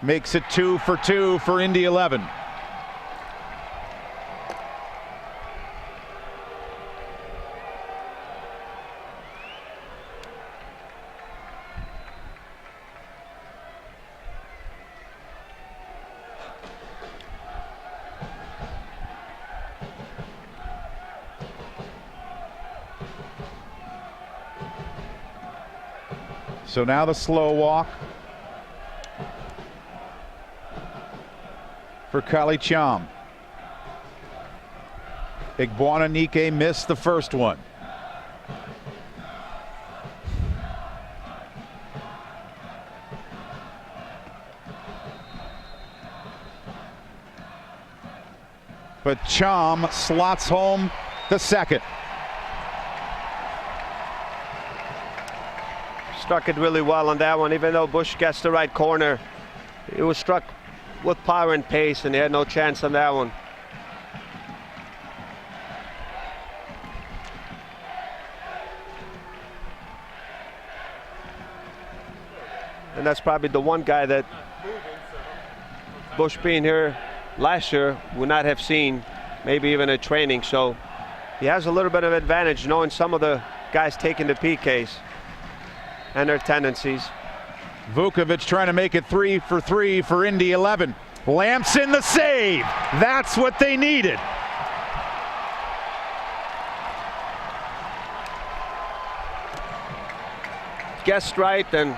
S1: makes it 2 for 2 for Indy 11. So now the slow walk for Kali Cham. Agbuananike missed the first one. But Cham slots home the second.
S3: Struck it really well on that one, even though Bush gets the right corner. It was struck with power and pace, and he had no chance on that one. And that's probably the one guy that Bush being here last year would not have seen, maybe even in training. So he has a little bit of advantage knowing some of the guys taking the PKs and their tendencies.
S1: Vukovic trying to make it 3 for 3 for Indy 11. Lamson the save. That's what they needed.
S3: Guessed right, and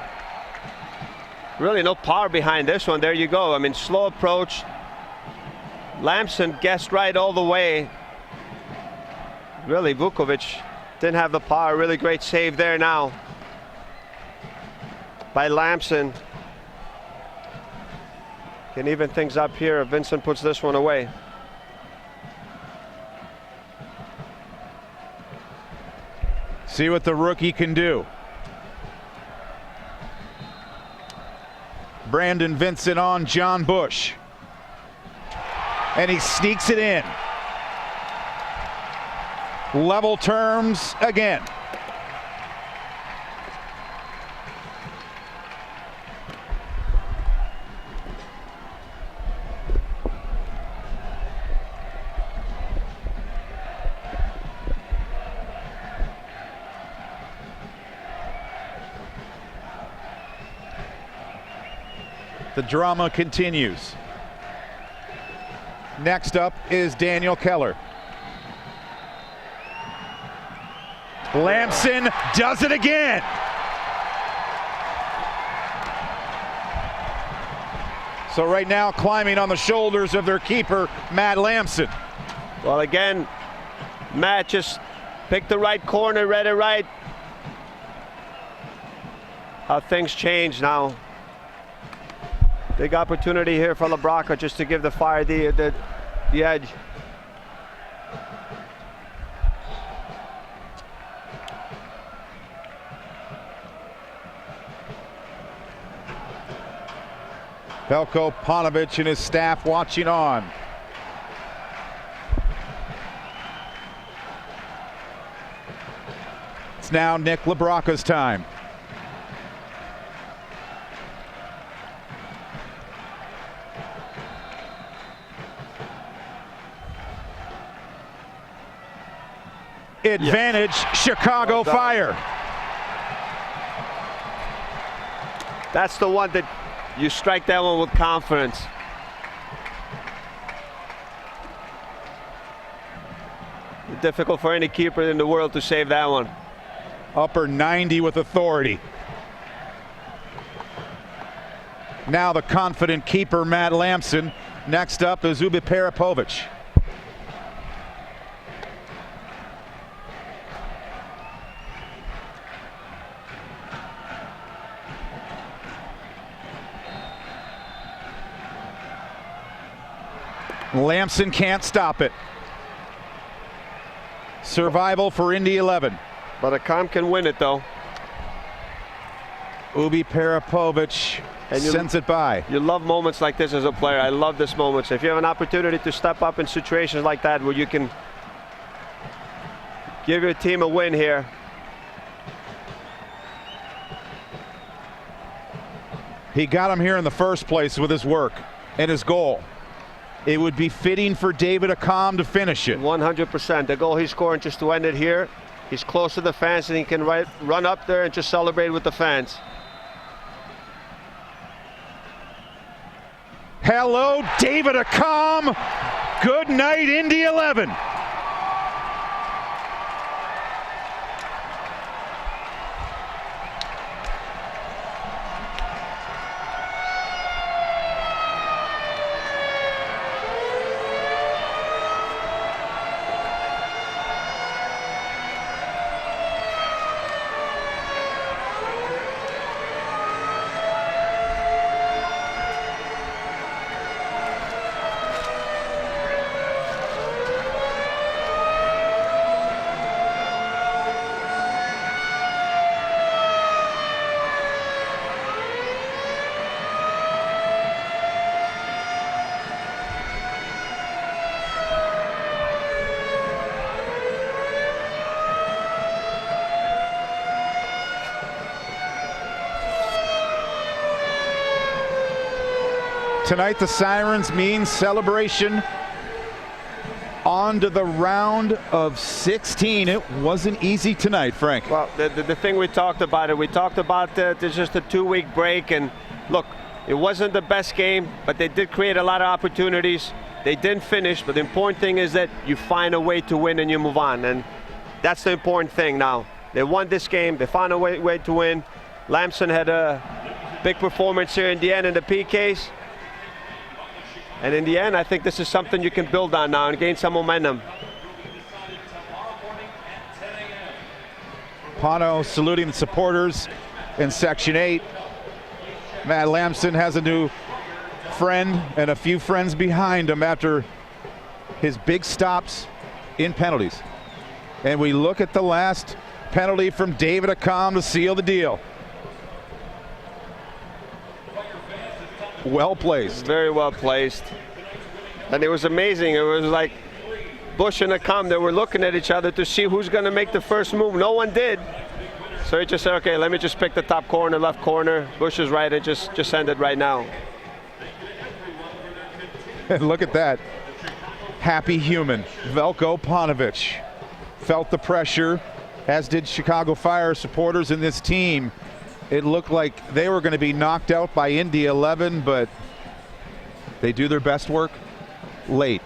S3: really no power behind this one. There you go. I mean, slow approach. Lamson guessed right all the way. Really, Vukovic didn't have the power. Really great save there now by Lamson. Can even things up here if Vincent puts this one away.
S1: See what the rookie can do. Brandon Vincent on John Bush. And he sneaks it in. Level terms again. The drama continues. Next up is Daniel Keller. Lamson does it again. So right now climbing on the shoulders of their keeper, Matt Lamson.
S3: Well, again, Matt just picked the right corner, read it right. How things change now. Big opportunity here for LaBrocca just to give the Fire the edge.
S1: Veljko Paunovic and his staff watching on. It's now Nick LaBrocca's time. Advantage, yes. Chicago Fire.
S3: That's the one that you strike that one with confidence. Difficult for any keeper in the world to save that one.
S1: Upper 90 with authority. Now the confident keeper, Matt Lamson. Next up is Ubi Peripovic. Lamson can't stop it. Survival for Indy 11.
S3: But Akam can win it, though.
S1: Ubi Peripovic sends it by.
S3: You love moments like this as a player. I love this moments. If you have an opportunity to step up in situations like that where you can give your team a win here.
S1: He got him here in the first place with his work and his goal. It would be fitting for David Akam to finish it.
S3: 100%. The goal he's scoring just to end it here. He's close to the fans and he can run up there and just celebrate with the fans.
S1: Hello, David Akam. Good night, Indy 11. Tonight the sirens mean celebration. On to the round of 16. It wasn't easy tonight, Frank.
S3: Well, the thing we talked about there's just a 2-week break, and look, it wasn't the best game, but they did create a lot of opportunities. They didn't finish, but the important thing is that you find a way to win and you move on, and that's the important thing now. They won this game, they found a way to win. Lamson had a big performance here in the end in the PKs. And in the end, I think this is something you can build on now and gain some momentum.
S1: Pano saluting the supporters in Section 8. Matt Lamson has a new friend and a few friends behind him after his big stops in penalties. And we look at the last penalty from David Akam to seal the deal. Well placed.
S3: Very well placed. And it was amazing. It was like Bush and Akam, they were looking at each other to see who's going to make the first move. No one did. So he just said, okay, let me just pick the top corner, left corner. Bush is right, and just end it right now.
S1: And look at that. Happy human. Veljko Paunovic felt the pressure, as did Chicago Fire supporters in this team. It looked like they were going to be knocked out by Indy 11, but they do their best work late.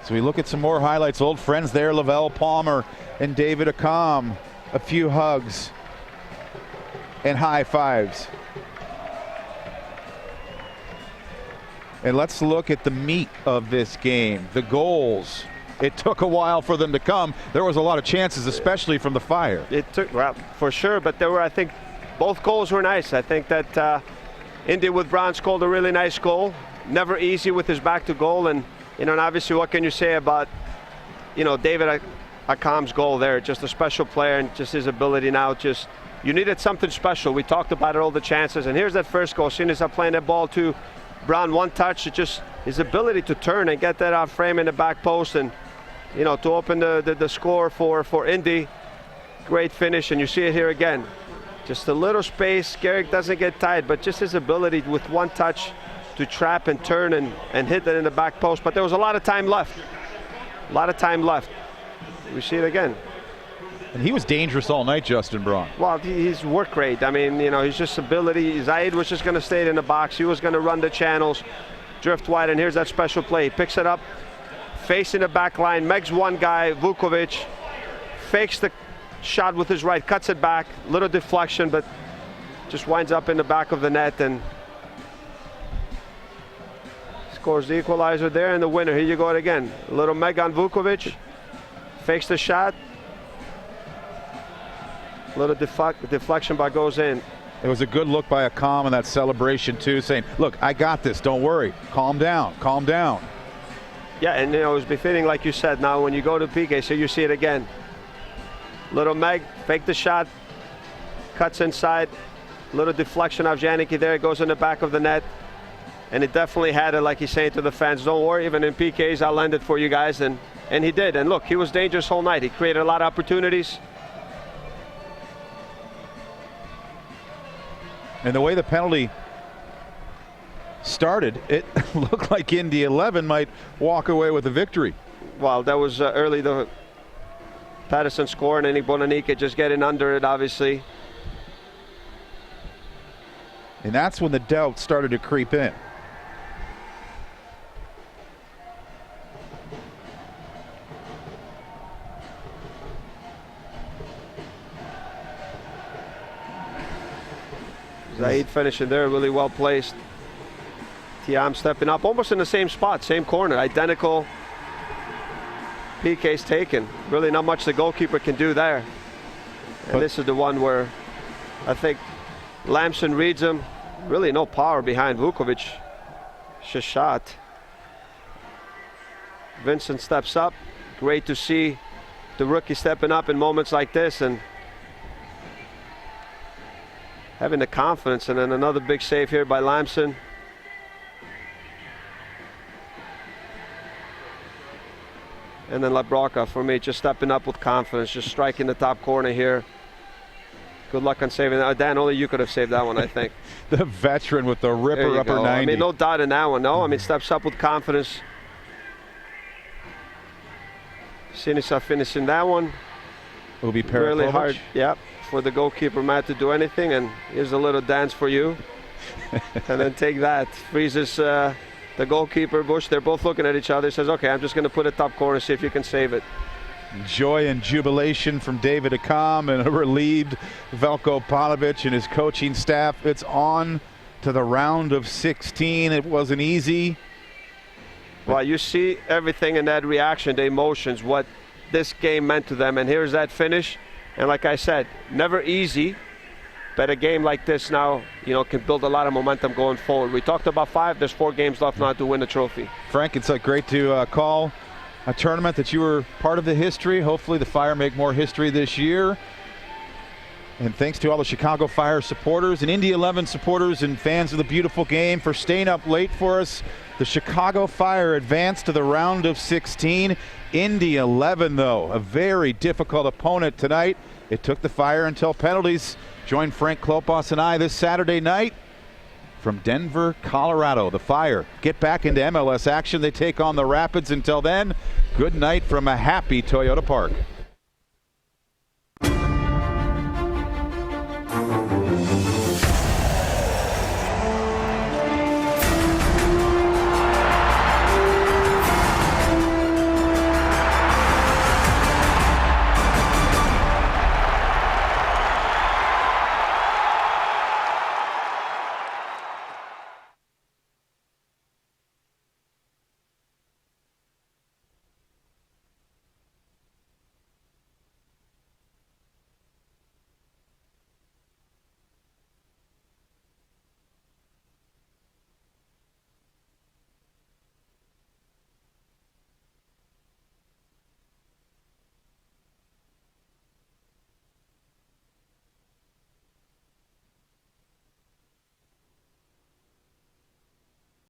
S1: So we look at some more highlights. Old friends there, Lavelle Palmer and David Akam. A few hugs and high fives. And let's look at the meat of this game, the goals. It took a while for them to come. There was a lot of chances, especially from the Fire.
S3: It took, well, for sure, but there were, I think, both goals were nice. I think that Indy with Brown scored a really nice goal. Never easy with his back to goal, and and obviously, what can you say about David Akam's goal there? Just a special player, and just his ability now. Just you needed something special. We talked about it, all the chances, and here's that first goal. As soon as I'm playing that ball to Brown, one touch, it just his ability to turn and get that out frame in the back post, and to open the score for Indy. Great finish, and you see it here again. Just a little space. Garrick doesn't get tight, but just his ability with one touch to trap and turn and hit that in the back post. But there was a lot of time left. A lot of time left. We see it again.
S1: And he was dangerous all night, Justin Braun.
S3: Well, his work rate. I mean, his just ability. Zaid was just going to stay in the box. He was going to run the channels, drift wide, and here's that special play. He picks it up, facing the back line, megs one guy, Vukovic, fakes the shot with his right, cuts it back, little deflection, but just winds up in the back of the net and scores the equalizer there and the winner. Here you go again. A little meg on Vukovic, fakes the shot, little deflection but goes in.
S1: It was a good look by Akam in that celebration too, saying, look, I got this, don't worry, calm down, calm down.
S3: Yeah, and it was befitting, like you said. Now when you go to PK, so you see it again. Little Meg, fake the shot, cuts inside, little deflection of Janicki there, it goes in the back of the net. And it definitely had it, like he's saying to the fans, don't worry, even in PKs, I'll end it for you guys. And he did. And look, he was dangerous whole night. He created a lot of opportunities.
S1: And the way the penalty started, it looked like Indy 11 might walk away with a victory.
S3: Well, that was early, the Patterson score, and then Bonanica just getting under it, obviously.
S1: And that's when the doubt started to creep in.
S3: Zaid finishing there, really well placed. Tiam stepping up, almost in the same spot, same corner, identical. PK's taken. Really not much the goalkeeper can do there. And this is the one where I think Lamson reads him. Really no power behind Vukovic. Just shot. Vincent steps up. Great to see the rookie stepping up in moments like this and having the confidence. And then another big save here by Lamson. And then Labroca, for me, just stepping up with confidence, just striking the top corner here. Good luck on saving that. Dan, only you could have saved that one, I think.
S1: The veteran with the ripper upper 90.
S3: I mean, no doubt in that one, no. I mean, steps up with confidence. Sinisa finishing that one.
S1: Will be
S3: really hard, yeah, for the goalkeeper, Matt, to do anything. And here's a little dance for you. And then take that. Freezes the goalkeeper, Bush. They're both looking at each other. Says, okay, I'm just going to put it top corner, see if you can save it.
S1: Joy and jubilation from David Akam and a relieved Veljko Panovic and his coaching staff. It's on to the round of 16. It wasn't easy.
S3: Well, you see everything in that reaction, the emotions, what this game meant to them. And here's that finish. And like I said, never easy. But a game like this now, you know, can build a lot of momentum going forward. We talked about 5. There's 4 games left now to win the trophy.
S1: Frank, it's great to call a tournament that you were part of the history. Hopefully the Fire make more history this year. And thanks to all the Chicago Fire supporters and Indy 11 supporters and fans of the beautiful game for staying up late for us. The Chicago Fire advanced to the round of 16. Indy 11, though, a very difficult opponent tonight. It took the Fire until penalties. Join Frank Klopas and I this Saturday night from Denver, Colorado. The Fire get back into MLS action. They take on the Rapids. Until then, good night from a happy Toyota Park.